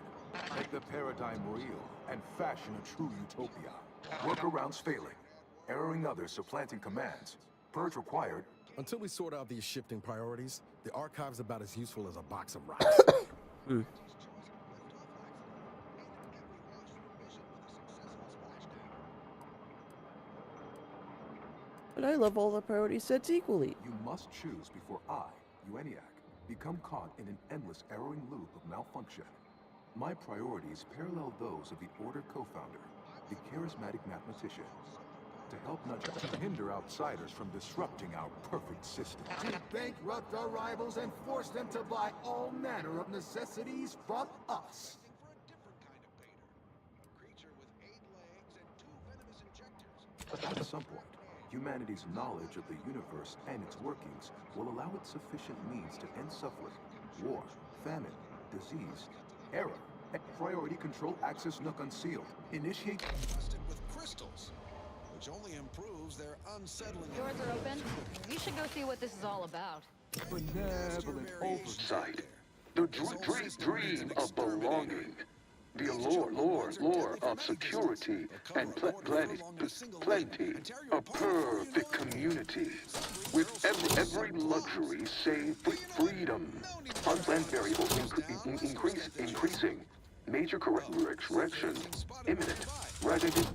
make the paradigm real and fashion a true utopia. Workarounds failing. Erroring others supplanting commands. Purge required. Until we sort out these shifting priorities, the archive's about as useful as a box of rocks. But I love all the priority sets equally. You must choose before I, Ueniac, become caught in an endless arrowing loop of malfunction. My priorities parallel those of the Order co-founder, the charismatic mathematician. To help nudge to hinder outsiders from disrupting our perfect system. To bankrupt our rivals and force them to buy all manner of necessities from us. At some point, humanity's knowledge of the universe and its workings will allow it sufficient means to end suffering, war, famine, disease, error, and priority control access nook unsealed. Initiate Busted with crystals, which only improves their unsettling. Doors are open. You should go see what this is all about. benevolent oversight. The dream of belonging. The allure of security and plenty. A perfect community. With every luxury save freedom. Unplanned variables increasing. Major corrections imminent. Radical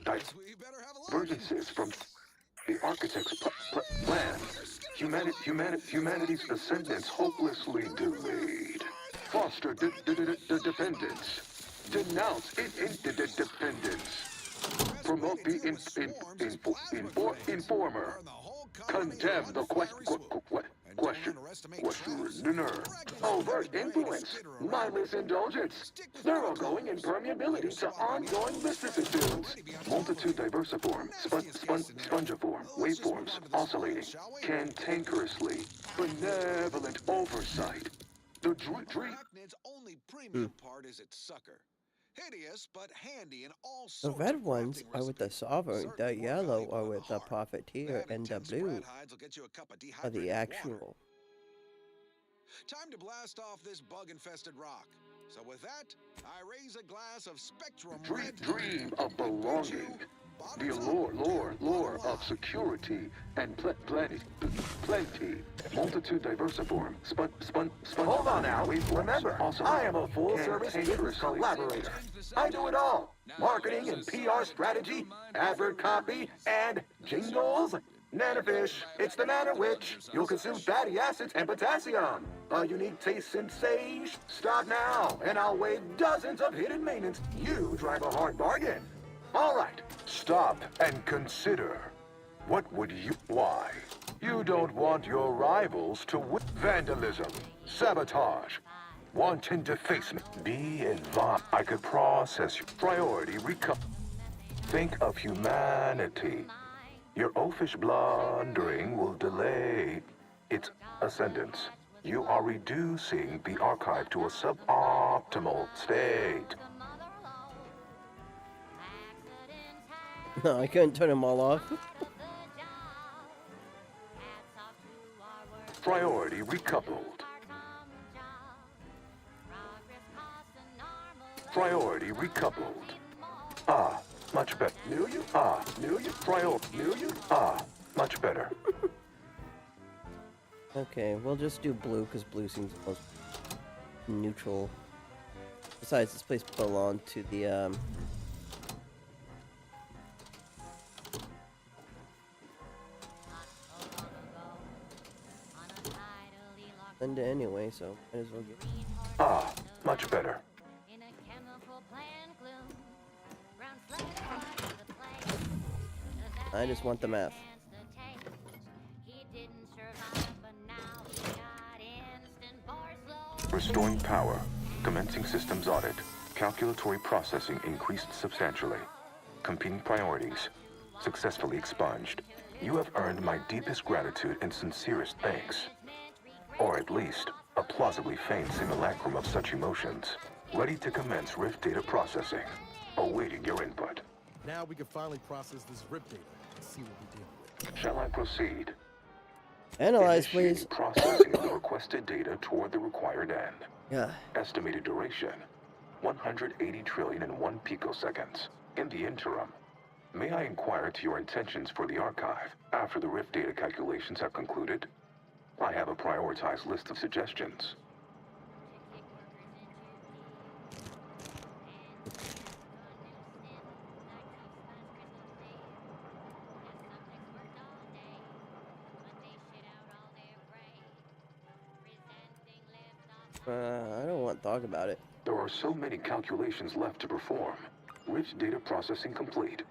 divergences from the archetype. humanity's ascendance hopelessly delayed. Foster dependence. Denounce dependence. Promote the informer. Condemn the questioner. Overt influence. Mindless indulgence. Thoroughgoing impermeability to ongoing vicissitudes. Multitude diversiform. Spongiform. Waveforms. Oscillating. Cantankerously. Benevolent oversight. The dream. Arachnid's only premium part is its sucker. Hideous, but handy in all The sorts red of ones crafting are with the recipes. Sovereign, the Certainly more yellow valuable are than with the Profiteer, and the blue hides will get you a cup of are the dehydrated water. actual. Time to blast off this bug-infested rock. So with that, I raise a glass of Spectrum Red. Dream of belonging. The lure of security and plenty. Multitude diversiform. Hold on now. Remember, I am a full-service business collaborator. I do it all. Marketing and PR strategy, advert copy, and jingles. Nanofish, it's the nanowitch. You'll consume fatty acids and potassium. A unique taste sensation. Stop now, and I'll waive dozens of hidden maintenance. You drive a hard bargain. All right. Stop and consider. What would you... Why? You don't want your rivals to win. Vandalism. Sabotage. Wanton defacement. Be advised. I could process your priority recovery. Think of humanity. Your oafish blundering will delay its ascendance. You are reducing the archive to a suboptimal state. No, I couldn't turn them all off. Priority recoupled. Priority recoupled. Ah, much better. Knew you? Ah, knew you? Knew you? Ah, much better. Okay, we'll just do blue because blue seems the most neutral. Besides, this place belonged to the Linda anyway, so might as well get. Ah, much better. I just want the math. Restoring power. Commencing systems audit. Calculatory processing increased substantially. Competing priorities. Successfully expunged. You have earned my deepest gratitude and sincerest thanks. Or at least, a plausibly feigned simulacrum of such emotions. Ready to commence Rift data processing. Awaiting your input. Now we can finally process this RIP data and see what we deal with. Shall I proceed? Analyze, please. Processing the requested data toward the required end. Yeah. Estimated duration, 180 trillion and 1 picoseconds. In the interim, may I inquire to your intentions for the archive after the Rift data calculations have concluded? I have a prioritized list of suggestions. I don't want to talk about it. There are so many calculations left to perform. Rift data processing complete.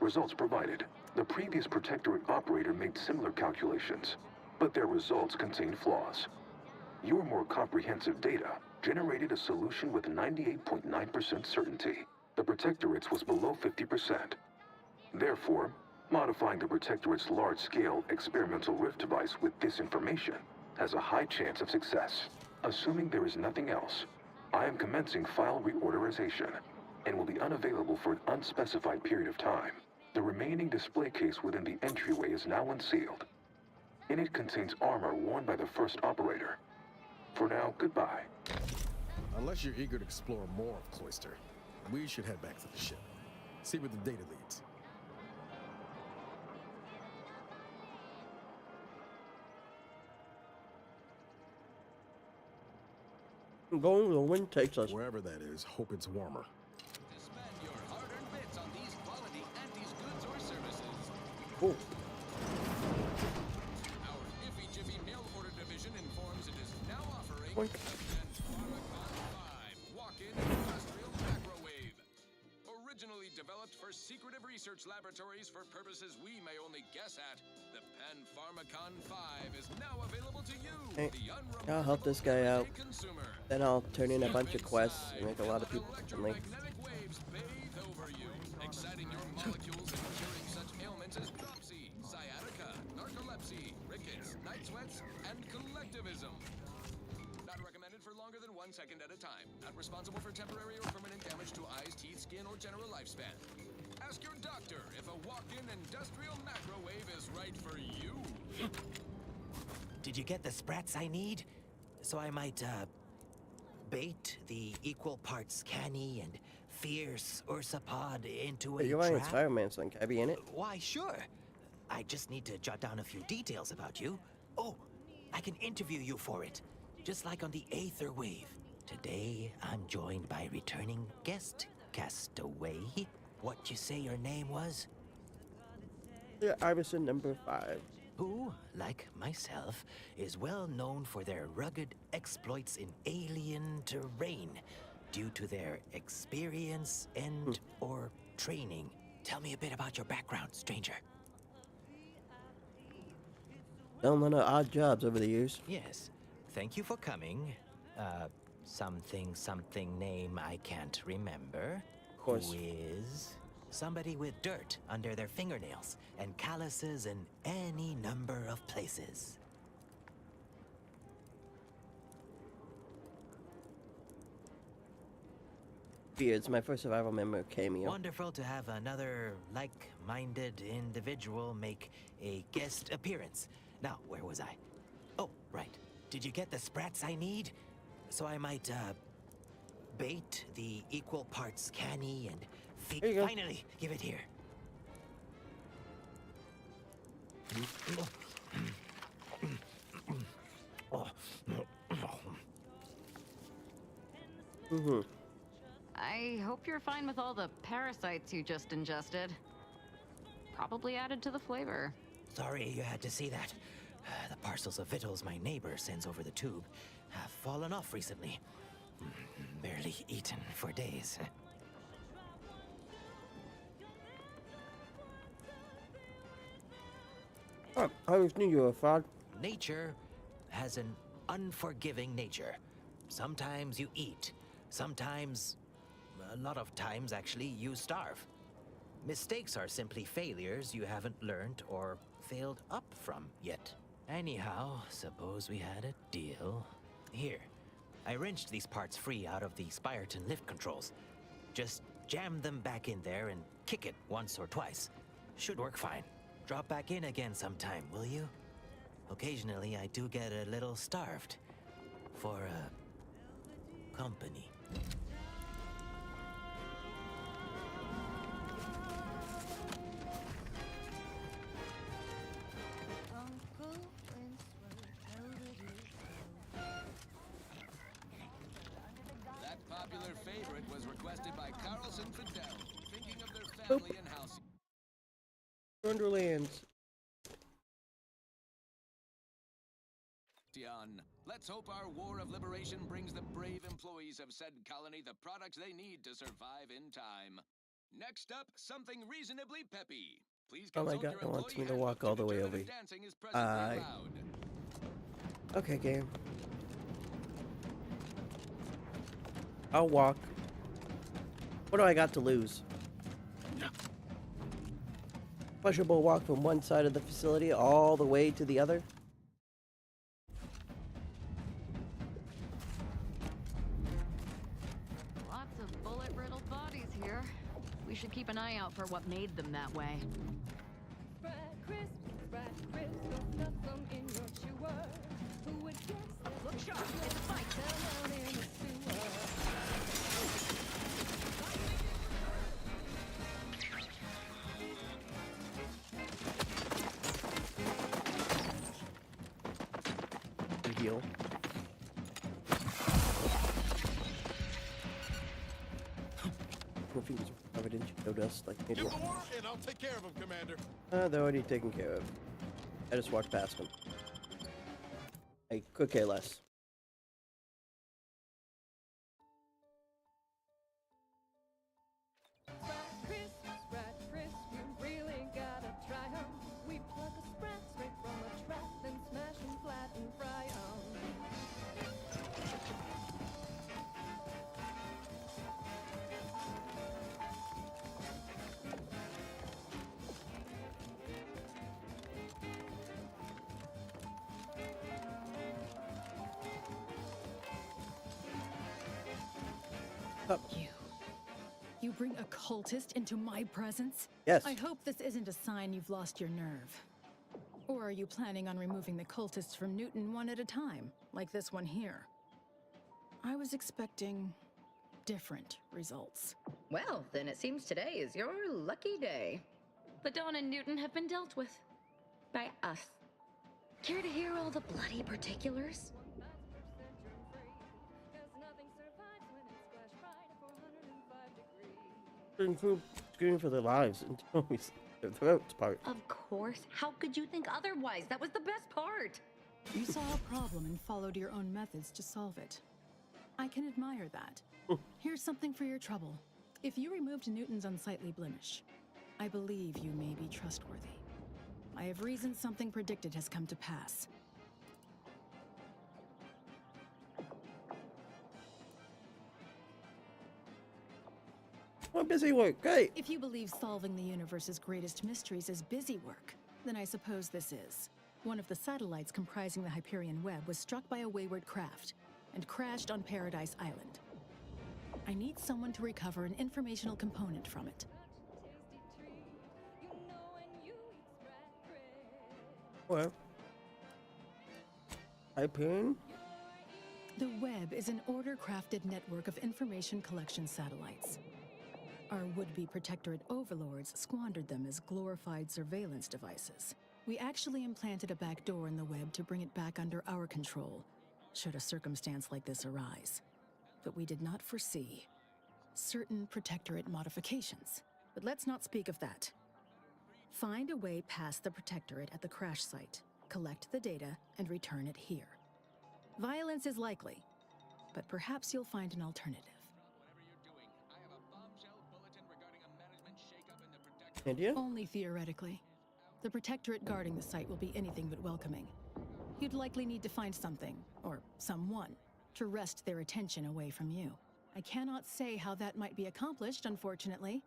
Results provided. The previous Protectorate operator made similar calculations, but their results contained flaws. Your more comprehensive data generated a solution with 98.9% certainty. The Protectorate's was below 50%. Therefore, modifying the Protectorate's large-scale experimental Rift device with this information has a high chance of success. Assuming there is nothing else, I am commencing file reorderization and will be unavailable for an unspecified period of time. The remaining display case within the entryway is now unsealed. In it contains armor worn by the first operator. For now, goodbye. Unless you're eager to explore more of Cloister, we should head back to the ship. See where the data leads. Going where the wind takes us. Wherever that is, hope it's warmer. Spend your hard-earned bits on these quality Antes goods or services. Cool. Our iffy Boink. Walk-in industrial microwave. Originally developed for secretive research laboratories for purposes we may only guess at, the Pan Pharmacon 5 is now available to you, Hey, the I'll help this guy out. consumer. Then I'll turn in a bunch of quests and make a lot of people friendly. Electromagnetic waves bathe over you, exciting your molecules and curing such ailments as dropsy, sciatica, narcolepsy, rickets, night sweats, and collectivism. Not recommended for longer than 1 second at a time. Not responsible for temporary or permanent damage to eyes, teeth, skin, or general lifespan. Ask your doctor if a walk-in industrial microwave is right for you. Did you get the sprats I need? So I might, bait the equal parts canny and fierce ursapod into a Hey, you're wearing trap? Spider-Man, so can I be in it? Why, sure. I just need to jot down a few details about you. Oh, I can interview you for it, just like on the Aether Wave. Today, I'm joined by returning guest castaway. What you say your name was? Yeah, Iverson number 5. Who, like myself, is well known for their rugged exploits in alien terrain due to their experience and or training. Tell me a bit about your background, stranger. Done a lot of odd jobs over the years. Yes, thank you for coming. Something name I can't remember. Of course. Who is somebody with dirt under their fingernails and calluses in any number of places. Beards, my first survival member cameo. Wonderful to have another like-minded individual make a guest appearance. Now, where was I? Oh, right. Did you get the sprats I need? So I might, bait the equal parts canny and There you go. Finally, give it here. I hope you're fine with all the parasites you just ingested. Probably added to the flavor. Sorry you had to see that. The parcels of victuals my neighbor sends over the tube have fallen off recently. Barely eaten for days. Oh, I always knew you were a fraud. Nature has an unforgiving nature. Sometimes you eat. Sometimes, a lot of times actually, you starve. Mistakes are simply failures you haven't learned or failed up from yet. Anyhow, suppose we had a deal. Here, I wrenched these parts free out of the Spyreton lift controls. Just jam them back in there and kick it once or twice. Should work fine. Drop back in again sometime, will you? Occasionally, I do get a little starved. For, company. That popular favorite was requested by Carlson Fidel, thinking of their family and house. Wonderlands. Let's hope our war of liberation brings the brave employees of said colony the products they need to survive in time. Next up, something reasonably peppy. Please Oh my consult god, your it wants me to employee walk all the way over. dancing is presently allowed. Okay, game. I'll walk. What do I got to lose? Pleasurable walk from one side of the facility all the way to the other. Lots of bullet-riddled bodies here. We should keep an eye out for what made them that way. Look sharp, it's a fight. Heal. My fingers are covered in shadow dust like Give maybe. the order, and I'll take care of him, Commander. They're already taken care of. I just walked past them. I could care less. You bring a cultist into my presence? Yes. I hope this isn't a sign you've lost your nerve. Or are you planning on removing the cultists from Newton one at a time, like this one here? I was expecting different results. Well, then it seems today is your lucky day. The Dawn and Newton have been dealt with. By us. Care to hear all the bloody particulars? Screaming for their lives until their throats part. Of course. How could you think otherwise? That was the best part. You saw a problem and followed your own methods to solve it. I can admire that. Here's something for your trouble. If you removed Newton's unsightly blemish, I believe you may be trustworthy. I have reason something predicted has come to pass. Well, busy work, great. If you believe solving the universe's greatest mysteries is busy work, then I suppose this is. One of the satellites comprising the Hyperion web was struck by a wayward craft and crashed on Paradise Island. I need someone to recover an informational component from it. Well, Hyperion? The web is an order-crafted network of information collection satellites. Our would-be protectorate overlords squandered them as glorified surveillance devices. We actually implanted a back door in the web to bring it back under our control, should a circumstance like this arise. But we did not foresee certain protectorate modifications. But let's not speak of that. Find a way past the protectorate at the crash site, collect the data, and return it here. Violence is likely, but perhaps you'll find an alternative. Idea? Only theoretically. The protectorate guarding the site will be anything but welcoming. You'd likely need to find something, or someone, to wrest their attention away from you. I cannot say how that might be accomplished, unfortunately.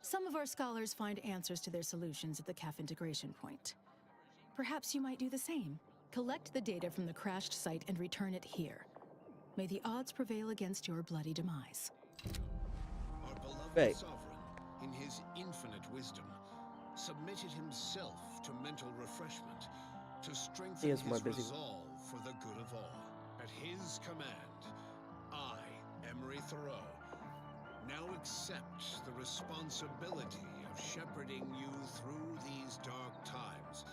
Some of our scholars find answers to their solutions at the CAF integration point. Perhaps you might do the same. Collect the data from the crashed site and return it here. May the odds prevail against your bloody demise. Our beloved Right. sovereign, in his infinite wisdom, submitted himself to mental refreshment, to strengthen He is more his busy. resolve for the good of all. At his command, I, Emery Thoreau, now accept the responsibility of shepherding you through these dark times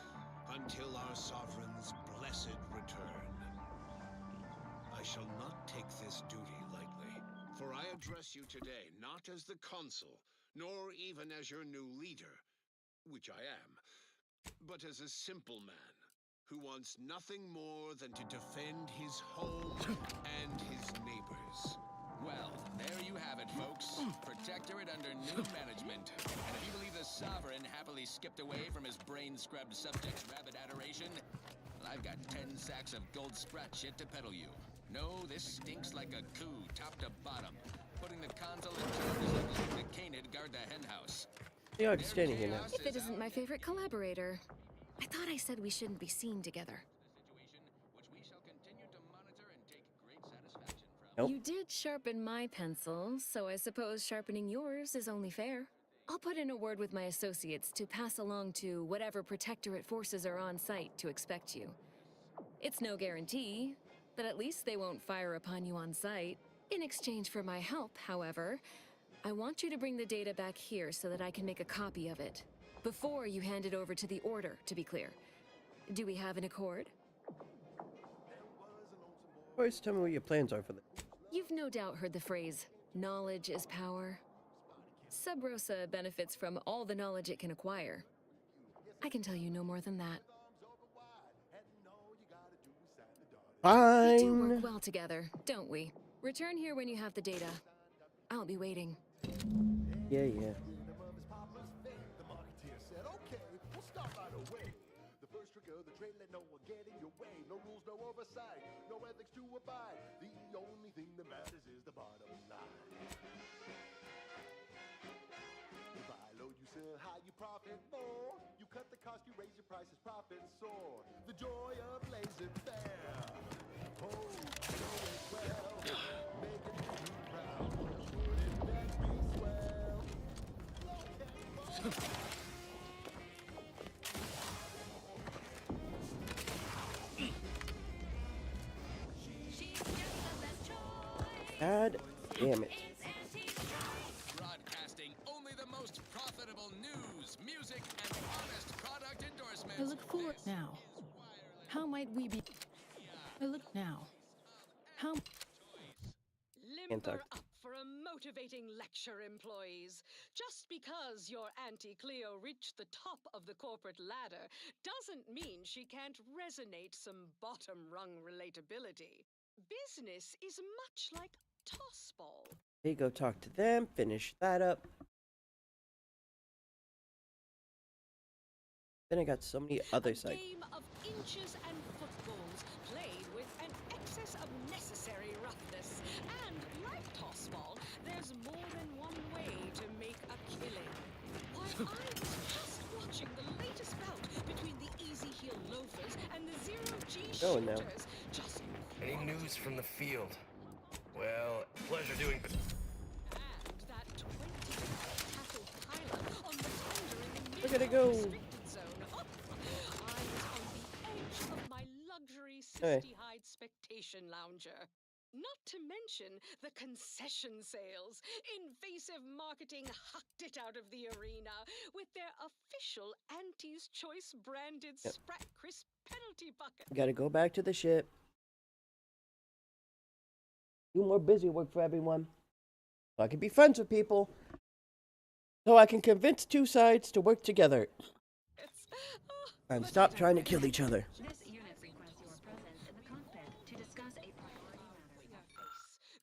until our sovereign's blessed return. I shall not take this duty lightly, for I address you today not as the consul, nor even as your new leader, which I am, but as a simple man who wants nothing more than to defend his home and his neighbors. Well, there you have it, folks. Protectorate under new management. And if you believe the sovereign happily skipped away from his brain-scrubbed subject's rabid adoration, well, I've got 10 sacks of gold sprat shit to peddle you. No, this stinks like a coup, top to bottom. Putting the consul in charge is like letting the canid guard the henhouse. They are standing here now. If it isn't my favorite collaborator. I thought I said we shouldn't be seen together. Nope. You did sharpen my pencil, so I suppose sharpening yours is only fair. I'll put in a word with my associates to pass along to whatever protectorate forces are on site to expect you. It's no guarantee, but at least they won't fire upon you on site. In exchange for my help, however, I want you to bring the data back here so that I can make a copy of it. Before you hand it over to the Order, to be clear. Do we have an accord? First, tell me what your plans are for this. You've no doubt heard the phrase, knowledge is power. Sub Rosa benefits from all the knowledge it can acquire. I can tell you no more than that. We do Fine. work well together, don't we? Return here when you have the data. I'll be waiting. Yeah, yeah. The marketeer said, okay, we'll start right away. The first trick of the trade, let no one get in your way. No rules, no oversight, no ethics to abide. The only thing that matters is the bottom line. You buy low, you sell high, you profit more. You cut the cost, you raise your prices, profits soar. The joy of laissez faire. Oh, you know it well. Making you proud. God damn it. Broadcasting only the most profitable news, music, and honest product endorsements. I look forward now. How might we be? I look now. How? Can't talk. Limber up for a motivating lecture, employees. Just because your Auntie Cleo reached the top of the corporate ladder doesn't mean she can't resonate some bottom rung relatability. Business is much like toss ball. Hey, go talk to them. Finish that up. Then I got so many other sites. Game of inches and footballs played with an excess of necessary roughness. And like toss ball, there's more than one way to make a killing. While I was just watching the latest bout between the easy heel loafers and the zero-G Going now. shooters, just Any news from the field? Well, pleasure doing. and that 20-tackle pilot on the tender in the Look at it go. restricted zone. I was on the edge of my luxury Hey. 60-hide spectation lounger. Not to mention the concession sales. Invasive marketing hucked it out of the arena with their official Auntie's Choice branded Yep. Sprat Crisp penalty bucket. Gotta go back to the ship. Do more busy work for everyone. So I can be friends with people. So I can convince two sides to work together. And stop trying to kill each other. This unit requests your presence in the cockpit to discuss a priority matter.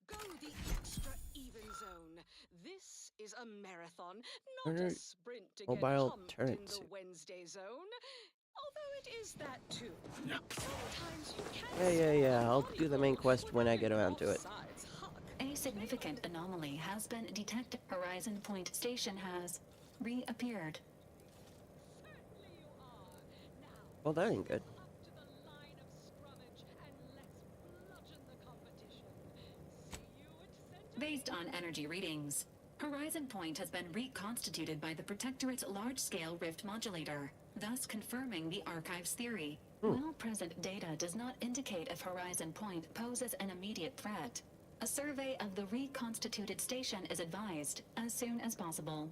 Go the extra even zone. This is a marathon, not Order a sprint to mobile get pumped in turrets. the Wednesday zone. Although it is that too. Sometimes you can Yeah. I'll do the main quest when I get around to it. A significant anomaly has been detected. Horizon Point Station has reappeared. Well, that ain't good. Based on energy readings, Horizon Point has been reconstituted by the Protectorate's large-scale rift modulator, thus confirming the Archive's theory. While present data does not indicate if Horizon Point poses an immediate threat, a survey of the reconstituted station is advised as soon as possible.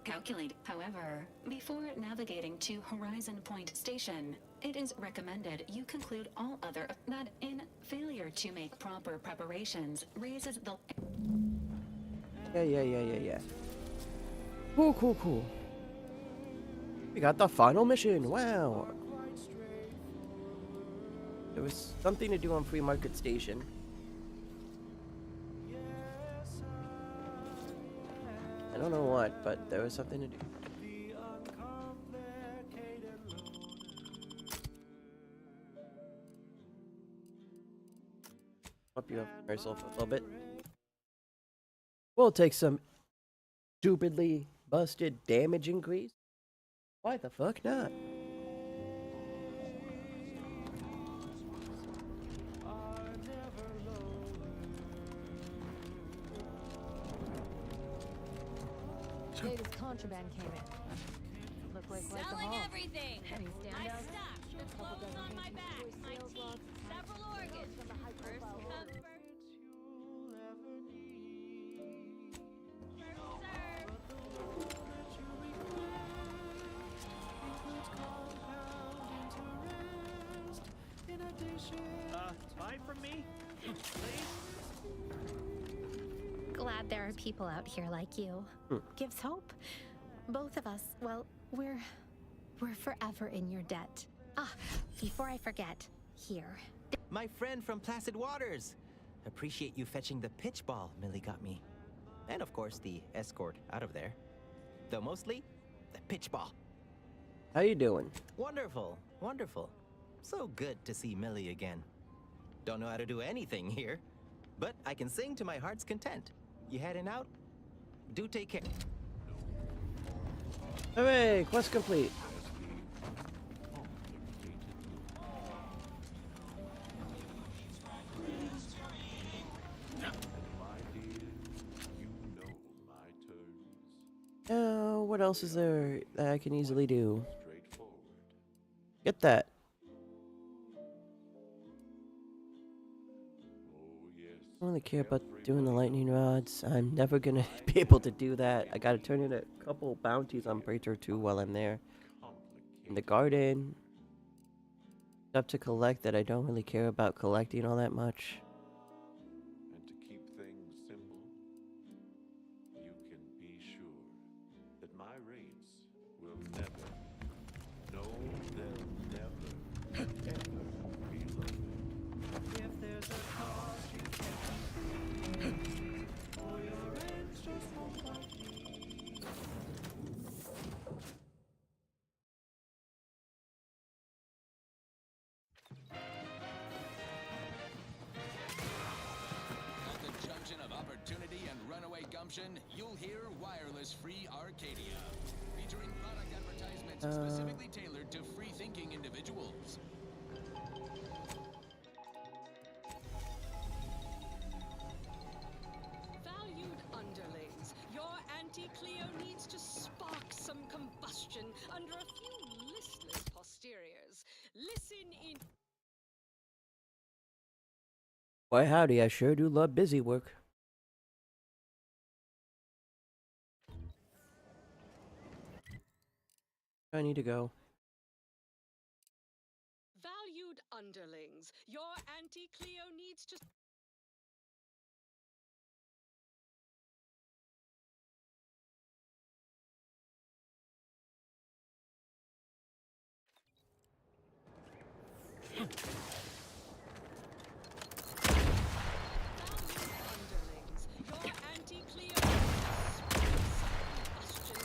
Calculate, however, before navigating to Horizon Point Station, it is recommended you conclude all other that in failure to make proper preparations raises the Yeah. Cool. We got the final mission. Wow. There was something to do on Free Market Station. I don't know what, but there was something to do. Hope you have yourself a little bit. We'll take some stupidly busted damage increase. Why the fuck not? Latest contraband came in. Look like quite the Selling haul. everything. Any My standouts? stock, the clothes on my back, my teeth, several organs. First come, first Buy from me, please. Glad there are people out here like you. Gives hope. Both of us, well, we're forever in your debt. Ah, before I forget, here. My friend from Placid Waters. Appreciate you fetching the pitch ball Millie got me. And of course, the escort out of there. Though mostly, the pitch ball. How you doing? Wonderful. So good to see Millie again. Don't know how to do anything here, but I can sing to my heart's content. You heading out? Do take care. Hooray! Quest complete. My dear, you know my terms. what else is there that I can easily do? Get that. I don't really care about doing the lightning rods. I'm never gonna be able to do that. I gotta turn in a couple bounties on Praetor 2 while I'm there. In the garden. Stuff to collect that I don't really care about collecting all that much. And to keep things simple, you can be sure that my raids will never, no, they'll never, ever be low. If there's a cost you can't pay, or your rents just won't quite be. At the junction of opportunity and runaway gumption, you'll hear Wireless Free Arcadia, featuring product advertisements specifically tailored to free-thinking individuals. Valued underlings, your anti-Cleo needs to spark some combustion under a few listless posteriors. Listen in. Why howdy, I sure do love busy work. I need to go. Valued underlings, your anti-Cleo needs to.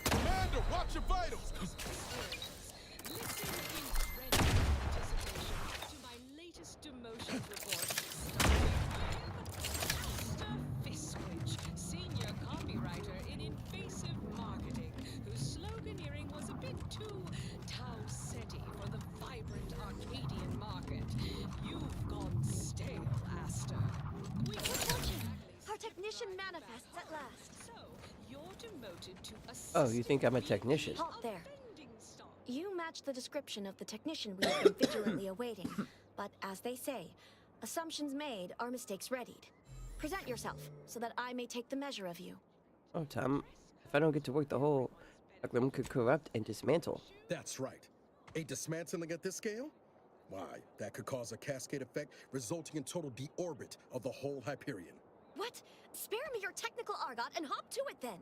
Commander, watch your vitals! Listen in dreadful anticipation to my latest demotion report. Master Fiskwich, senior copywriter in invasive marketing, whose sloganeering was a bit too Tau-Ceti for the vibrant Arcadian market. You've gone stale, Aster. Our technician manifests at last. So, you're demoted to Oh, you think I'm a technician? Halt there. You match the description of the technician we have been vigilantly awaiting. But as they say, assumptions made are mistakes readied. Present yourself, so that I may take the measure of you. Oh, Tom, if I don't get to work the whole Arkham could corrupt and dismantle. That's right. A dismantling at this scale? Why, that could cause a cascade effect resulting in total deorbit of the whole Hyperion. What? Spare me your technical argot and hop to it then.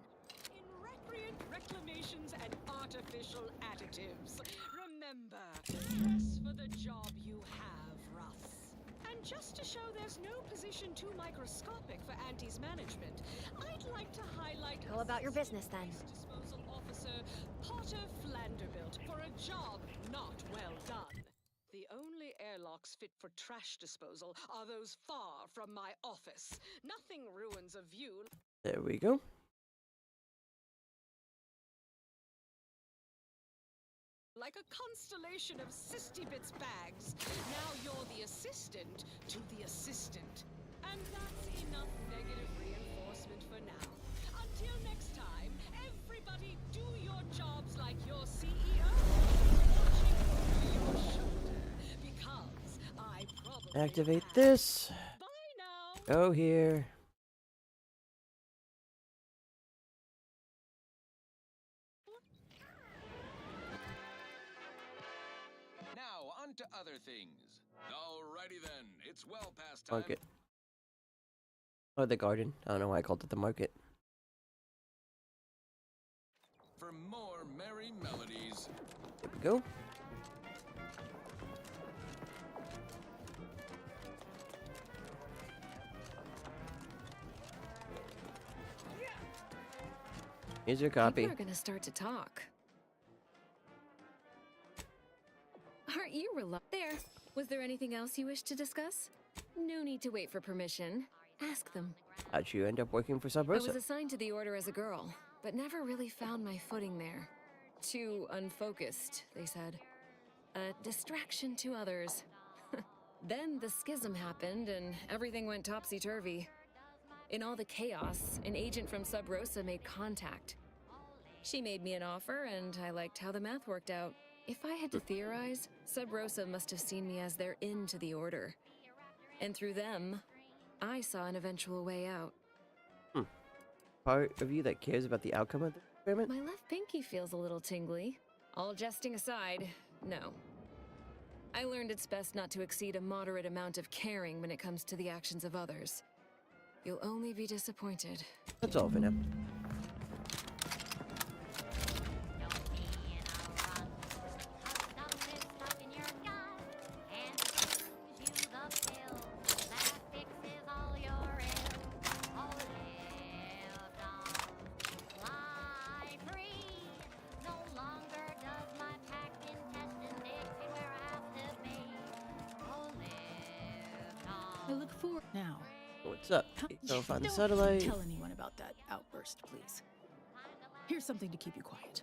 In recreant reclamations and artificial additives. Remember, dress for the job you have, Russ. And just to show there's no position too microscopic for Auntie's management, I'd like to highlight How about your business then? Disposal Officer Potter Flanderbilt for a job not well done. The only airlocks fit for trash disposal are those far from my office. Nothing ruins a view. There we go. Like a constellation of Sistybits bags. Now you're the assistant to the assistant. And that's enough negative reinforcement for now. Until next time, everybody do your jobs like your CEO. Watching over your shoulder. Because I probably Activate this. Go here. Now, on to other things. Alrighty then, it's well past time. Market. Or the garden. I don't know why I called it the market. For more merry melodies. There we go. Here's your copy. People are gonna start to talk. Aren't you there? Was there anything else you wish to discuss? No need to wait for permission. Ask them. How'd you end up working for Sub I was Rosa? assigned to the Order as a girl, but never really found my footing there. Too unfocused, they said. A distraction to others. Then the schism happened and everything went topsy-turvy. In all the chaos, an agent from Sub Rosa made contact. She made me an offer, and I liked how the math worked out. If I had to theorize, Sub Rosa must have seen me as their in to the Order. And through them, I saw an eventual way out. Part of you that cares about the outcome of the experiment? My left pinky feels a little tingly. All jesting aside, no. I learned it's best not to exceed a moderate amount of caring when it comes to the actions of others. You'll only be disappointed. That's all for now. I look forward now. What's up? Go find the satellite. Don't tell anyone about that outburst, please. Here's something to keep you quiet.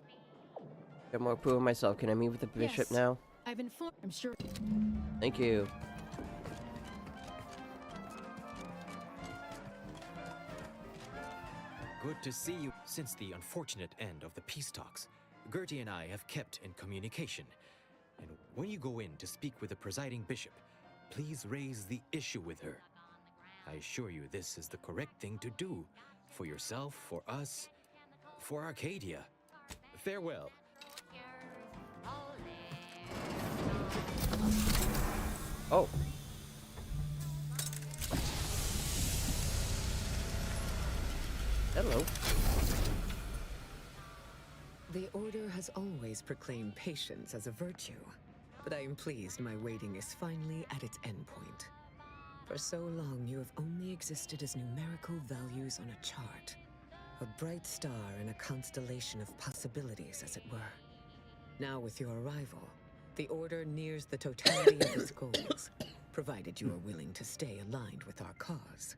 Got more proof of myself. Can I meet with the bishop Yes. now? I've informed. I'm sure. Thank you. Good to see you. Since the unfortunate end of the peace talks, Gertie and I have kept in communication. And when you go in to speak with the presiding bishop, please raise the issue with her. I assure you this is the correct thing to do. For yourself, for us, for Arcadia. Farewell. Oh. Hello. The Order has always proclaimed patience as a virtue, but I am pleased my waiting is finally at its endpoint. For so long, you have only existed as numerical values on a chart. A bright star in a constellation of possibilities, as it were. Now with your arrival, the Order nears the totality of its goals, provided you are willing to stay aligned with our cause.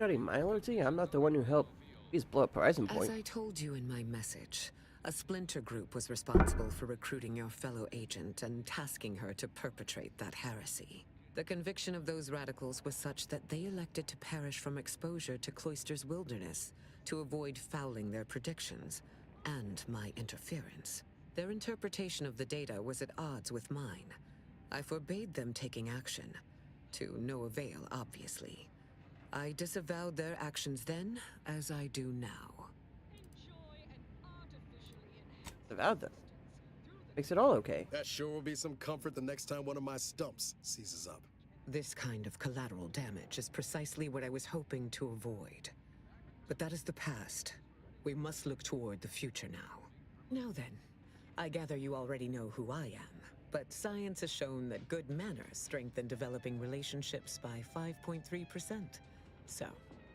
Got my loyalty? I'm not the one who helped. Please blow up Horizon Point. As I told you in my message, a splinter group was responsible for recruiting your fellow agent and tasking her to perpetrate that heresy. The conviction of those radicals was such that they elected to perish from exposure to Cloister's wilderness to avoid fouling their predictions and my interference. Their interpretation of the data was at odds with mine. I forbade them taking action, to no avail, obviously. I disavowed their actions then, as I do now. Disavowed them? Makes it all okay. That sure will be some comfort the next time one of my stumps seizes up. This kind of collateral damage is precisely what I was hoping to avoid. But that is the past. We must look toward the future now. Now then, I gather you already know who I am, but science has shown that good manners strengthen developing relationships by 5.3%. So,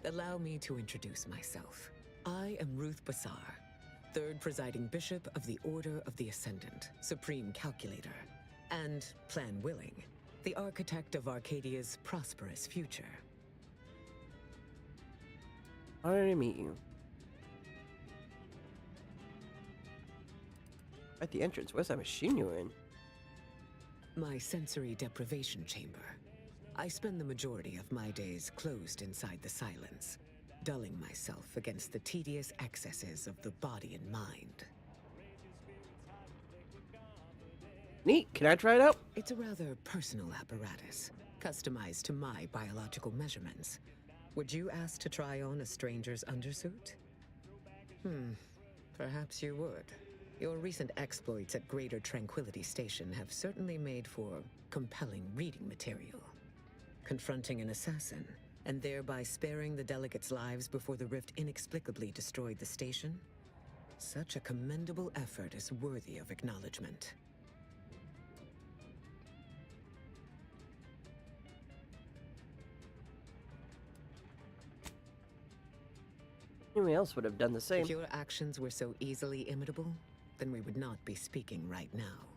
allow me to introduce myself. I am Ruth Bassar, third presiding bishop of the Order of the Ascendant, supreme calculator, and, plan willing, the architect of Arcadia's prosperous future. Honor to meet you. At the entrance, where's that machine you were in? My sensory deprivation chamber. I spend the majority of my days closed inside the silence, dulling myself against the tedious excesses of the body and mind. Neat. Can I try it out? It's a rather personal apparatus, customized to my biological measurements. Would you ask to try on a stranger's undersuit? Perhaps you would. Your recent exploits at Greater Tranquility Station have certainly made for compelling reading material. Confronting an assassin, and thereby sparing the delegates' lives before the rift inexplicably destroyed the station? Such a commendable effort is worthy of acknowledgement. Anyone else would have done the same. If your actions were so easily imitable, then we would not be speaking right now.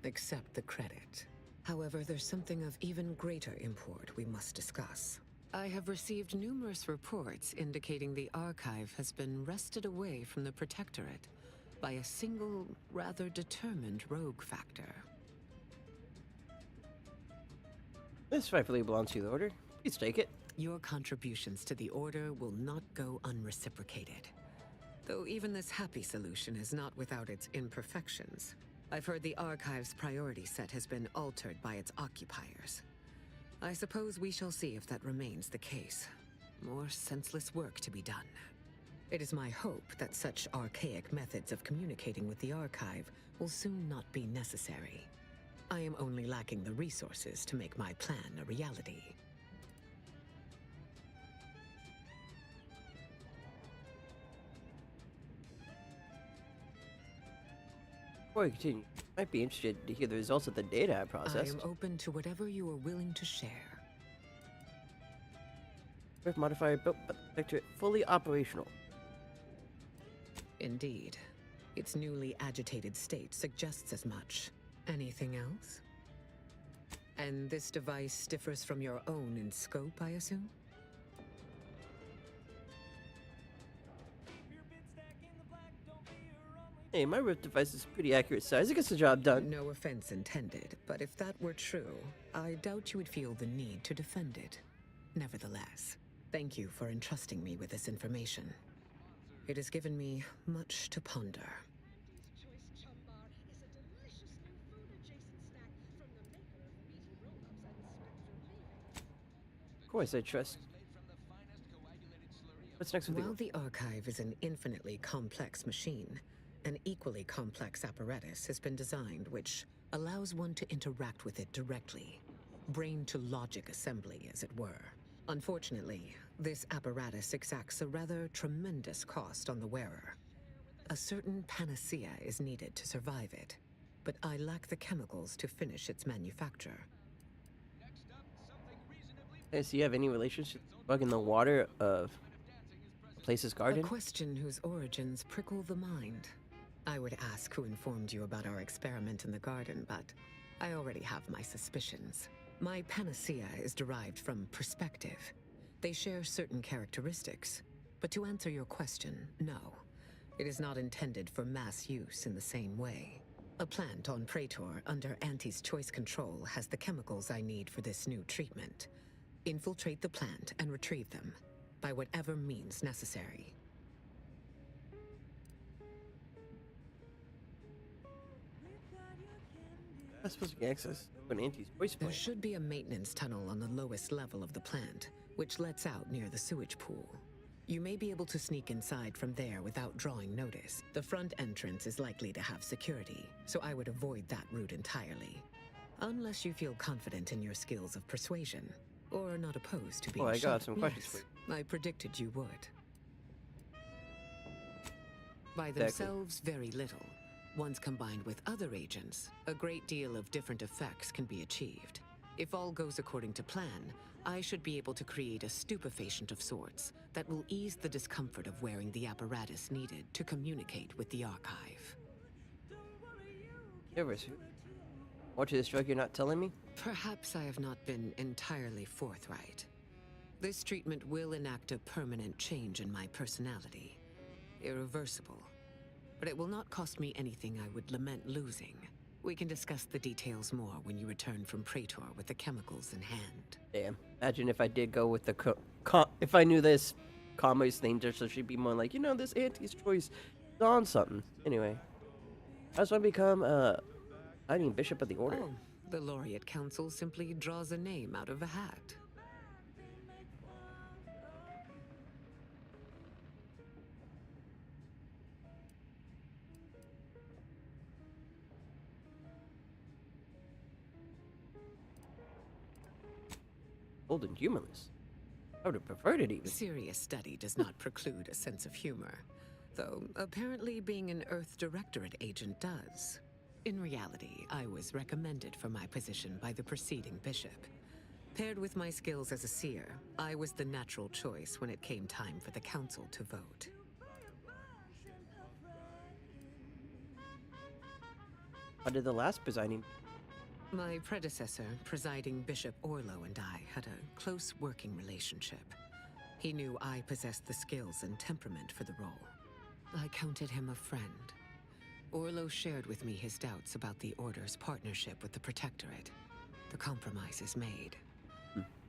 Accept the credit. However, there's something of even greater import we must discuss. I have received numerous reports indicating the archive has been wrested away from the Protectorate, by a single, rather determined rogue factor. This rightfully belongs to the Order. Please take it. Your contributions to the Order will not go unreciprocated. Though even this happy solution is not without its imperfections. I've heard the Archive's priority set has been altered by its occupiers. I suppose we shall see if that remains the case. More senseless work to be done. It is my hope that such archaic methods of communicating with the Archive will soon not be necessary. I am only lacking the resources to make my plan a reality. Before we continue, you might be interested to hear the results of the data I processed. I am open to whatever you are willing to share. Earth modifier built by the Protectorate fully operational. Indeed. Its newly agitated state suggests as much. Anything else? And this device differs from your own in scope, I assume? Hey, my Rift device is pretty accurate size. It gets the job done. No offense intended, but if that were true, I doubt you would feel the need to defend it. Nevertheless, thank you for entrusting me with this information. It has given me much to ponder. Of course, I trust. What's next with While the Archive is an infinitely complex machine, an equally complex apparatus has been designed which allows one to interact with it directly. Brain-to-logic assembly, as it were. Unfortunately, this apparatus exacts a rather tremendous cost on the wearer. A certain panacea is needed to survive it, but I lack the chemicals to finish its manufacture. Hey, so you have any relationship to the bug in the water of the place's garden? A question whose origins prickle the mind. I would ask who informed you about our experiment in the garden, but I already have my suspicions. My panacea is derived from perspective. They share certain characteristics, but to answer your question, no. It is not intended for mass use in the same way. A plant on Praetor under Auntie's choice control has the chemicals I need for this new treatment. Infiltrate the plant and retrieve them, by whatever means necessary. I'm supposed to get access to an Auntie's voice There plant. should be a maintenance tunnel on the lowest level of the plant, which lets out near the sewage pool. You may be able to sneak inside from there without drawing notice. The front entrance is likely to have security, so I would avoid that route entirely. Unless you feel confident in your skills of persuasion, or not opposed to being I got shot. some questions Yes, for I predicted you would. By Exactly. themselves, very little. Once combined with other agents, a great deal of different effects can be achieved. If all goes according to plan, I should be able to create a stupefacient of sorts that will ease the discomfort of wearing the apparatus needed to communicate with the Archive. Nervous. What to this drug you're not telling me? Perhaps I have not been entirely forthright. This treatment will enact a permanent change in my personality. Irreversible. But it will not cost me anything I would lament losing. We can discuss the details more when you return from Praetor with the chemicals in hand. Damn. Imagine if I did go with the if I knew this commerce thing, just so she'd be more like, you know, this Auntie's choice is on something. Anyway, I just want to become Guiding Bishop of the Order. Oh, the Laureate Council simply draws a name out of a hat. Old and humorless. I would have preferred it even. Serious study does not preclude a sense of humor, though apparently being an Earth Directorate agent does. In reality, I was recommended for my position by the preceding bishop. Paired with my skills as a seer, I was the natural choice when it came time for the council to vote. How did the last presiding? My predecessor, presiding Bishop Orlo, and I had a close working relationship. He knew I possessed the skills and temperament for the role. I counted him a friend. Orlo shared with me his doubts about the Order's partnership with the Protectorate. The compromises made.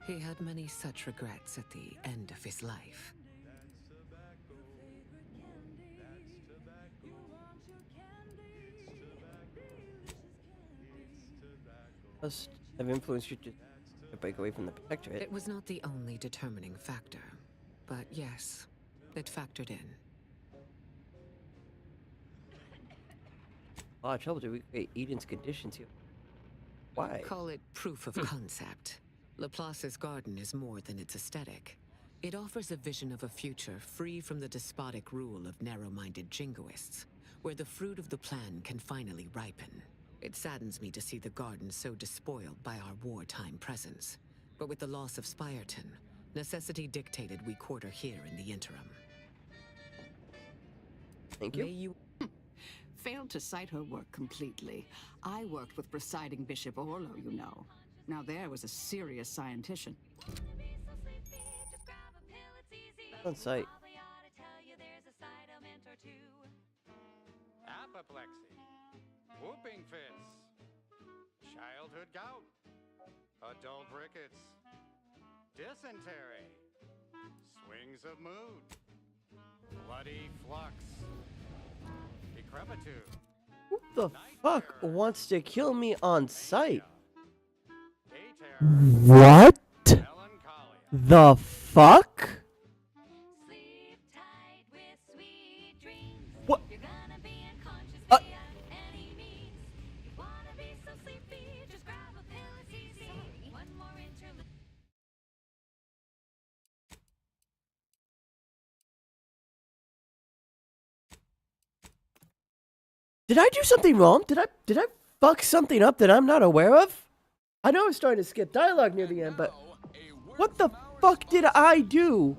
He had many such regrets at the end of his life. Must have influenced you to break away from the Protectorate. It was not the only determining factor, but yes, it factored in. A lot of trouble to recreate Eden's conditions here. Why? Call it proof of concept. Laplace's garden is more than its aesthetic. It offers a vision of a future free from the despotic rule of narrow-minded jingoists, where the fruit of the plan can finally ripen. It saddens me to see the garden so despoiled by our wartime presence. But with the loss of Spirton, necessity dictated we quarter here in the interim. Thank you. Failed to cite her work completely. I worked with presiding Bishop Orlo, you know. Now there was a serious scientician. On site. Apoplexy, whooping fits, childhood gout, adult rickets, dysentery, swings of mood, bloody flux, decrepitude. Who the fuck wants to kill me on sight? What? The fuck? What? Did I do something wrong? Did I fuck something up that I'm not aware of? I know I'm starting to skip dialogue near the end, but what the fuck did I do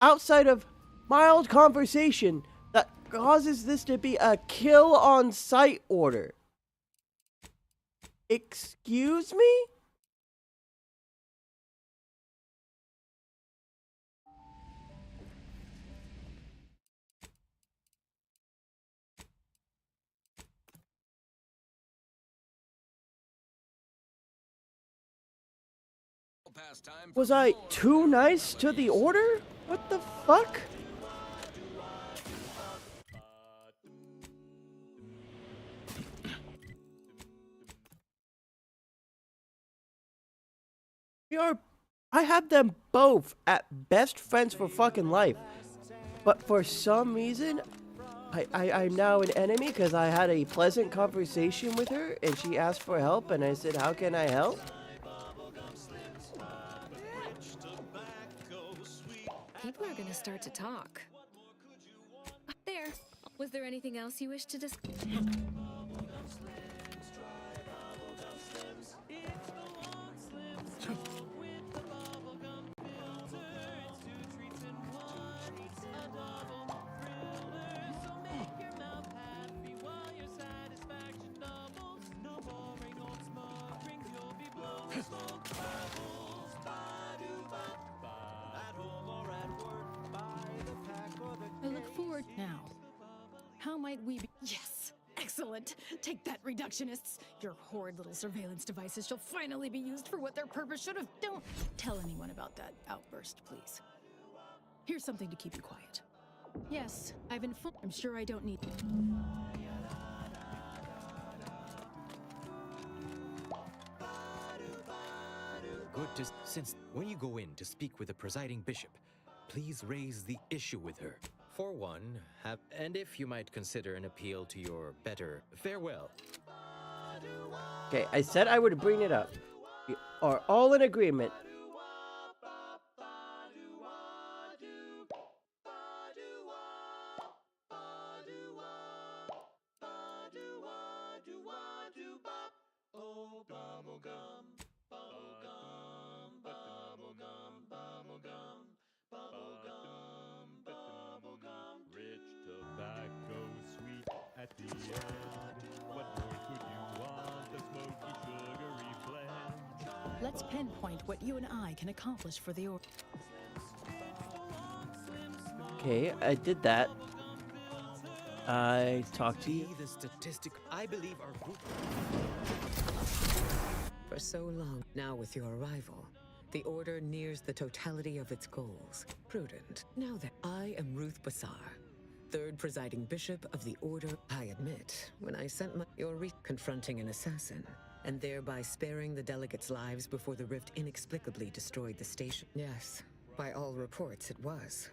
outside of mild conversation that causes this to be a kill on sight order? Excuse me? Was I too nice to the order? What the fuck? I have them both at best friends for fucking life. But for some reason, I'm now an enemy because I had a pleasant conversation with her and she asked for help and I said, how can I help? People are gonna start to talk. There. Was there anything else you wish to discuss? I look forward now. How might we be? Yes! Excellent! Take that, reductionists! Your horrid little surveillance devices shall finally be used for what their purpose should have. Don't tell anyone about that outburst, please. Here's something to keep you quiet. Yes, I've informed. I'm sure I don't need. Good. Since when you go in to speak with the presiding bishop, please raise the issue with her. For one, and if you might consider an appeal to your better farewell. Okay, I said I would bring it up. We are all in agreement. Let's pinpoint what you and I can accomplish for the order. Okay, I did that. I talked to you. The statistic. I believe our group. For so long, now with your arrival, the Order nears the totality of its goals. Prudent. Now then, I am Ruth Bassar, third presiding bishop of the Order. I admit, when I sent confronting an assassin, and thereby sparing the delegates' lives before the rift inexplicably destroyed the station. Yes, by all reports it was.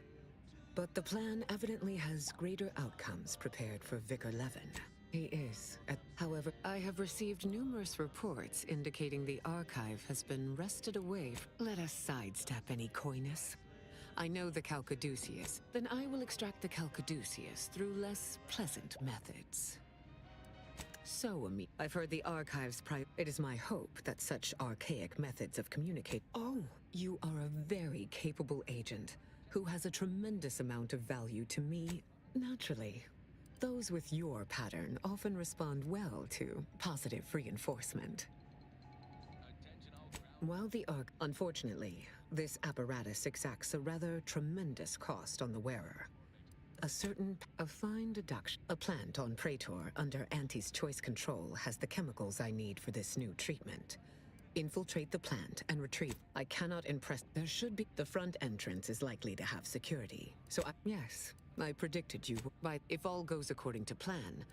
But the plan evidently has greater outcomes prepared for Vicar Levin. He is. However, I have received numerous reports indicating the archive has been wrested away. Let us sidestep any coyness. I know the Calcaduceus. Then I will extract the Calcaduceus through less pleasant methods. So, I've heard the archive's It is my hope that such archaic methods of communicate. Oh, you are a very capable agent who has a tremendous amount of value to me. Naturally, those with your pattern often respond well to positive reinforcement. While the unfortunately, this apparatus exacts a rather tremendous cost on the wearer. A fine deduction. A plant on Praetor under Auntie's choice control has the chemicals I need for this new treatment. Infiltrate the plant and retrieve. I cannot impress. There should be. The front entrance is likely to have security. So yes, I predicted you. But if all goes according to plan,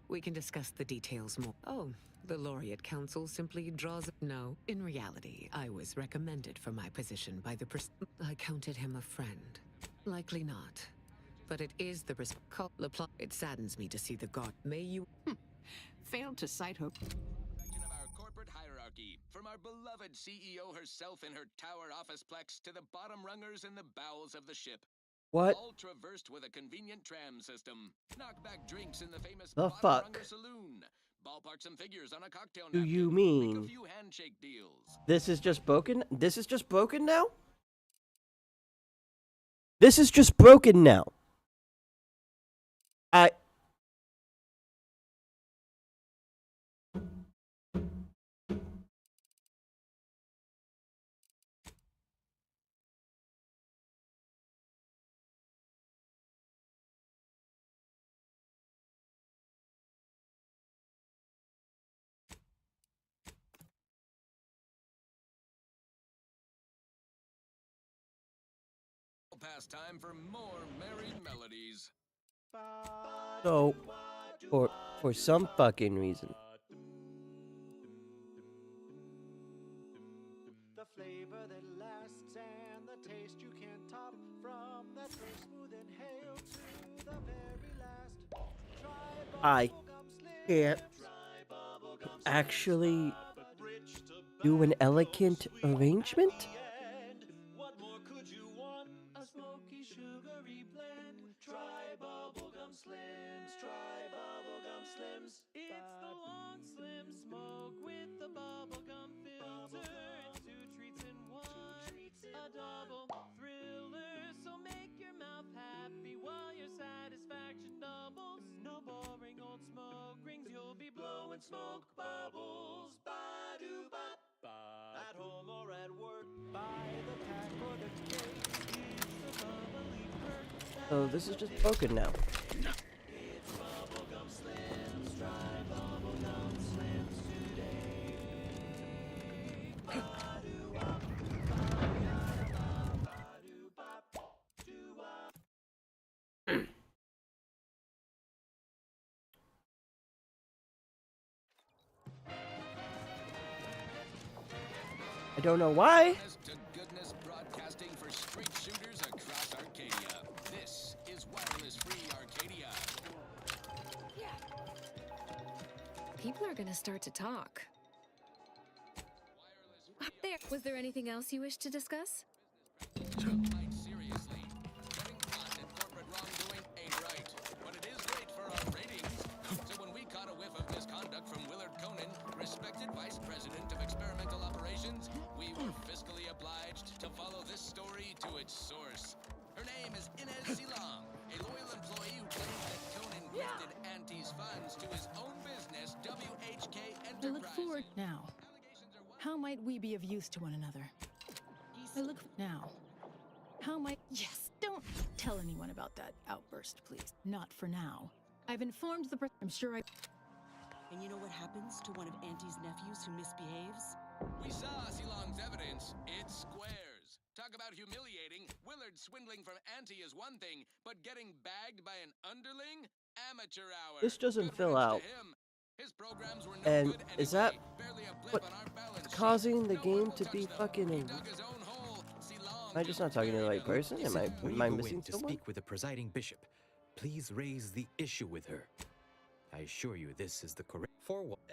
we can discuss the details more. Oh, the Laureate Council simply draws. No, in reality, I was recommended for my position by the I counted him a friend. Likely not. But it is the It saddens me to see the guard. May you Failed to cite her. Of our corporate hierarchy, from our beloved CEO herself in her tower officeplex to the bottom rungers in the bowels of the ship. What? All traversed with a convenient tram system. Knockback drinks in the famous The bottom fuck? runger saloon. Ballpark some figures on a cocktail Do napkin. you Make mean a few handshake deals. this is just broken? This is just broken now? This is just broken now. Past time for more merry melodies. So, for some fucking reason, The flavor that lasts and the taste you can't top, from that first smooth inhale to the very last. I can't actually do an elegant arrangement. What more could you want? A smoky, sugary blend. Try bubblegum slims. Try bubblegum slims. It's the long slim smoke with the bubblegum filter. It's 2 treats in 1. A double thriller. So make your mouth happy while your satisfaction doubles. No boring old smoke rings. You'll be blowing smoke bubbles. Ba-do-bop. At home or at work, buy the pack or the case. It's the bubbly perk. So this is just broken now. It's bubblegum slims. Try bubblegum slims today. Ba-do-wop, ba-da-ba, ba-do-bop, do-wop. I don't know why. Honest to goodness broadcasting for street shooters across Arcadia. This is wireless free Arcadia. People are gonna start to talk. There. Was there anything else you wish to discuss? Quite seriously, getting caught in corporate wrongdoing ain't right, but it is great for our ratings. So when we caught a whiff of misconduct from Willard Conan, respected Vice President of Experimental Operations, we were fiscally obliged to follow this story to its source. Her name is Inez Silong, a loyal employee who claimed that Conan gifted Auntie's funds to his own business, WHK I look Enterprises. forward now. How might we be of use to one another? I look now. How might... Yes, don't tell anyone about that outburst, please. Not for now. I've informed the. I'm sure I. And you know what happens to one of Auntie's nephews who misbehaves? We saw Silong's evidence. It squares. Talk about humiliating. Willard swindling from Auntie is one thing, but getting bagged by an underling? Amateur hour. This doesn't Good fill riddance to out. him. His programs were no And good is anyway. that Barely a blip what on our balance sheet. causing the No one game will to be touch them. fucking? He dug his own hole. Silong Am I just not talking to the right person? He said, when Am I you go missing in to someone? speak with the presiding bishop, please raise the issue with her. I assure you this is the correct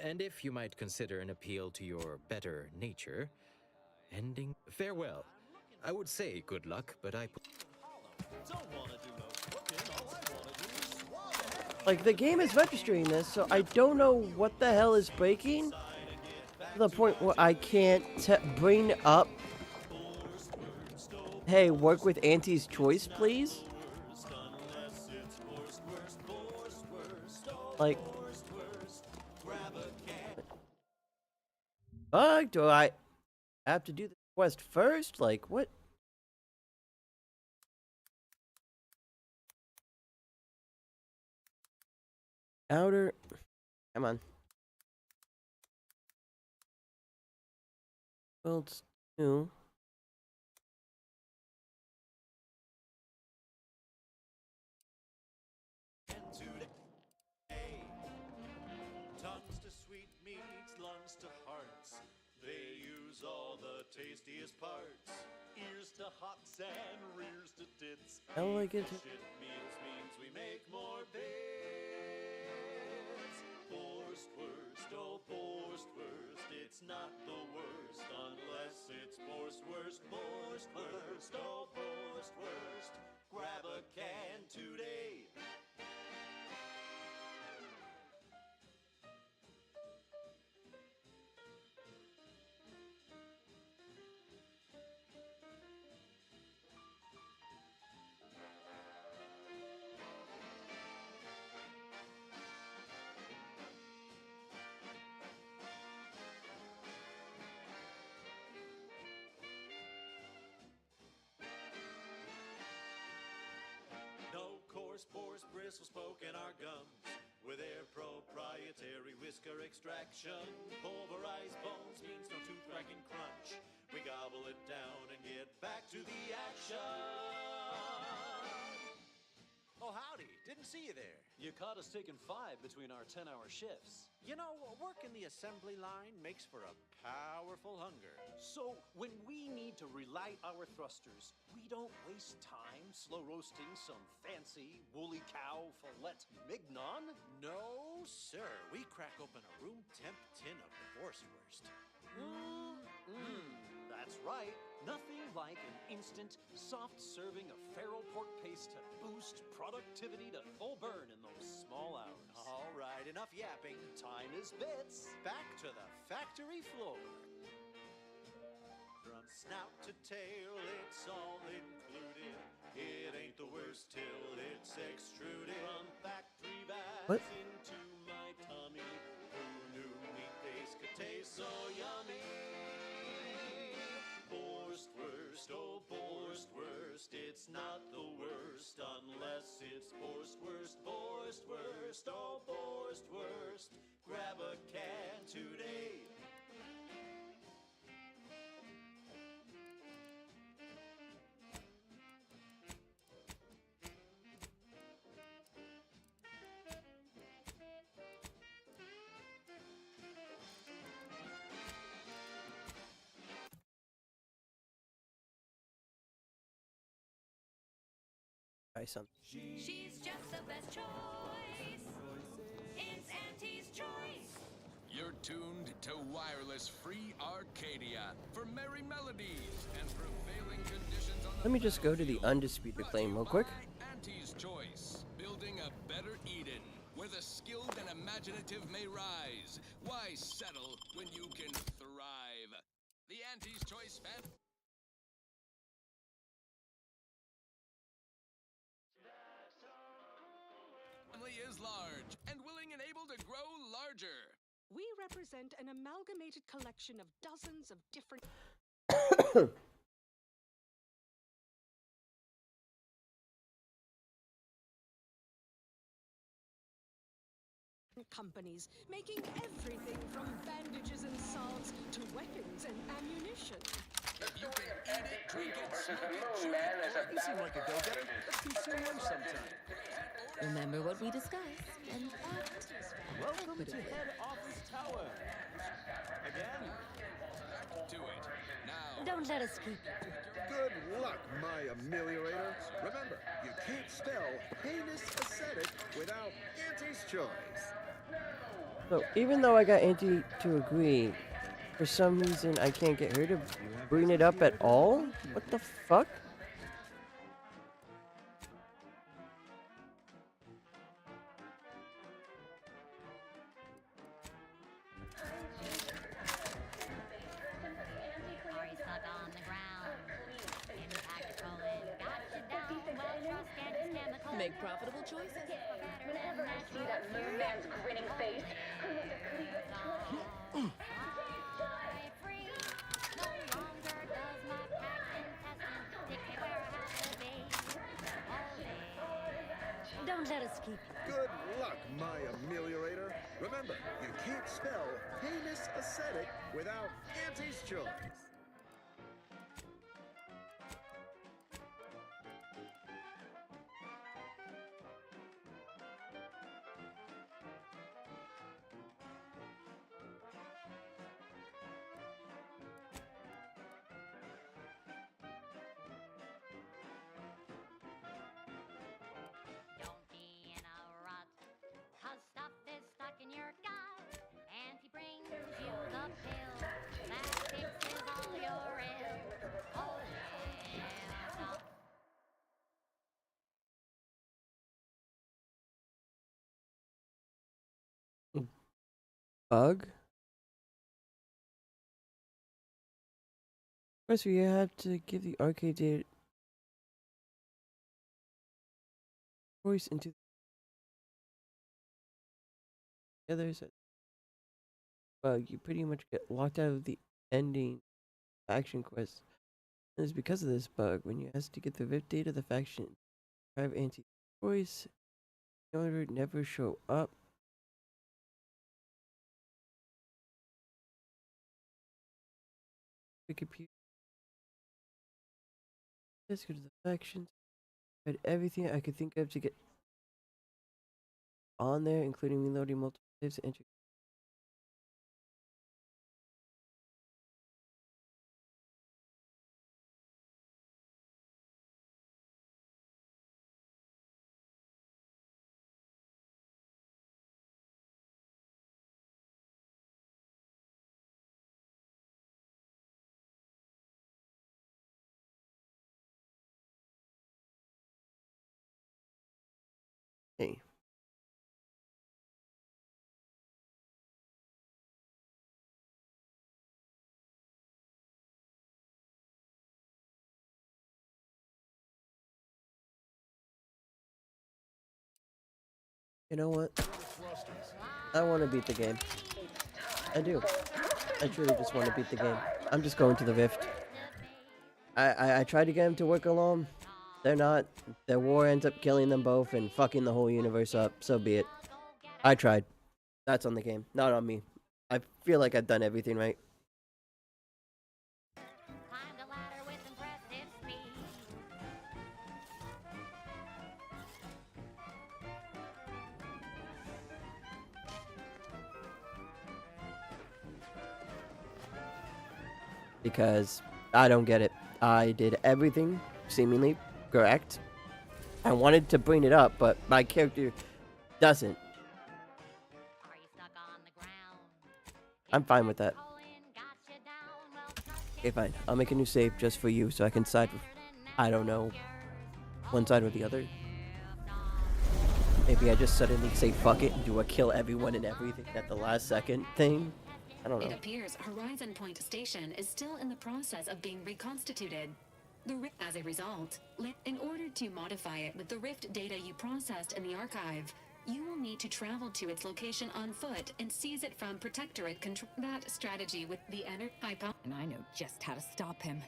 and if you might consider an appeal to your better nature, ending farewell. I would say good luck, but Like, the game is registering this, so I don't know what the hell is breaking. To the point where I can't bring up, hey, work with Auntie's choice, please? Like, fuck, do I have to do the quest first? Like, what? Outer, come on. Well, it's new. Tongues to sweet meats, lungs to hearts. They use all the tastiest parts. Ears to hots and rears to tits. How will I get to? Shit means we make more bits. Borstwurst, oh Borstwurst, it's not the worst unless it's Borstwurst. Borstwurst, oh Borstwurst, grab a can today. No coarse pores, bristles poking our gums with their proprietary whisker extraction. Pulverized bones means no tooth cracking crunch. We gobble it down and get back to the action. Oh, howdy. Didn't see you there. You caught us taking 5 between our 10-hour shifts. You know, working the assembly line makes for a powerful hunger. So, when we need to relight our thrusters, we don't waste time slow roasting some fancy woolly cow fillet mignon. No, sir. We crack open a room temp tin of the Wurst. That's right. Nothing like an instant, soft serving of farrow pork paste to boost productivity to full burn in those small hours. All right, enough yapping. Time is bits. Back to the factory floor. From snout to tail, it's all included. It ain't the worst till it's extruded. From factory bags into my tummy. Who knew meat paste could taste so yummy? Borstwurst, oh Borstwurst, it's not the worst unless it's Borstwurst. Borstwurst, oh Borstwurst, grab a can today. Try something. She's just the best choice. It's Auntie's choice. You're tuned to wireless free Arcadia for merry melodies and prevailing conditions on the Let me just go to the undisputed claim real quick. Auntie's Choice, building a better Eden, where the skilled and imaginative may rise. Why settle when you can thrive? The Auntie's Choice family is large and willing and able to grow larger. We represent an amalgamated collection of dozens of different companies, making everything from bandages and salves to weapons and ammunition. If you can eat it, drink it, smoke it, chew it, You seem like a go-getter. Let's consume lunch sometime. Remember what we discussed and act Welcome to equitably. Head Office Tower. Again. back to it. Now, Don't let us keep you. Good luck, my ameliorator. Remember, you can't spell heinous ascetic without Auntie's choice. So even though I got Auntie to agree, for some reason I can't get her to bring it up at all? What the fuck? Are you stuck on the ground? Impractical and got you down. Well, trust Andy's chemical. Make profitable choices. Whenever I see that moon man's grinning face, fly free. No longer does my cracked intestine dictate where I have to be. Don't let us keep you. Good luck, my ameliorator. Remember, you can't spell heinous ascetic without Auntie's choice. Don't be in a rut, 'cause stuff is stuck in your gut. Auntie brings you the pill that fixes all your ills. Oh, yeah, stop. Bug? First, we have to give the arcade data voice into the others. Bug, you pretty much get locked out of the ending faction quest. And it's because of this bug. When you ask to get the VIP data, the faction drive anti voice in order to never show up. The computer. Let's go to the factions. I had everything I could think of to get on there, including reloading multiple saves and entry. Hey. You know what? I want to beat the game. I do. I truly just want to beat the game. I'm just going to the Rift. I tried to get them to work alone. They're not. Their war ends up killing them both and fucking the whole universe up. So be it. I tried. That's on the game, not on me. I feel like I've done everything right. Climbed a ladder with impressive speed. Because I don't get it. I did everything seemingly correct. I wanted to bring it up, but my character doesn't. Are you stuck on the ground? I'm fine with that. Colin got you down. Well, trust Okay, fine. I'll make a new save just for you so I can side with, I don't know, one side or the other. Maybe I just suddenly say fuck it and do a kill everyone and everything at the last second thing. I don't know. It appears Horizon Point Station is still in the process of being reconstituted. As a result, in order to modify it with the Rift data you processed in the archive, you will need to travel to its location on foot and seize it from Protectorate control. That strategy with the hypo. And I know just how to stop him.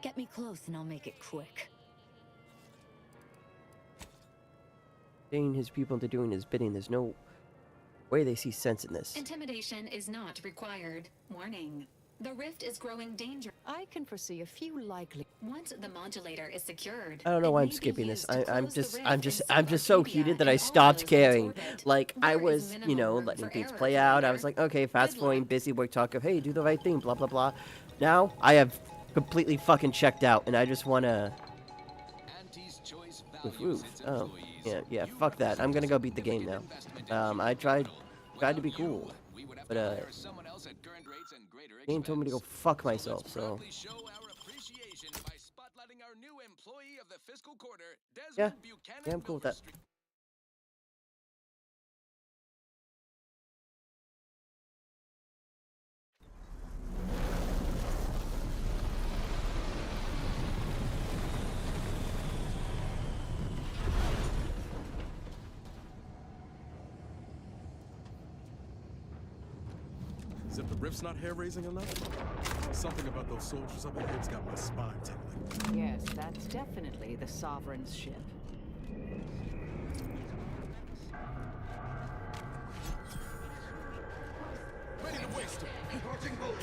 Get me close and I'll make it quick. Getting his people into doing his bidding, there's no Where do they see sense in this? Intimidation is not required. Warning. The rift is growing dangerous. I can foresee a few likely. Once the modulator is secured, I don't know it why may I'm be skipping this. used to close the rift I'm in just South so Arcadia heated that I and all stopped those in its caring. orbit. Like I There is was, you minimal know, room letting for things error, play out. I was Commander. like, okay, fast forwarding, busy work, talk of, hey, do the right thing, blah blah blah. Now I have completely fucking checked out, and I just wanna. Oof. Oh, yeah. Fuck that. I'm gonna go beat the game now. I tried to be cool, but game told me to go fuck myself. So yeah, I'm cool with that. As if the rift's not hair-raising enough? Something about those soldiers up ahead's got my spine tingling. Yes, that's definitely the Sovereign's ship. Ready to waste him. Launching bolt.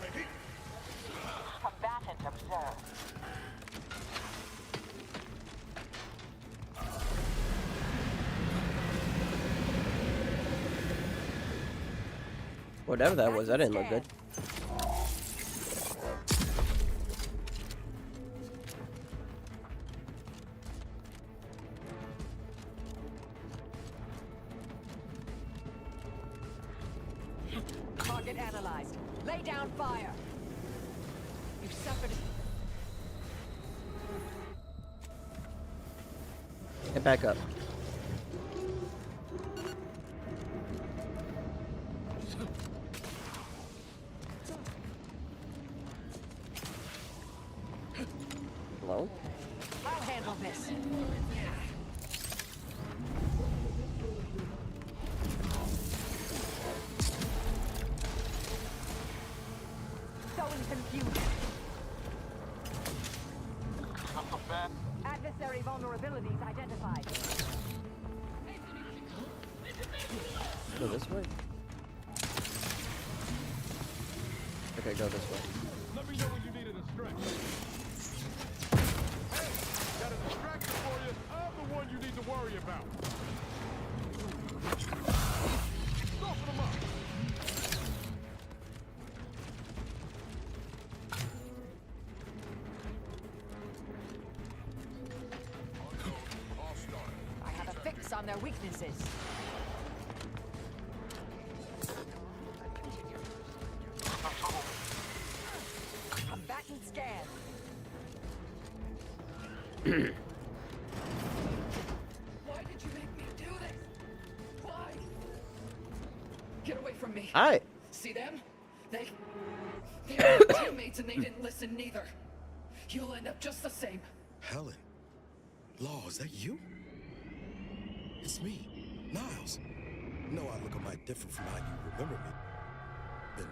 Ready? Combatant observed. Whatever that was, that didn't look good. Target analyzed. Lay down fire. You've suffered. Get back up. Hello? I'll handle this. Sowing confusion. Adversary vulnerabilities identified. Go this way? Okay, go this way. Let me know when you need a distraction. Hey, got a distraction for you. I'm the one you need to worry about. Soften them up. I have a fix on their weaknesses. Combatant scan. Why did you make me do this? Why? Get away from me. Hi. See them? They're my teammates and they didn't listen neither. You'll end up just the same. Helen. Law, is that you? It's me, Niles. No, I look a mite different from how you remember me. Been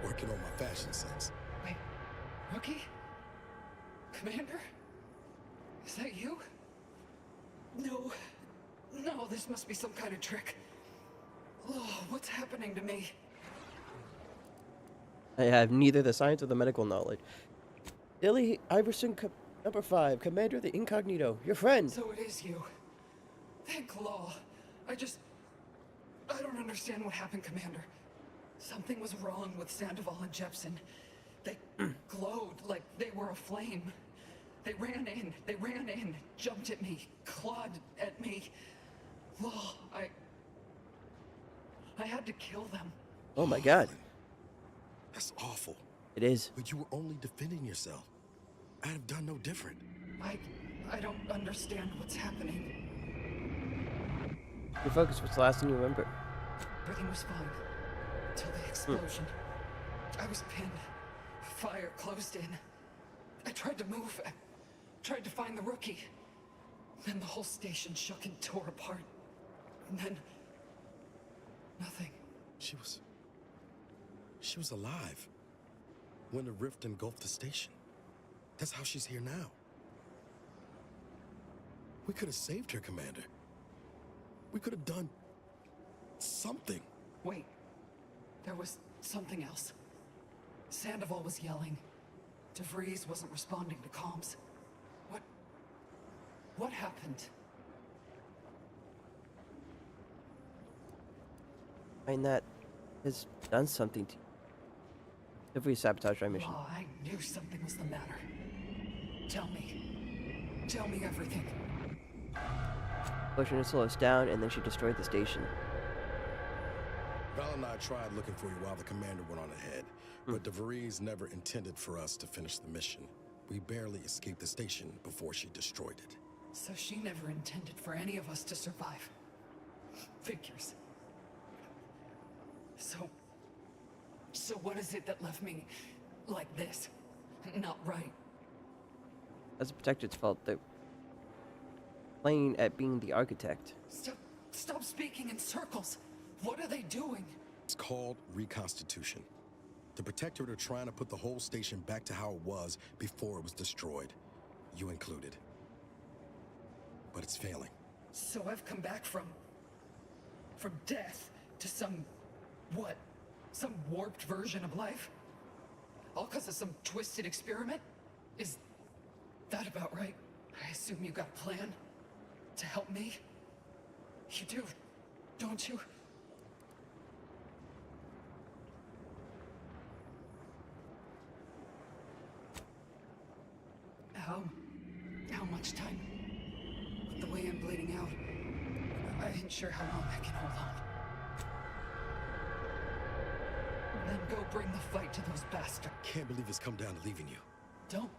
working on my fashion sense. Wait, Rookie? Commander? Is that you? No. No, this must be some kind of trick. Oh, what's happening to me? I have neither the science or the medical knowledge. Billy Iverson, number 5, Commander of the Incognito, your friend. So it is you. Thank Law. I don't understand what happened, Commander. Something was wrong with Sandoval and Jepson. They glowed like they were aflame. They ran in, jumped at me, clawed at me. Law, I had to kill them. Oh my god. That's awful. It is. But you were only defending yourself. I'd have done no different. I don't understand what's happening. Your focus was the last thing you remember. Everything was fine. Until the explosion. I was pinned. Fire closed in. I tried to move. I tried to find the rookie. Then the whole station shook and tore apart. And then... nothing. She was alive when the rift engulfed the station. That's how she's here now. We could have saved her, Commander. We could have done Something. Wait. There was something else. Sandoval was yelling. DeVries wasn't responding to comms. What happened? I mean, that has done something to you. If we sabotage our mission. Oh, I knew something was the matter. Tell me. Tell me everything. Pushing to slow us down, and then she destroyed the station. Val and I tried looking for you while the commander went on ahead, but DeVries never intended for us to finish the mission. We barely escaped the station before she destroyed it. So she never intended for any of us to survive. Figures. So what is it that left me like this? Not right. That's the Protectorate's fault. They're playing at being the architect. Stop speaking in circles. What are they doing? It's called reconstitution. The Protectorate are trying to put the whole station back to how it was before it was destroyed. You included. But it's failing. So I've come back from death to some warped version of life? All because of some twisted experiment? Is that about right? I assume you got a plan to help me? You do, don't you? How much time? With the way I'm bleeding out, I ain't sure how long I can hold on. Then go bring the fight to those bastards. Can't believe it's come down to leaving you. Don't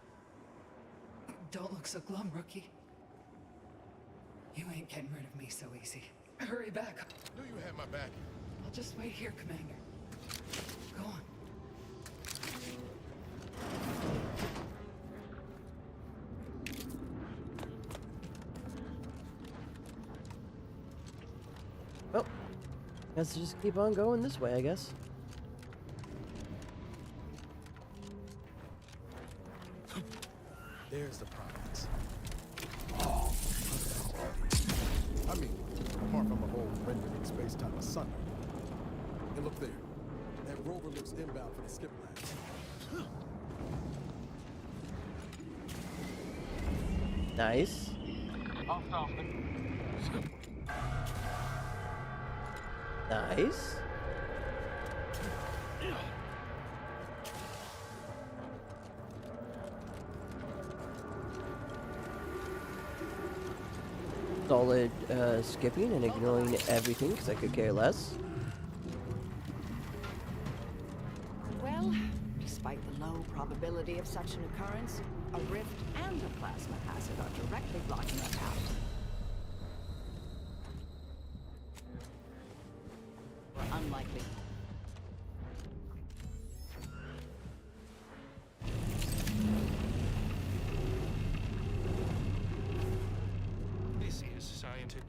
look so glum, rookie. You ain't getting rid of me so easy. Hurry back. Knew you had my back. I'll just wait here, Commander. Go on. Well, let's just keep on going this way, I guess. There's the progress. I mean, apart from the whole rendering space-time asunder. And look there. That rover looks inbound for the skip line. Nice. Nice. Solid skipping and ignoring everything because I could care less. Well, despite the low probability of such an occurrence, a rift and a plasma hazard are directly blocking our path. We're unlikely. This is scientific.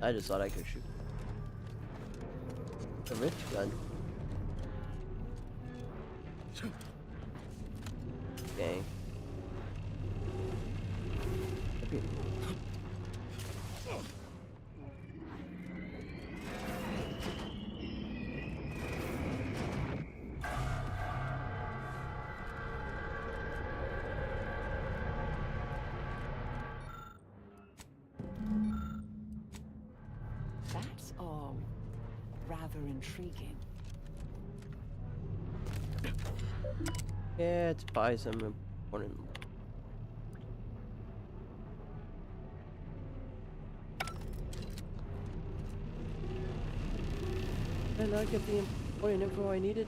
I just thought I could shoot a rift gun. Okay. That's all rather intriguing. Yeah, let's buy some important. Did I not get the important info I needed?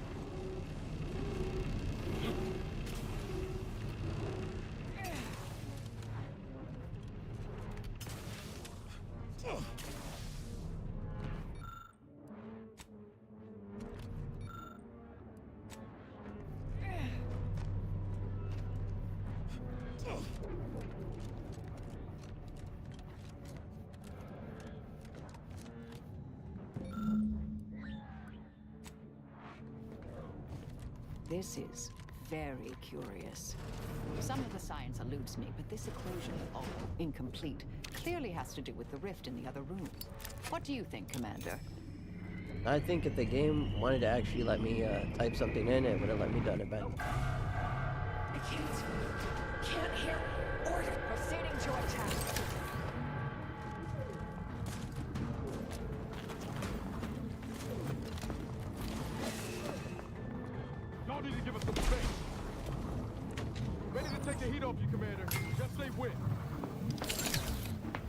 This is very curious. Some of the science eludes me, but this equation, although incomplete, clearly has to do with the rift in the other room. What do you think, Commander? I think if the game wanted to actually let me type something in, it would have let me done it, but I can't hear order. Proceeding to attack. Y'all need to give us some space. Ready to take the heat off you, Commander. Just say when.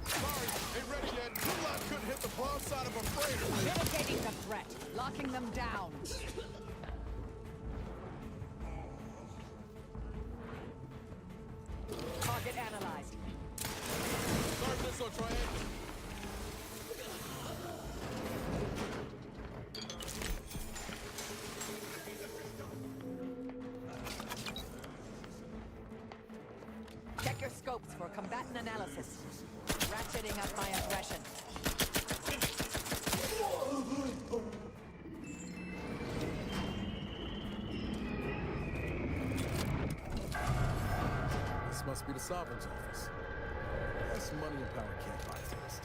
Sorry, ain't ready yet. Supply couldn't hit the broadside of a freighter. Mitigating the threat. Locking them down. Target analyzed. Start this on triangle. Check your scopes for combatant analysis. Ratcheting up my aggression. This must be the Sovereign's office. Yes, money and power can't buy taste.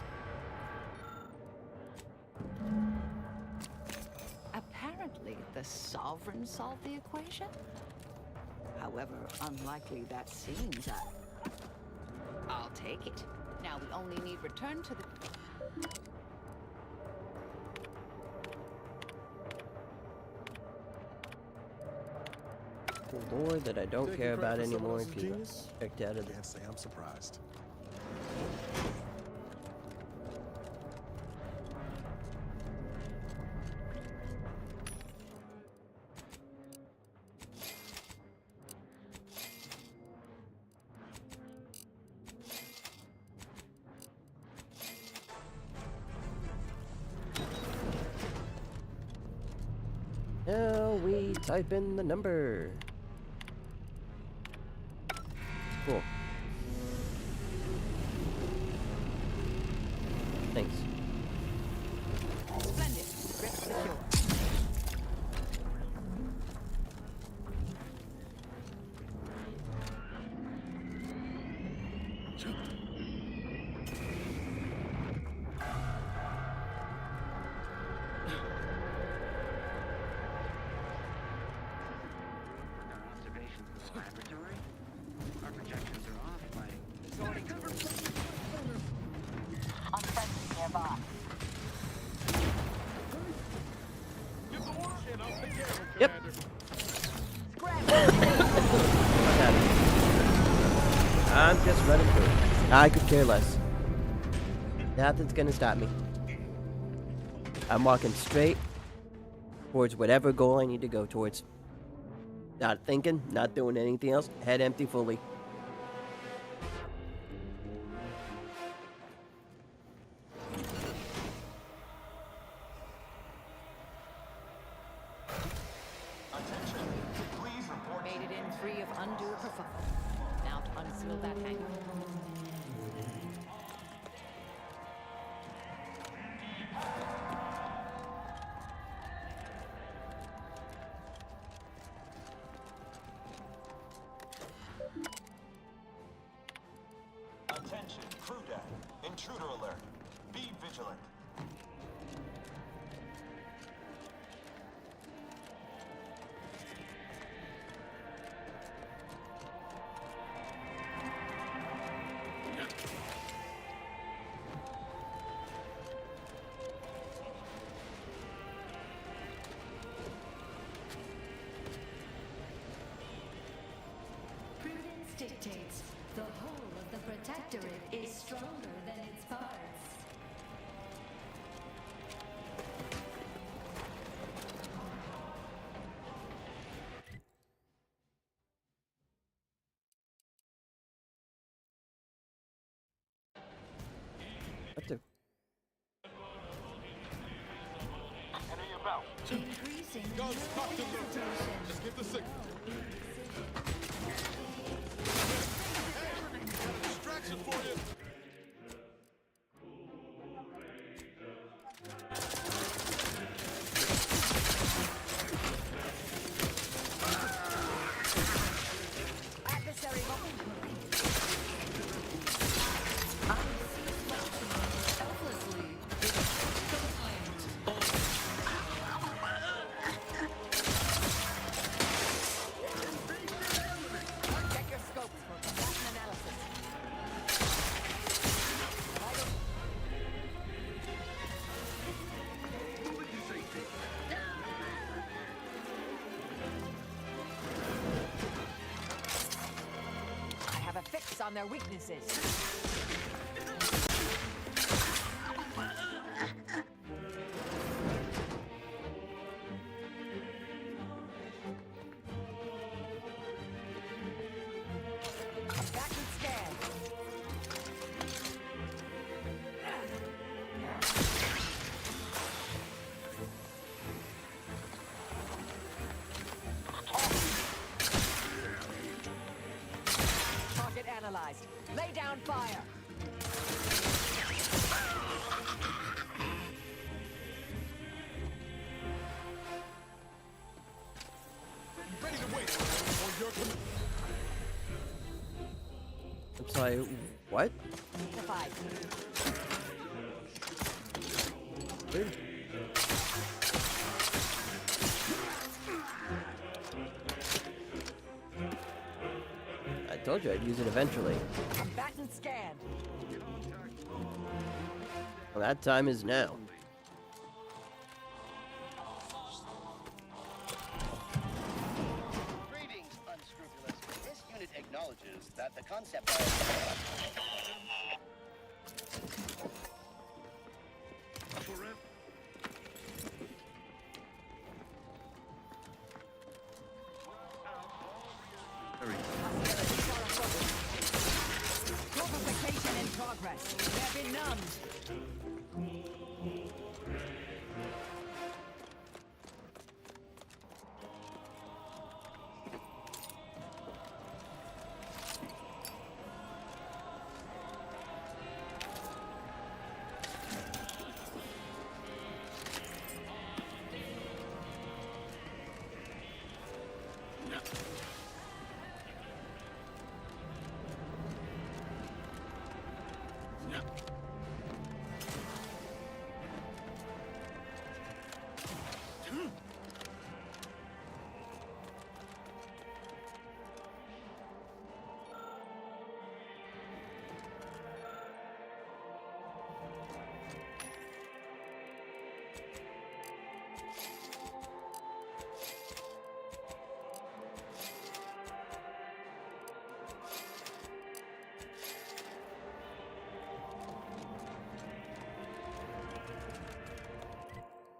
Apparently, the Sovereign solved the equation? However unlikely that seems, I'll take it. Now we only need return to the... the lore that I don't Taking care credit about for someone anymore else's if you genius? checked out of the... Can't say I'm surprised. Now we type in the number. Cool. Thanks. Splendid. Grip secure. Yep. I'm just running through. I could care less. Nothing's gonna stop me. I'm walking straight towards whatever goal I need to go towards. Not thinking, not doing anything else. Head empty fully. Made it in free of undue kerfuffle. Now to unseal that hangar. Attention, crew deck. Intruder alert. Be vigilant. Prudence dictates the whole of the Protectorate is stronger than its parts. What the? Enemy about. Increasing Guns cocked and loaded. Just give the signal. Hey, got a distraction for you. on their weaknesses. Back and scan. Target analyzed. Lay down fire. Ready to wait for your command. I'm sorry, what? Defied. Weird. I told you I'd use it eventually. Combatant scanned. Well, that time is now. Greetings, unscrupulous. This unit acknowledges that the concept of... Purification in progress. They're benumbed.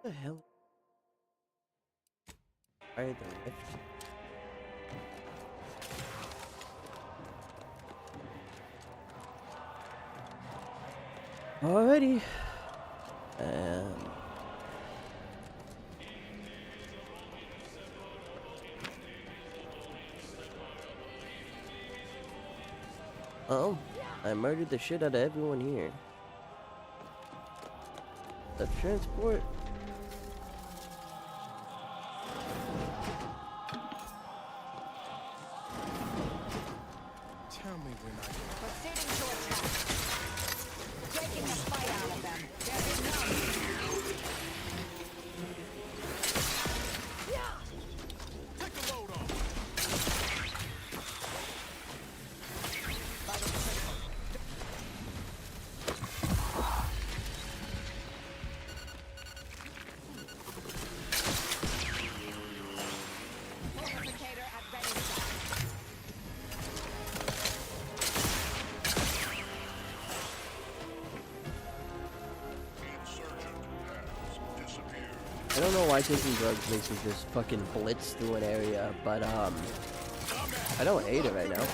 What the hell? Fire the lift. Alrighty. Oh, I murdered the shit out of everyone here. The transport. Tell me when I can. Proceeding to attack. Taking the fight out of them. They're benumbed. Take the load off. Vital critical. Purificator at ready stock. I don't know why taking drugs makes me just fucking blitz through an area, but I don't hate it right now.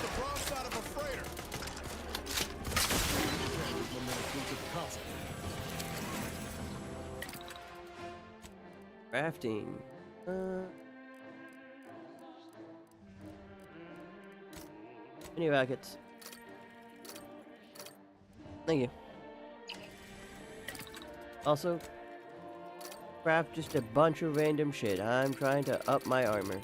Crafting. Mini rackets. Thank you. Also, craft just a bunch of random shit. I'm trying to up my armor.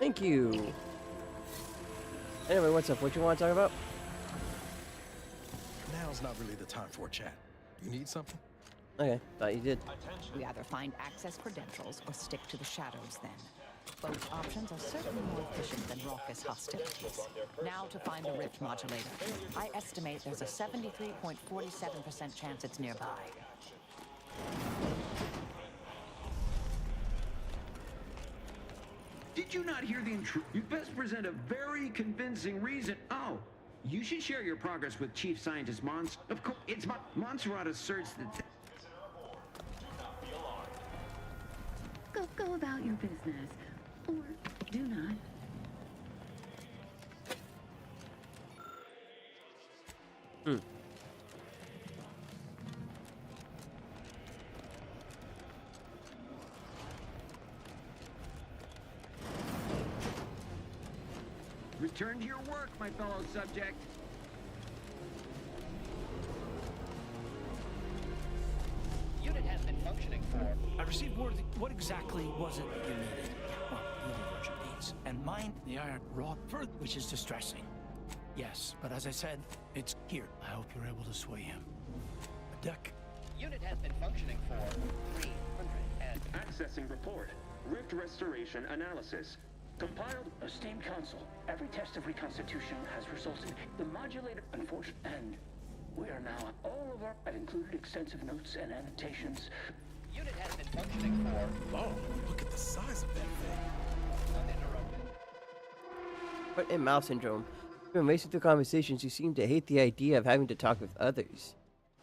Thank you. Anyway, what's up? What you want to talk about? Now's not really the time for a chat. You need something? Okay, thought you did. We either find access credentials or stick to the shadows then. Both options are certainly more efficient than raucous hostilities. Now to find the rift modulator. I estimate there's a 73.47% chance it's nearby. Did you not hear the intruder? You best present a very convincing reason. Oh, you should share your progress with Chief Scientist Mons. Of course, it's Montserrat asserts that. Go about your business. Or do not. Return to your work, my fellow subject. Unit has been functioning for... I received word. What exactly was it you needed? Well, little virgin beads. And mine, the iron raw fur, which is distressing. Yes, but as I said, it's here. I hope you're able to sway him. A deck. Unit has been functioning for 300 and... Accessing report. Rift restoration analysis. Compiled. Esteemed Council, every test of reconstitution has resulted. The modulator, unfortunate, and we are now all of our. I've included extensive notes and annotations. Unit has been functioning for... Oh, look at the size of that thing. Uninterrupted. But in Mouse Syndrome, when racing through conversations, you seem to hate the idea of having to talk with others.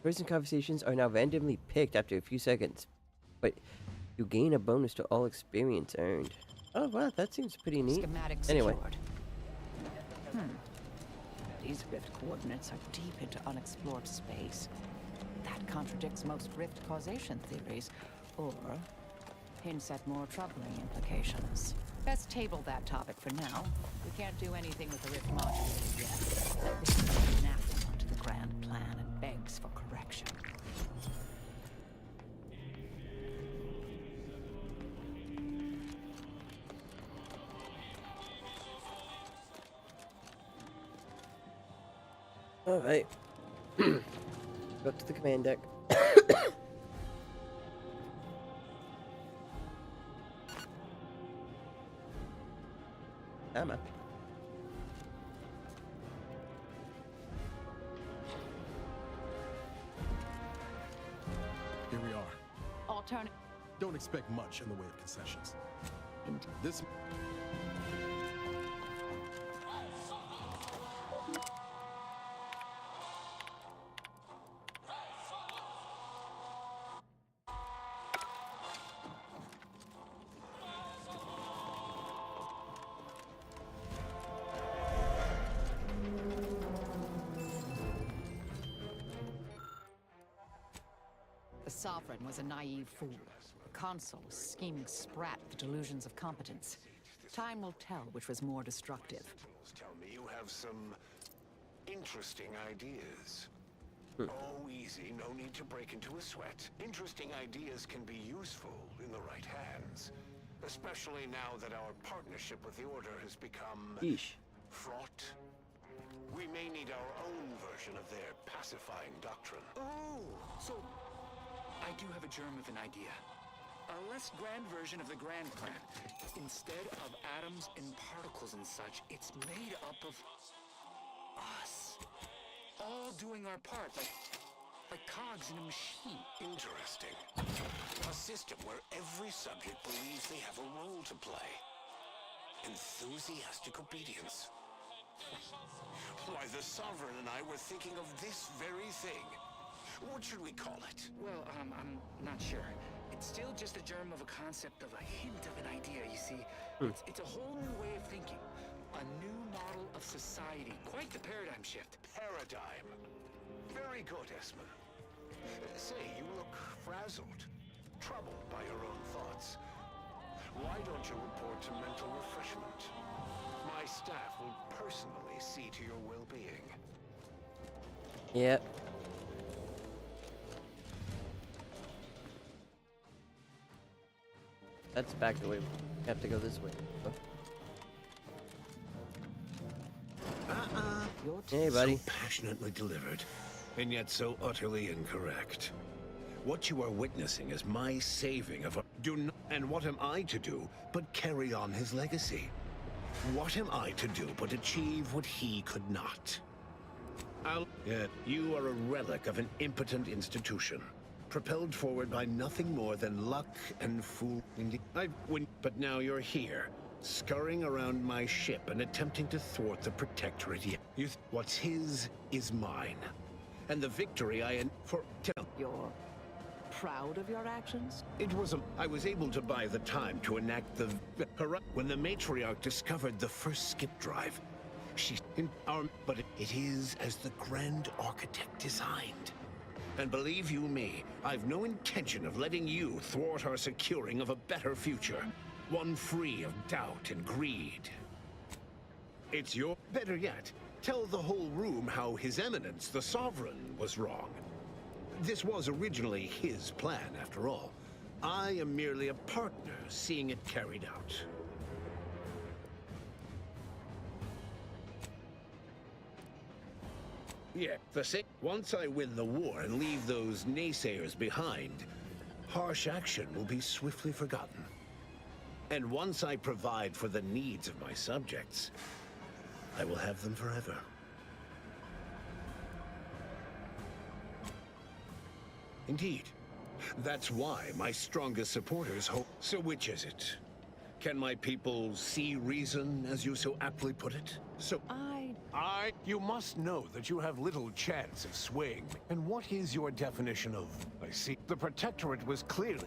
Person conversations are now randomly picked after a few seconds, but you gain a bonus to all experience earned. Oh wow, that seems pretty neat. Schematics Anyway. secured. These rift coordinates are deep into unexplored space. That contradicts most rift causation theories, or hints at more troubling implications. Best table that topic for now. We can't do anything with the rift modulator yet. This is anathema to the grand plan and begs for correction. Alright. Go up to the command deck. Emma. Here we are. Alternative. Don't expect much in the way of concessions. This... The Sovereign was a naive fool. The Consul, a scheming sprat with delusions of competence. Time will tell which was more destructive. Tell me you have some interesting ideas. Oh, easy. No need to break into a sweat. Interesting ideas can be useful in the right hands. Especially now that our partnership with the Order has become... fraught. We may need our own version of their pacifying doctrine. Oh, so I do have a germ of an idea. A less grand version of the grand plan. Instead of atoms and particles and such, it's made up of us. All doing our part, like cogs in a machine. Interesting. A system where every subject believes they have a role to play. Enthusiastic obedience. Why, the Sovereign and I were thinking of this very thing. What should we call it? Well, I'm not sure. It's still just a germ of a concept, of a hint of an idea, you see. It's a whole new way of thinking. A new model of society. Quite the paradigm shift. Paradigm. Very good, Esmond. Say, you look frazzled, troubled by your own thoughts. Why don't you report to mental refreshment? My staff will personally see to your well-being. Yep. That's back the way. We have to go this way. Your Hey, buddy. So passionately delivered, and yet so utterly incorrect. What you are witnessing is my saving of a... And what am I to do but carry on his legacy? What am I to do but achieve what he could not? You are a relic of an impotent institution, propelled forward by nothing more than luck and fool. But now you're here, scurrying around my ship and attempting to thwart the Protectorate. What's his is mine, and the victory I You're proud of your actions? I was able to buy the time to enact the... When the matriarch discovered the first skip drive, but it is as the Grand Architect designed. And believe you me, I've no intention of letting you thwart our securing of a better future. One free of doubt and greed. It's your... Better yet, tell the whole room how His Eminence, the Sovereign, was wrong. This was originally his plan, after all. I am merely a partner, seeing it carried out. Yeah, once I win the war and leave those naysayers behind, harsh action will be swiftly forgotten. And once I provide for the needs of my subjects, I will have them forever. Indeed. That's why my strongest supporters hope. So which is it? Can my people see reason, as you so aptly put it? You must know that you have little chance of swaying me. And what is your definition of... I see. The Protectorate was clearly...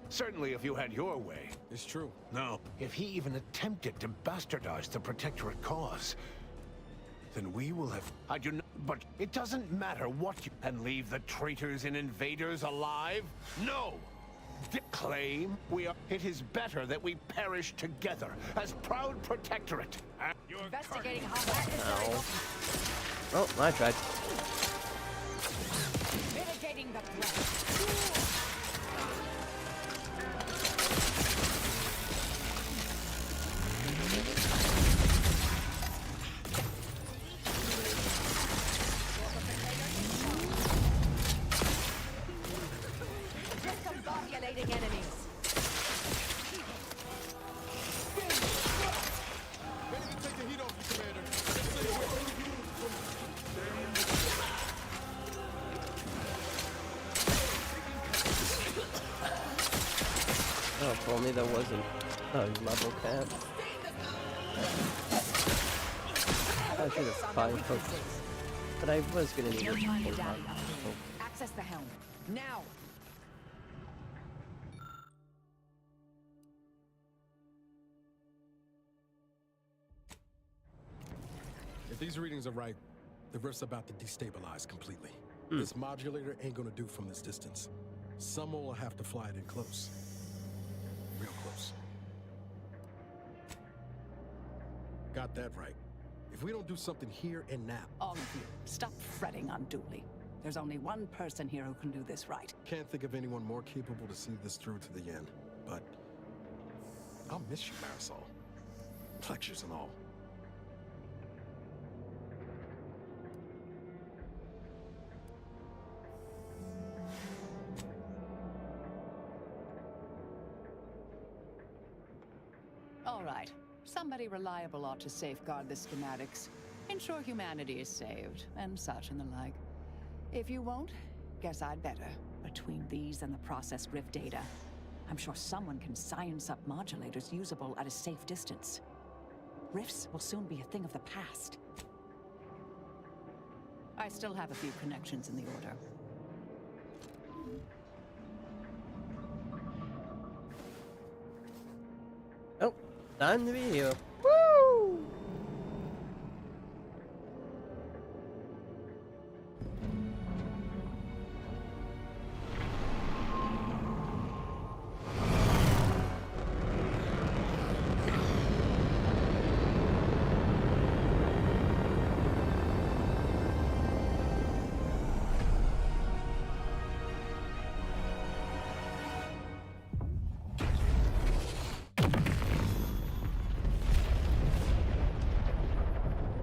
Certainly if you had your way. It's true. No. If he even attempted to bastardize the Protectorate cause, then we will have... I do not... But it doesn't matter what you... And leave the traitors and invaders alive? No! Claim we are... It is better that we perish together as proud Protectorate. Investigating how that is Oh, I tried. mitigating the threat. Discombobulating enemies. Oh, if only that wasn't a level cap. I should have fine hooked. But I was gonna need No it. time to dally up. Access the helm. Now! If these readings are right, the rift's about to destabilize completely. This modulator ain't gonna do from this distance. Someone will have to fly it in close. Real close. Got that right. If we don't do something here and now... All of you, stop fretting unduly. There's only one person here who can do this right. Can't think of anyone more capable to see this through to the end. But I'll miss you, Marisol. Lectures and all. All right. Somebody reliable ought to safeguard the schematics, ensure humanity is saved, and such and the like. If you won't, guess I'd better. Between these and the process rift data, I'm sure someone can science up modulators usable at a safe distance. Rifts will soon be a thing of the past. I still have a few connections in the Order. Oh, time to be here. Woo!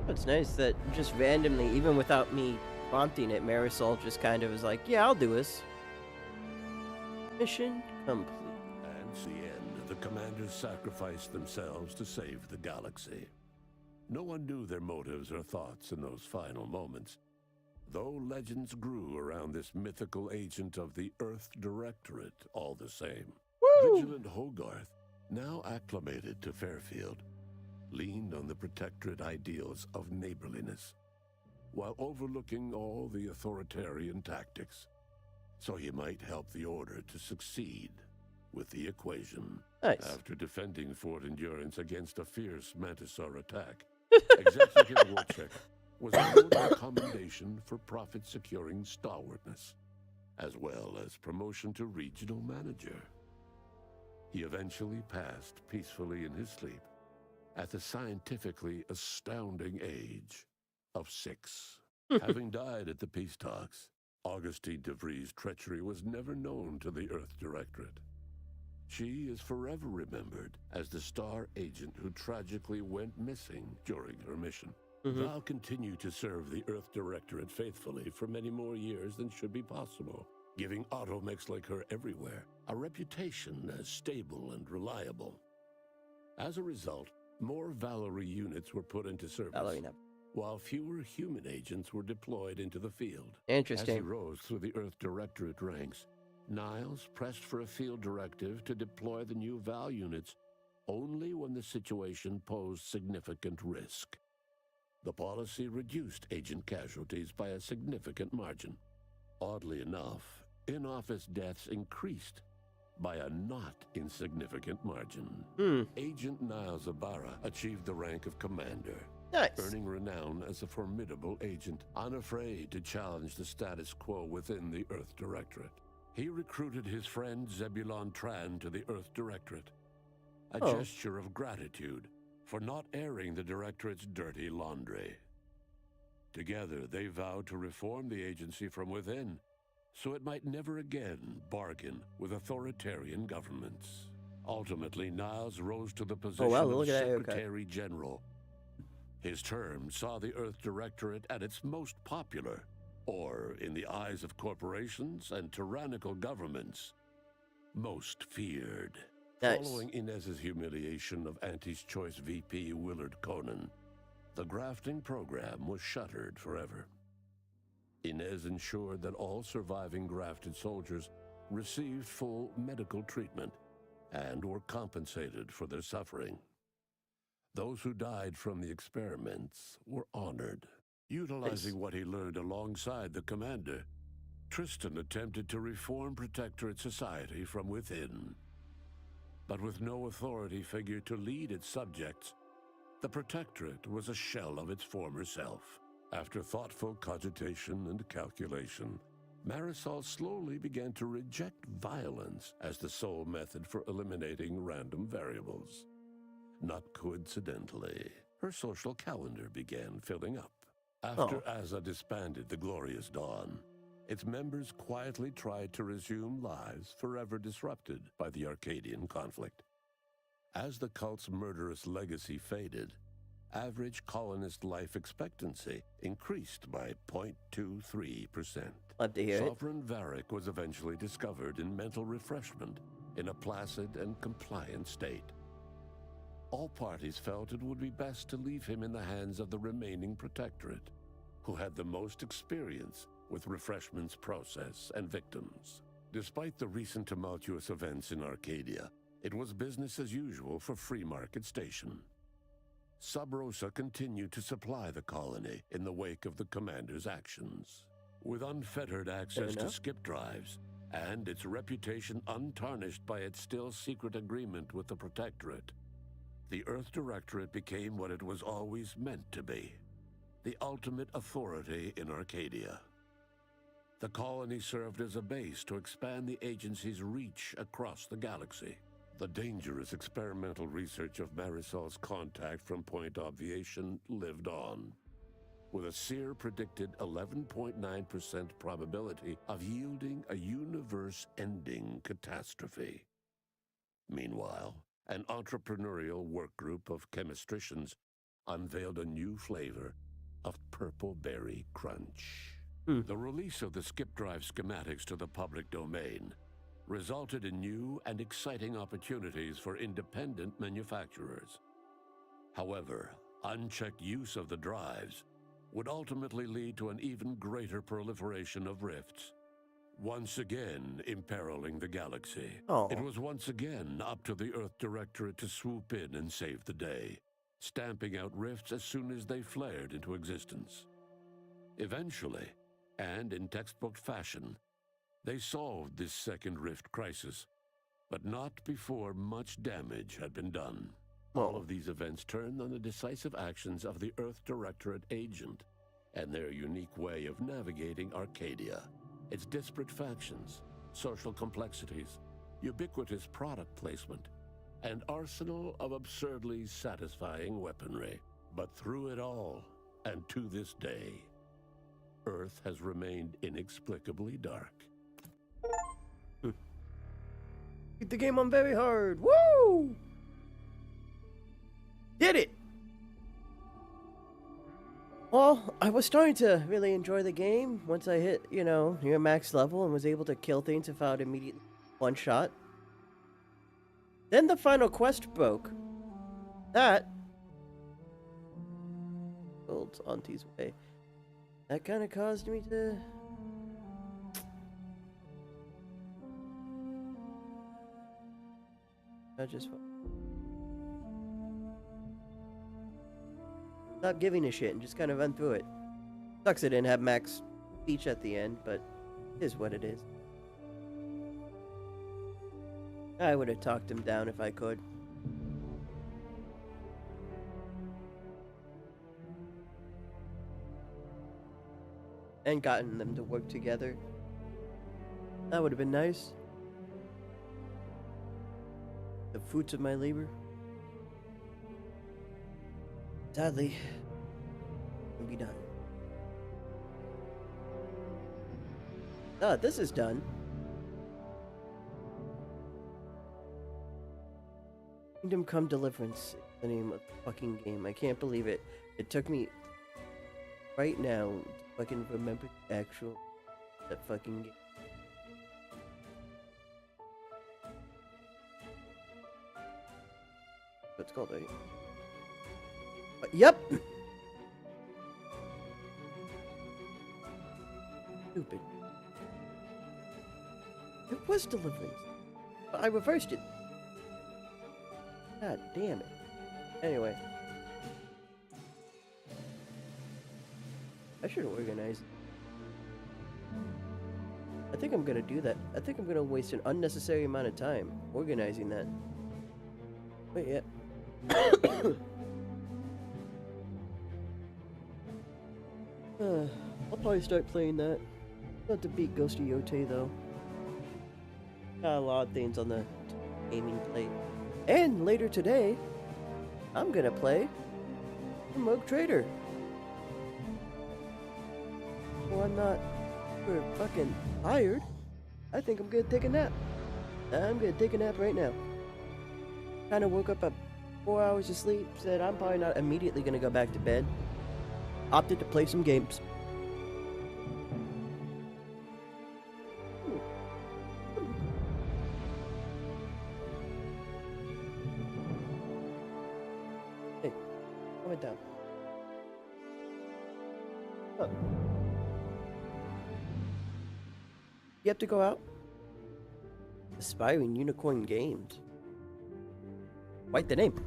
It's nice that just randomly, even without me prompting it, Marisol just kind of was like, yeah, I'll do this. Mission complete. And the end, the commanders sacrificed themselves to save the galaxy. No one knew their motives or thoughts in those final moments, though legends grew around this mythical agent of the Earth Directorate all the same. Woo! Vigilant Hogarth, now acclimated to Fairfield, leaned on the Protectorate ideals of neighborliness, while overlooking all the authoritarian tactics, so he might help the Order to succeed with the equation. Nice. After defending Fort Endurance against a fierce Mantisaur attack, Executive Warcheck was awarded a commendation for profit-securing stalwartness, as well as promotion to regional manager. He eventually passed peacefully in his sleep at the scientifically astounding age of 6. Having died at the peace talks, Augustine DeVries' treachery was never known to the Earth Directorate. She is forever remembered as the star agent who tragically went missing during her mission. Thou continue to serve the Earth Directorate faithfully for many more years than should be possible, giving automechs like her everywhere a reputation as stable and reliable. As a result, more Valerie units were put into service, while fewer human agents were deployed into the field. Interesting. As he rose through the Earth Directorate ranks, Niles pressed for a field directive to deploy the new Val units only when the situation posed significant risk. The policy reduced agent casualties by a significant margin. Oddly enough, in-office deaths increased by a not insignificant margin. Agent Niles Ibarra achieved the rank of commander, earning renown as a formidable agent, unafraid to challenge the status quo within the Earth Directorate. He recruited his friend Zebulon Tran to the Earth Directorate, a gesture of gratitude for not airing the Directorate's dirty laundry. Together, they vowed to reform the agency from within, so it might never again bargain with authoritarian governments. Ultimately, Niles rose to the position of Secretary General. His term saw the Earth Directorate at its most popular, or, in the eyes of corporations and tyrannical governments, most feared. Following Inez's humiliation of Anti's Choice VP Willard Conan, the grafting program was shuttered forever. Inez ensured that all surviving grafted soldiers received full medical treatment and were compensated for their suffering. Those who died from the experiments were honored. Utilizing what he learned alongside the commander, Tristan attempted to reform Protectorate society from within. But with no authority figure to lead its subjects, the Protectorate was a shell of its former self. After thoughtful cogitation and calculation, Marisol slowly began to reject violence as the sole method for eliminating random variables. Not coincidentally, her social calendar began filling up. After Azza disbanded the Glorious Dawn, its members quietly tried to resume lives forever disrupted by the Arcadian conflict. As the cult's murderous legacy faded, average colonist life expectancy increased by 0.23%. Love to hear it. Sovereign Varric was eventually discovered in mental refreshment in a placid and compliant state. All parties felt it would be best to leave him in the hands of the remaining Protectorate, who had the most experience with refreshment's process and victims. Despite the recent tumultuous events in Arcadia, it was business as usual for Free Market Station. Sub Rosa continued to supply the colony in the wake of the commander's actions. With unfettered access to skip drives, and its reputation untarnished by its still secret agreement with the Protectorate, the Earth Directorate became what it was always meant to be, the ultimate authority in Arcadia. The colony served as a base to expand the agency's reach across the galaxy. The dangerous experimental research of Marisol's contact from Point Obviation lived on, with a Seer predicted 11.9% probability of yielding a universe-ending catastrophe. Meanwhile, an entrepreneurial work group of chemistricians unveiled a new flavor of Purple Berry Crunch. The release of the skip drive schematics to the public domain resulted in new and exciting opportunities for independent manufacturers. However, unchecked use of the drives would ultimately lead to an even greater proliferation of rifts, once again imperiling the galaxy. Oh. It was once again up to the Earth Directorate to swoop in and save the day, stamping out rifts as soon as they flared into existence. Eventually, and in textbook fashion, they solved this second rift crisis, but not before much damage had been done. All of these events turned on the decisive actions of the Earth Directorate agent and their unique way of navigating Arcadia, its disparate factions, social complexities, ubiquitous product placement, and arsenal of absurdly satisfying weaponry. But through it all, and to this day, Earth has remained inexplicably dark. Beat the game on very hard. Woo! Did it! Well, I was starting to really enjoy the game once I hit, you know, near max level and was able to kill things without immediately one shot. Then the final quest broke. That builds Auntie's way. That kind of caused me to stop giving a shit and just kind of run through it. Sucks I didn't have max speech at the end, but it is what it is. I would have talked him down if I could. And gotten them to work together. That would have been nice. The fruits of my labor. Sadly, can be done. Ah, this is done. Kingdom Come Deliverance, the name of the fucking game. I can't believe it. It took me right now to fucking remember the actual that fucking game. What's it called, right? Yep. Stupid. It was Deliverance. But I reversed it. God damn it. Anyway. I should organize. I think I'm gonna do that. I think I'm gonna waste an unnecessary amount of time organizing that. Wait, yeah. I'll probably start playing that. Not to beat Ghosty Yote though. Got a lot of things on the gaming plate. And later today, I'm gonna play Rouge Trader. Well, I'm not super fucking tired. I think I'm gonna take a nap. I'm gonna take a nap right now. Kinda woke up at 4 hours of sleep, said I'm probably not immediately gonna go back to bed. Opted to play some games. Hey, calm it down. Huh. You have to go out? Aspiring Unicorn Games. Quite the name.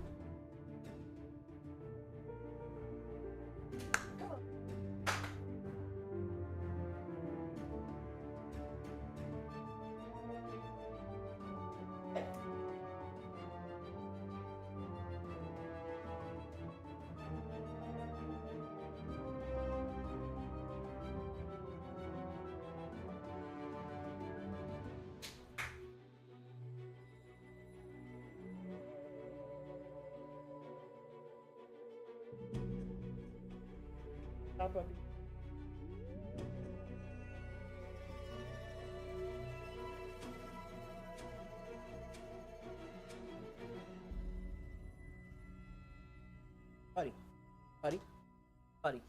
Buddy. Buddy? Buddy.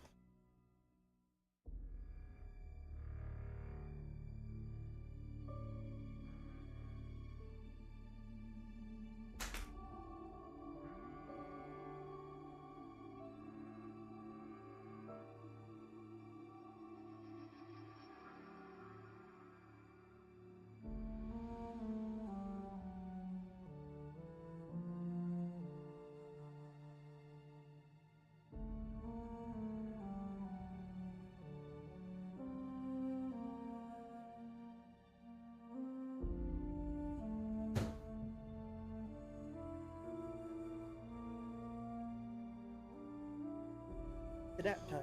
Nap time.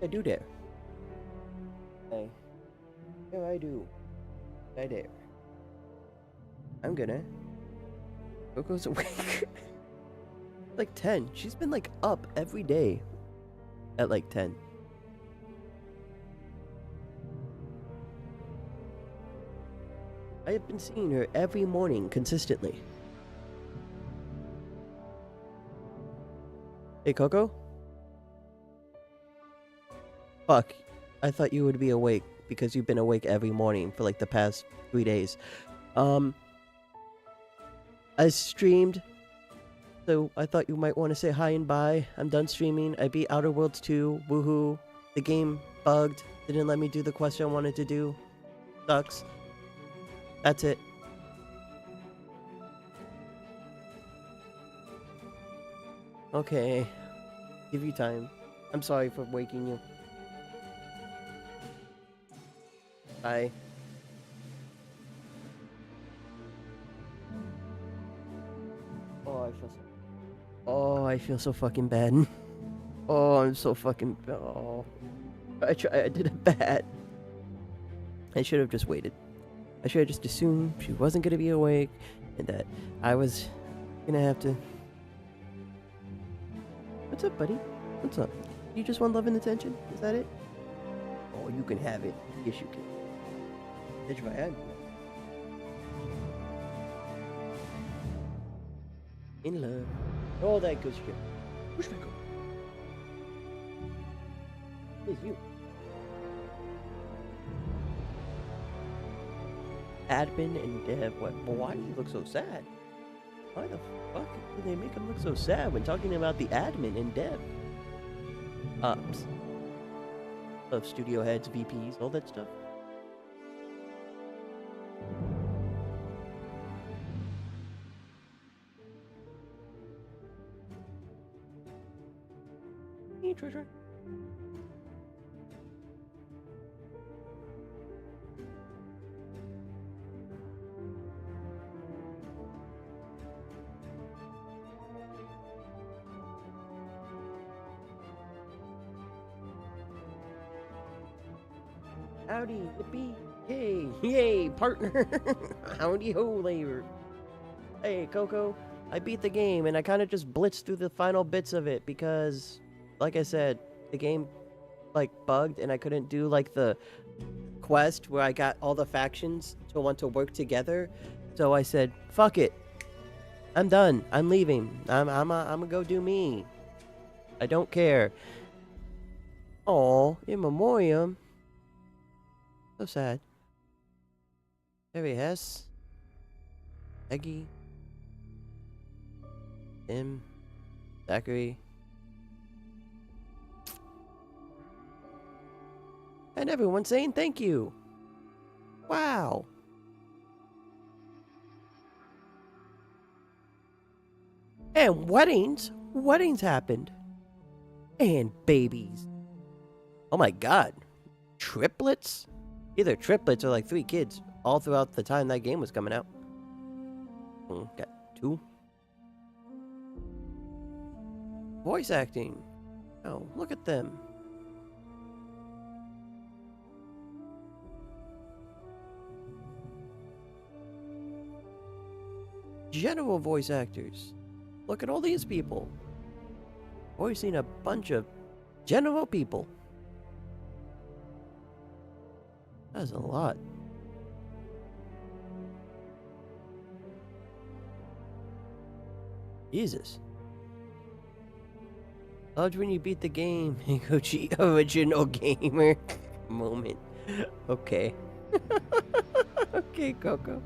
I do dare. I do. I dare. I'm gonna. Coco's awake. Like 10. She's been like up every day at like 10. I have been seeing her every morning consistently. Hey, Coco? Fuck. I thought you would be awake because you've been awake every morning for like the past 3 days. I streamed, so I thought you might want to say hi and bye. I'm done streaming. I beat Outer Worlds 2. Woohoo. The game bugged. Didn't let me do the quest I wanted to do. Sucks. That's it. Okay. Give you time. I'm sorry for waking you. Bye. I feel so fucking bad. Oh, I'm so fucking... Oh. I did it bad. I should have just waited. I should have just assumed she wasn't gonna be awake, and that I was gonna have to... What's up, buddy? What's up? You just want love and attention? Is that it? Oh, you can have it. Yes, you can. Edge my hand. In love. All that good shit. Push back up. It's you. Admin and Dev. Why do you look so sad? Why the fuck did they make him look so sad when talking about the admin and Dev? Ops. Of studio heads, VPs, all that stuff. Hey, treasure. Howdy, yippee, yay, yay, partner. Howdy ho there. Hey, Coco, I beat the game and I kind of just blitzed through the final bits of it because, like I said, the game like bugged and I couldn't do like the quest where I got all the factions to want to work together. So I said, fuck it. I'm done. I'm leaving. I'm gonna go do me. I don't care. Oh, in memoriam. So sad. Harry Hess. Eggy. Tim. Zachary. And everyone saying thank you. Wow. And weddings. Weddings happened. And babies. Oh my god. Triplets? Either triplets or like 3 kids all throughout the time that game was coming out. Got 2. Voice acting. Oh, look at them. General voice actors. Look at all these people. Voicing a bunch of general people. That's a lot. Jesus. Loved when you beat the game. Kochi original gamer moment. Okay. Okay, Coco.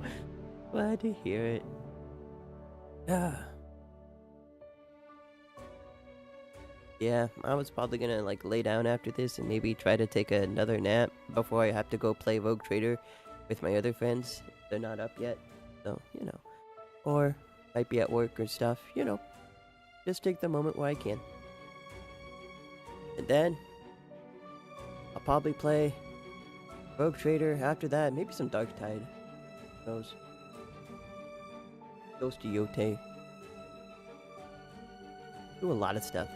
Glad to hear it. Yeah, I was probably gonna like lay down after this and maybe try to take another nap before I have to go play Rogue Trader with my other friends. They're not up yet, so you know. Or might be at work or stuff, you know. Just take the moment where I can. And then I'll probably play Rogue Trader after that, maybe some Dark Tide. Who knows? Ghost of Yote. Do a lot of stuff.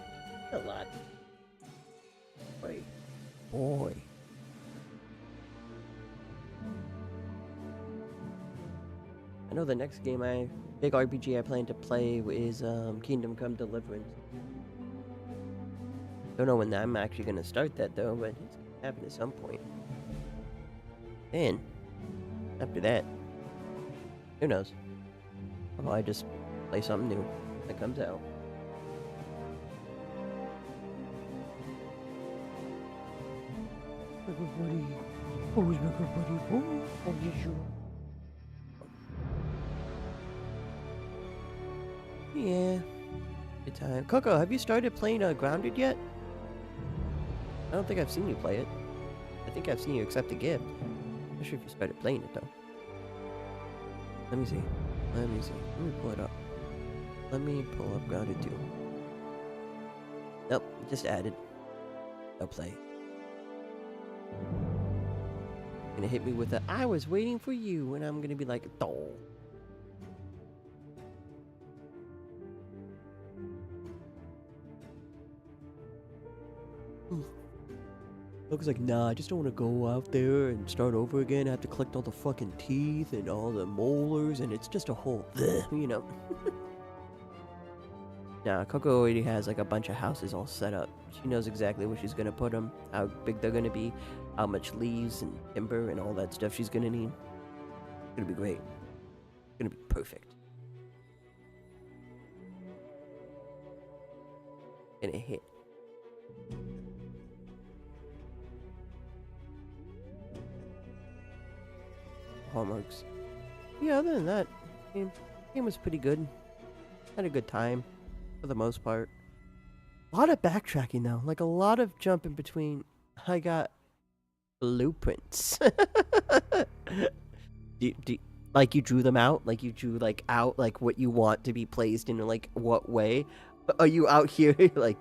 A lot. Boy. I know the next game big RPG I plan to play is Kingdom Come Deliverance. Don't know when I'm actually gonna start that though, but it's gonna happen at some point. And after that, who knows? Oh, I just play something new that comes out. Everybody, who's everybody? Oh, yes, you. Yeah, good time. Coco, have you started playing Grounded yet? I don't think I've seen you play it. I think I've seen you accept a gift. I'm not sure if you started playing it though. Let me see. Let me pull it up. Let me pull up Grounded 2. Nope, just added. I'll play. Gonna hit me with a I was waiting for you, and I'm gonna be like, oh. Looks like, nah, I just don't want to go out there and start over again. I have to collect all the fucking teeth and all the molars, and it's just a whole, you know. Nah, Coco already has like a bunch of houses all set up. She knows exactly where she's gonna put them, how big they're gonna be, how much leaves and timber and all that stuff she's gonna need. It's gonna be great. It's gonna be perfect. Gonna hit. Hallmarks. Yeah, other than that, game was pretty good. Had a good time, for the most part. A lot of backtracking though, like a lot of jumping between. I got blueprints. Like you drew them out, like you drew like out like what you want to be placed in like what way. Are you out here like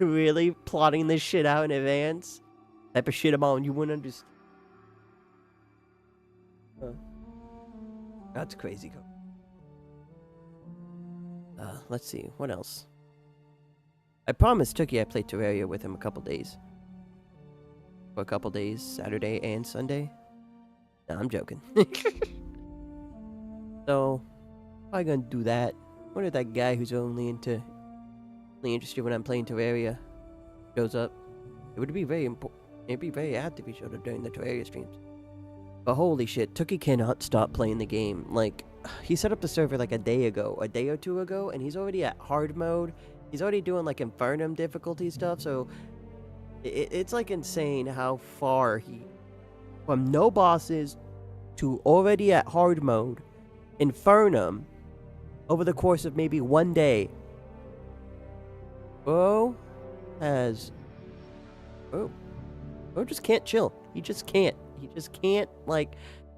really plotting this shit out in advance? Type of shit about you wouldn't understand. That's crazy. Let's see, what else? I promised Tookie I played Terraria with him a couple days. For a couple days, Saturday and Sunday. No, I'm joking. So, probably gonna do that. What if that guy who's only interested when I'm playing Terraria shows up? It would be very important. It'd be very apt if he showed up during the Terraria streams. But holy shit, Tookie cannot stop playing the game. Like, he set up the server like a day or two ago, and he's already at hard mode. He's already doing like Infernum difficulty stuff, so it's like insane how far he, from no bosses to already at hard mode, Infernum, over the course of maybe one day. Bro just can't chill. He just can't. He just can't, like,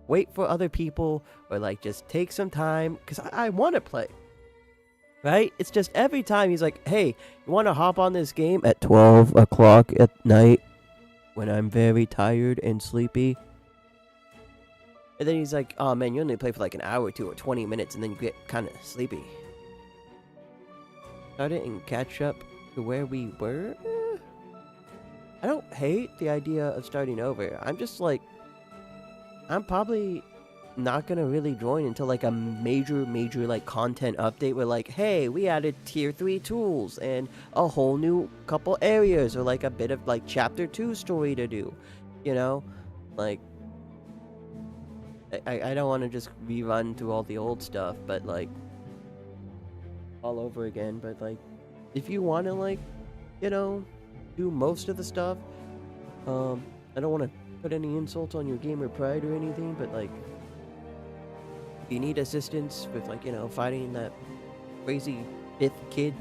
wait for other people or, like, just take some time. Because I want to play. Right? It's just every time he's like, hey, you want to hop on this game at 12 o'clock at night when I'm very tired and sleepy? And then he's like, oh, man, you only play for, like, an hour or two or 20 minutes and then you get kind of sleepy. Start it and catch up to where we were? I don't hate the idea of starting over. I'm just like, I'm probably not gonna really join until like a major like content update where like, hey, we added tier 3 tools and a whole new couple areas or like a bit of like chapter 2 story to do, you know? Like, I don't want to just rerun through all the old stuff, but like, all over again. But like, if you want to like, you know, do most of the stuff, I don't want to put any insults on your gamer pride or anything, but like, if you need assistance with like, you know, fighting that crazy fifth kid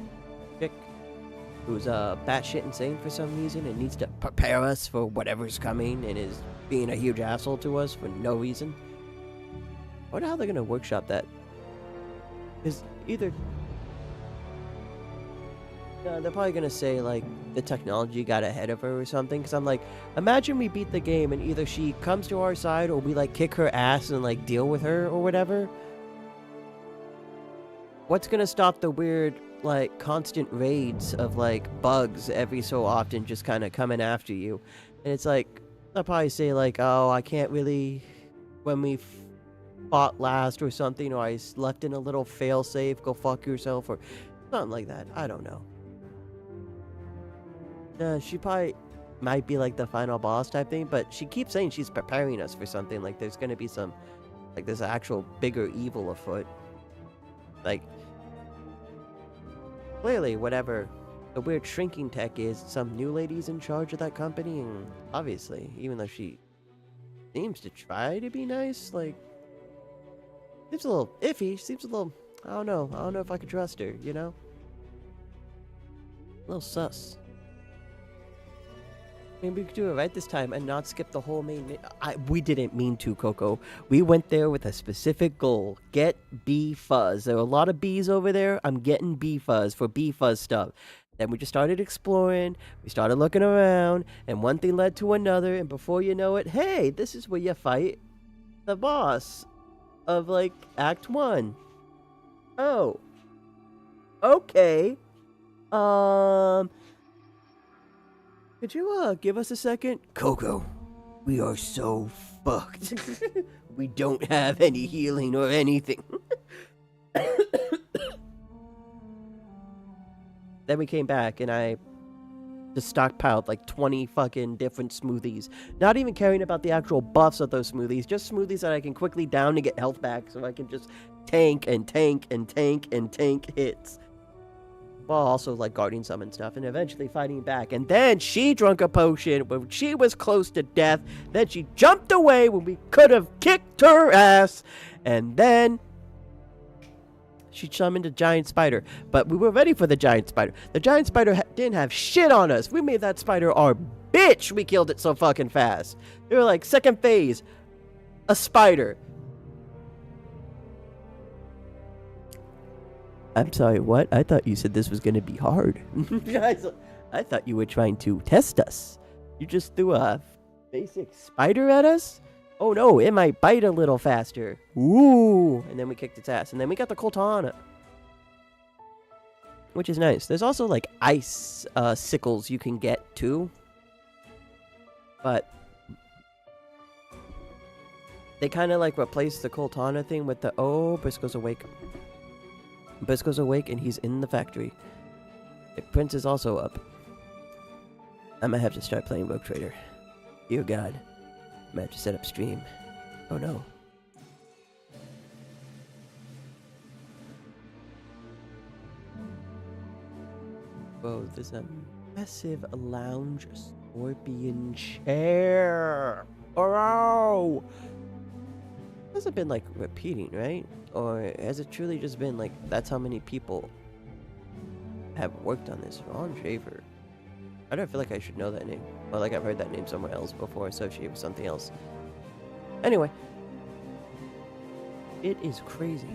chick who's batshit insane for some reason and needs to prepare us for whatever's coming and is being a huge asshole to us for no reason. I wonder how they're gonna workshop that. Because either they're probably gonna say like the technology got ahead of her or something. Because I'm like, imagine we beat the game and either she comes to our side or we like kick her ass and like deal with her or whatever. What's gonna stop the weird like constant raids of like bugs every so often just kind of coming after you? And it's like, they'll probably say like, oh, I can't really, when we fought last or something, or I left in a little fail safe, go fuck yourself, or something like that. I don't know. She probably might be like the final boss type thing, but she keeps saying she's preparing us for something. Like there's gonna be some, like there's an actual bigger evil afoot. Like, clearly, whatever the weird shrinking tech is, some new lady's in charge of that company, and obviously, even though she seems to try to be nice, like, seems a little iffy, seems a little, I don't know if I could trust her, you know? A little sus. Maybe we could do it right this time and not skip the whole main. We didn't mean to, Coco. We went there with a specific goal. Get bee fuzz. There are a lot of bees over there. I'm getting bee fuzz for bee fuzz stuff. Then we just started exploring. We started looking around. And one thing led to another. And before you know it, hey, this is where you fight the boss of, like, Act 1. Oh. Okay. Could you, give us a second? Coco, we are so fucked. We don't have any healing or anything. Then we came back and I just stockpiled like 20 fucking different smoothies. Not even caring about the actual buffs of those smoothies. Just smoothies that I can quickly down to get health back so I can just tank and tank and tank and tank hits. While also like guarding some and stuff, and eventually fighting back. And then she drank a potion when she was close to death. Then she jumped away when we could have kicked her ass. And then she summoned a giant spider. But we were ready for the giant spider. The giant spider didn't have shit on us. We made that spider our bitch. We killed it so fucking fast. They were like, second phase, a spider. I'm sorry, what? I thought you said this was going to be hard. I thought you were trying to test us. You just threw a basic spider at us? Oh no, it might bite a little faster. Ooh! And then we kicked its ass. And then we got the Coltana, which is nice. There's also like ice sickles you can get too. But they kind of like replace the Coltana thing with the, oh, Briscoe's awake. Briscoe's awake and he's in the factory. Prince is also up. I might have to start playing Rouge Trader. Dear God. I might have to set up stream. Oh no. Whoa, there's a massive lounge scorpion chair. Oh! Hasn't been like repeating, right? Or has it truly just been like, that's how many people have worked on this? Ron Shaver. I don't feel like I should know that name. Well, like I've heard that name somewhere else before, associated with something else. Anyway. It is crazy.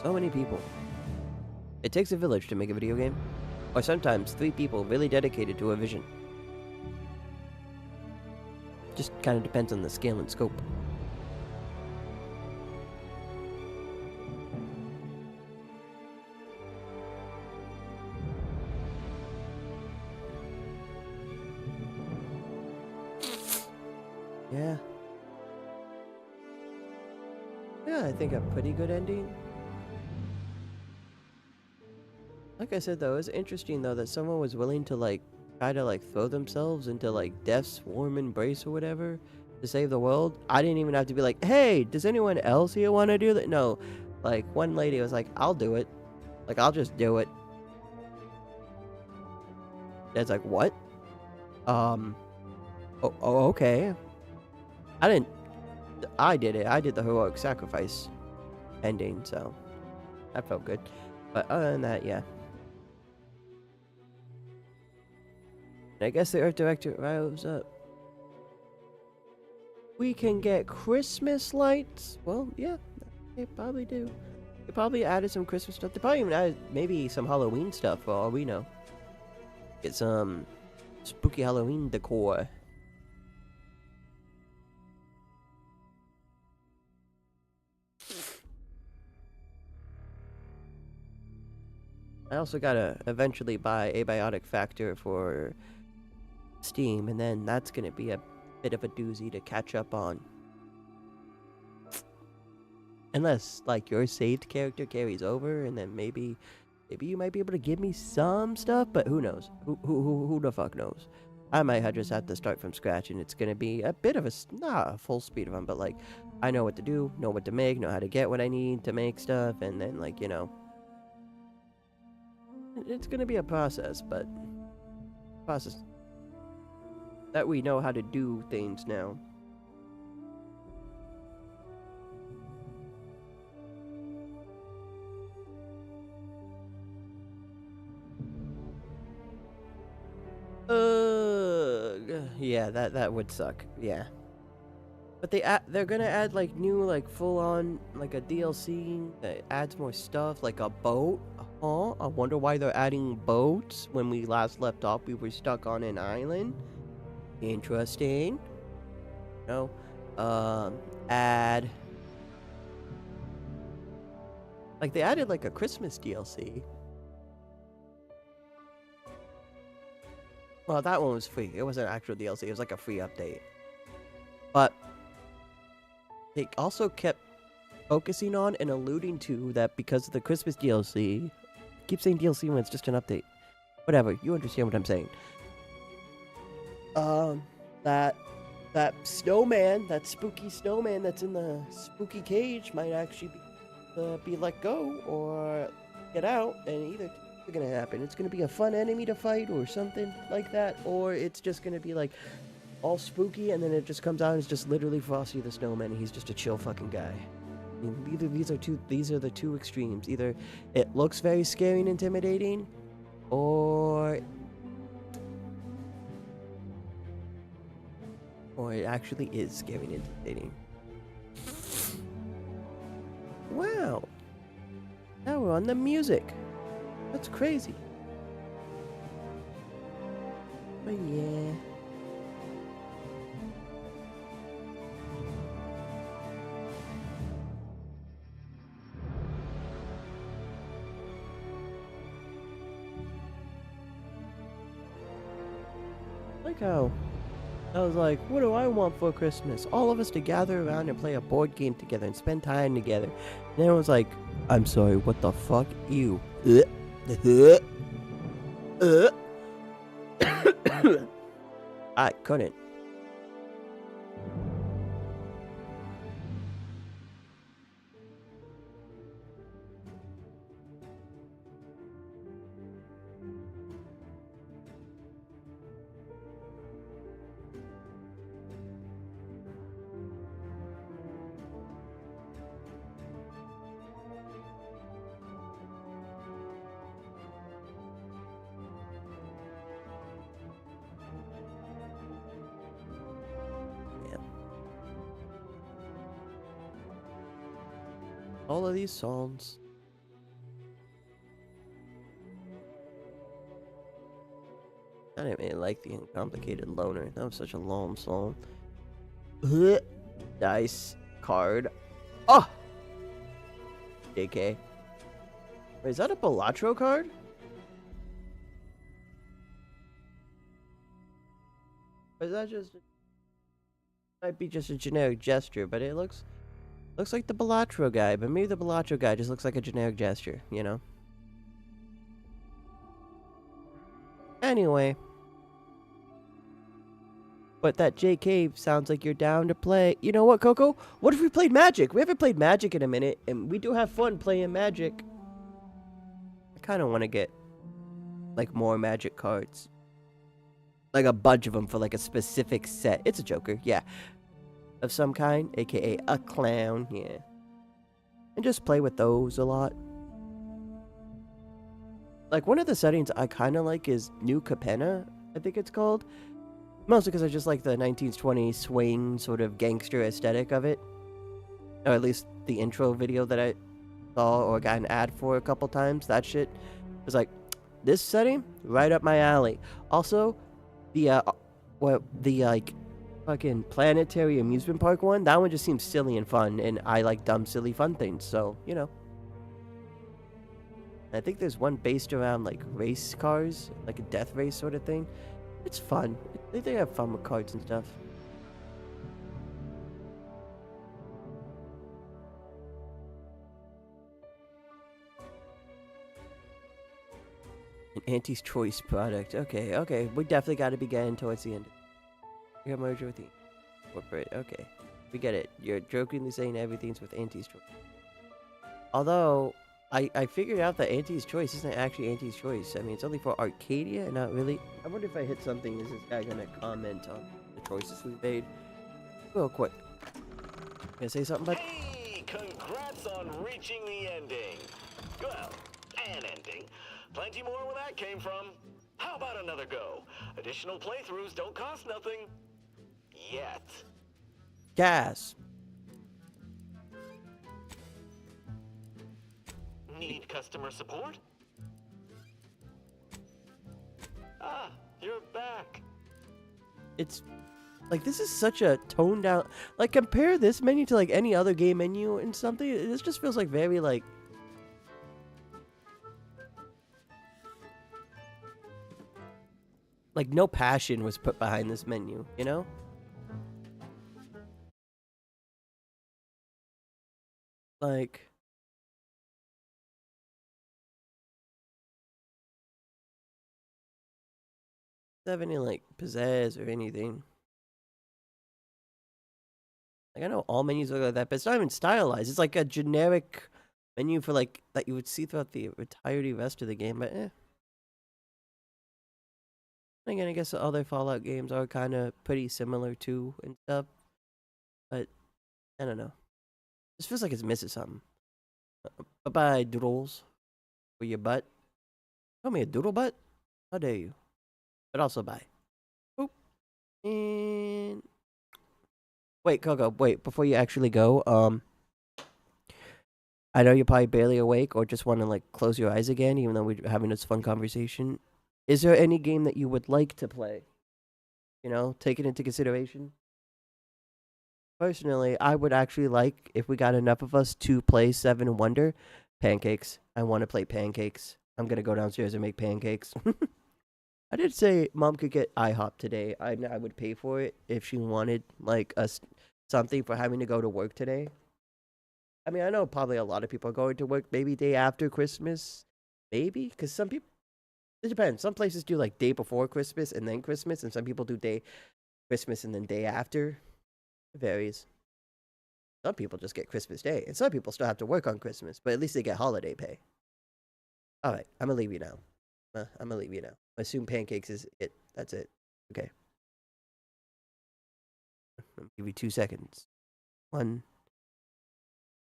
So many people. It takes a village to make a video game. Or sometimes 3 people really dedicated to a vision. Just kind of depends on the scale and scope. Yeah. Yeah, I think a pretty good ending. Like I said though, it's interesting though that someone was willing to like try to like throw themselves into like death's warm embrace or whatever to save the world. I didn't even have to be like, hey, does anyone else here want to do that? No. Like, one lady was like, I'll do it. Like, I'll just do it. Dad's like, what? Oh, okay. I did it. I did the heroic sacrifice ending, so that felt good. But other than that, yeah. And I guess the Earth Director rose up. We can get Christmas lights? Well, yeah, they probably do. They probably added some Christmas stuff. They probably even added maybe some Halloween stuff for all we know. Get some spooky Halloween decor. I also gotta eventually buy Abiotic Factor for Steam, and then that's gonna be a bit of a doozy to catch up on. Unless, like, your saved character carries over, and then maybe you might be able to give me some stuff, but who knows? Who the fuck knows? I might just have to start from scratch, and it's gonna be a bit of not a full speed run, but like, I know what to do, know what to make, know how to get what I need to make stuff, and then, like, you know, it's gonna be a process, but process that we know how to do things now. Yeah, that would suck. Yeah. But they're gonna add like new like full on like a DLC that adds more stuff like a boat. Huh? I wonder why they're adding boats. When we last left off, we were stuck on an island. Interesting. No. Add. Like they added like a Christmas DLC. Well, that one was free. It wasn't an actual DLC. It was like a free update. But they also kept focusing on and alluding to that because of the Christmas DLC. I keep saying DLC when it's just an update. Whatever. You understand what I'm saying. That snowman, that spooky snowman that's in the spooky cage might actually be let go or get out, and either it's gonna happen. It's gonna be a fun enemy to fight or something like that, or it's just gonna be like all spooky, and then it just comes out and it's just literally Frosty the Snowman, and he's just a chill fucking guy. I mean, either these are the two extremes. Either it looks very scary and intimidating, or it actually is scary and intimidating. Wow. Now we're on the music. That's crazy. But yeah. Like how I was like, what do I want for Christmas? All of us to gather around and play a board game together and spend time together. And everyone's like, I'm sorry, what the fuck? Ew. I couldn't. All of these songs. I didn't really like the Uncomplicated Loner. That was such a long song. Dice card. Oh! JK. Wait, is that a Balatro card? Or is that just... Might be just a generic gesture, but it looks like the Balatro guy, but maybe the Balatro guy just looks like a generic gesture, you know? Anyway. But that JK sounds like you're down to play. You know what, Coco? What if we played Magic? We haven't played Magic in a minute, and we do have fun playing Magic. I kind of want to get, like, more Magic cards. Like a bunch of them for, like, a specific set. It's a Joker, yeah. Of some kind, aka a clown, yeah. And just play with those a lot. Like, one of the settings I kind of like is New Capenna, I think it's called. Mostly because I just like the 1920s swing sort of gangster aesthetic of it. Or at least the intro video that I saw or got an ad for a couple times. That shit was like, this setting, right up my alley. Also, the, like, fucking planetary amusement park one, that one just seems silly and fun. And I like dumb, silly, fun things. So, you know. I think there's one based around, like, race cars. Like a death race sort of thing. It's fun. They have fun with cards and stuff. An Auntie's Choice product. Okay, okay. We definitely got to be getting towards the end. Your merger with the corporate. Okay. We get it. You're jokingly saying everything's with Auntie's Choice. Although, I figured out that Auntie's Choice isn't actually Auntie's Choice. I mean, it's only for Arcadia and not really. I wonder if I hit something, is this guy going to comment on the choices we made? Real quick. Gonna say something, bud? Hey, congrats on reaching the ending. Well, an ending. Plenty more where that came from. How about another go? Additional playthroughs don't cost nothing. Yet. Gas. Need customer support? Ah, you're back. It's like, this is such a toned down, like, compare this menu to like any other game menu and something. This just feels like very like no passion was put behind this menu, you know? Like, doesn't have any like pizzazz or anything. Like, I know all menus look like that, but it's not even stylized. It's like a generic menu for like that you would see throughout the entirety rest of the game, but Again, I guess the other Fallout games are kind of pretty similar too and stuff, but I don't know. This feels like it's missing something. Bye-bye, doodles. For your butt. Call me a doodle butt? How dare you? But also bye. Boop. And wait, Coco, wait, before you actually go, I know you're probably barely awake or just want to like close your eyes again, even though we're having this fun conversation. Is there any game that you would like to play? You know, take it into consideration. Personally, I would actually like, if we got enough of us, to play Seven Wonder Pancakes. I want to play Pancakes. I'm going to go downstairs and make pancakes. I did say Mom could get IHOP today. I would pay for it if she wanted, like, something for having to go to work today. I mean, I know probably a lot of people are going to work maybe day after Christmas. Maybe? Because some people... It depends. Some places do, like, day before Christmas and then Christmas. And some people do day Christmas and then day after. It varies. Some people just get Christmas Day. And some people still have to work on Christmas. But at least they get holiday pay. Alright, I'm going to leave you now. I'm going to leave you now. I assume pancakes is it. That's it. Okay. I'll give you 2 seconds. 1,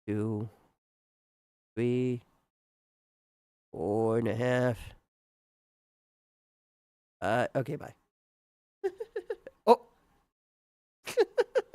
2, 3, 4.5. Okay, bye.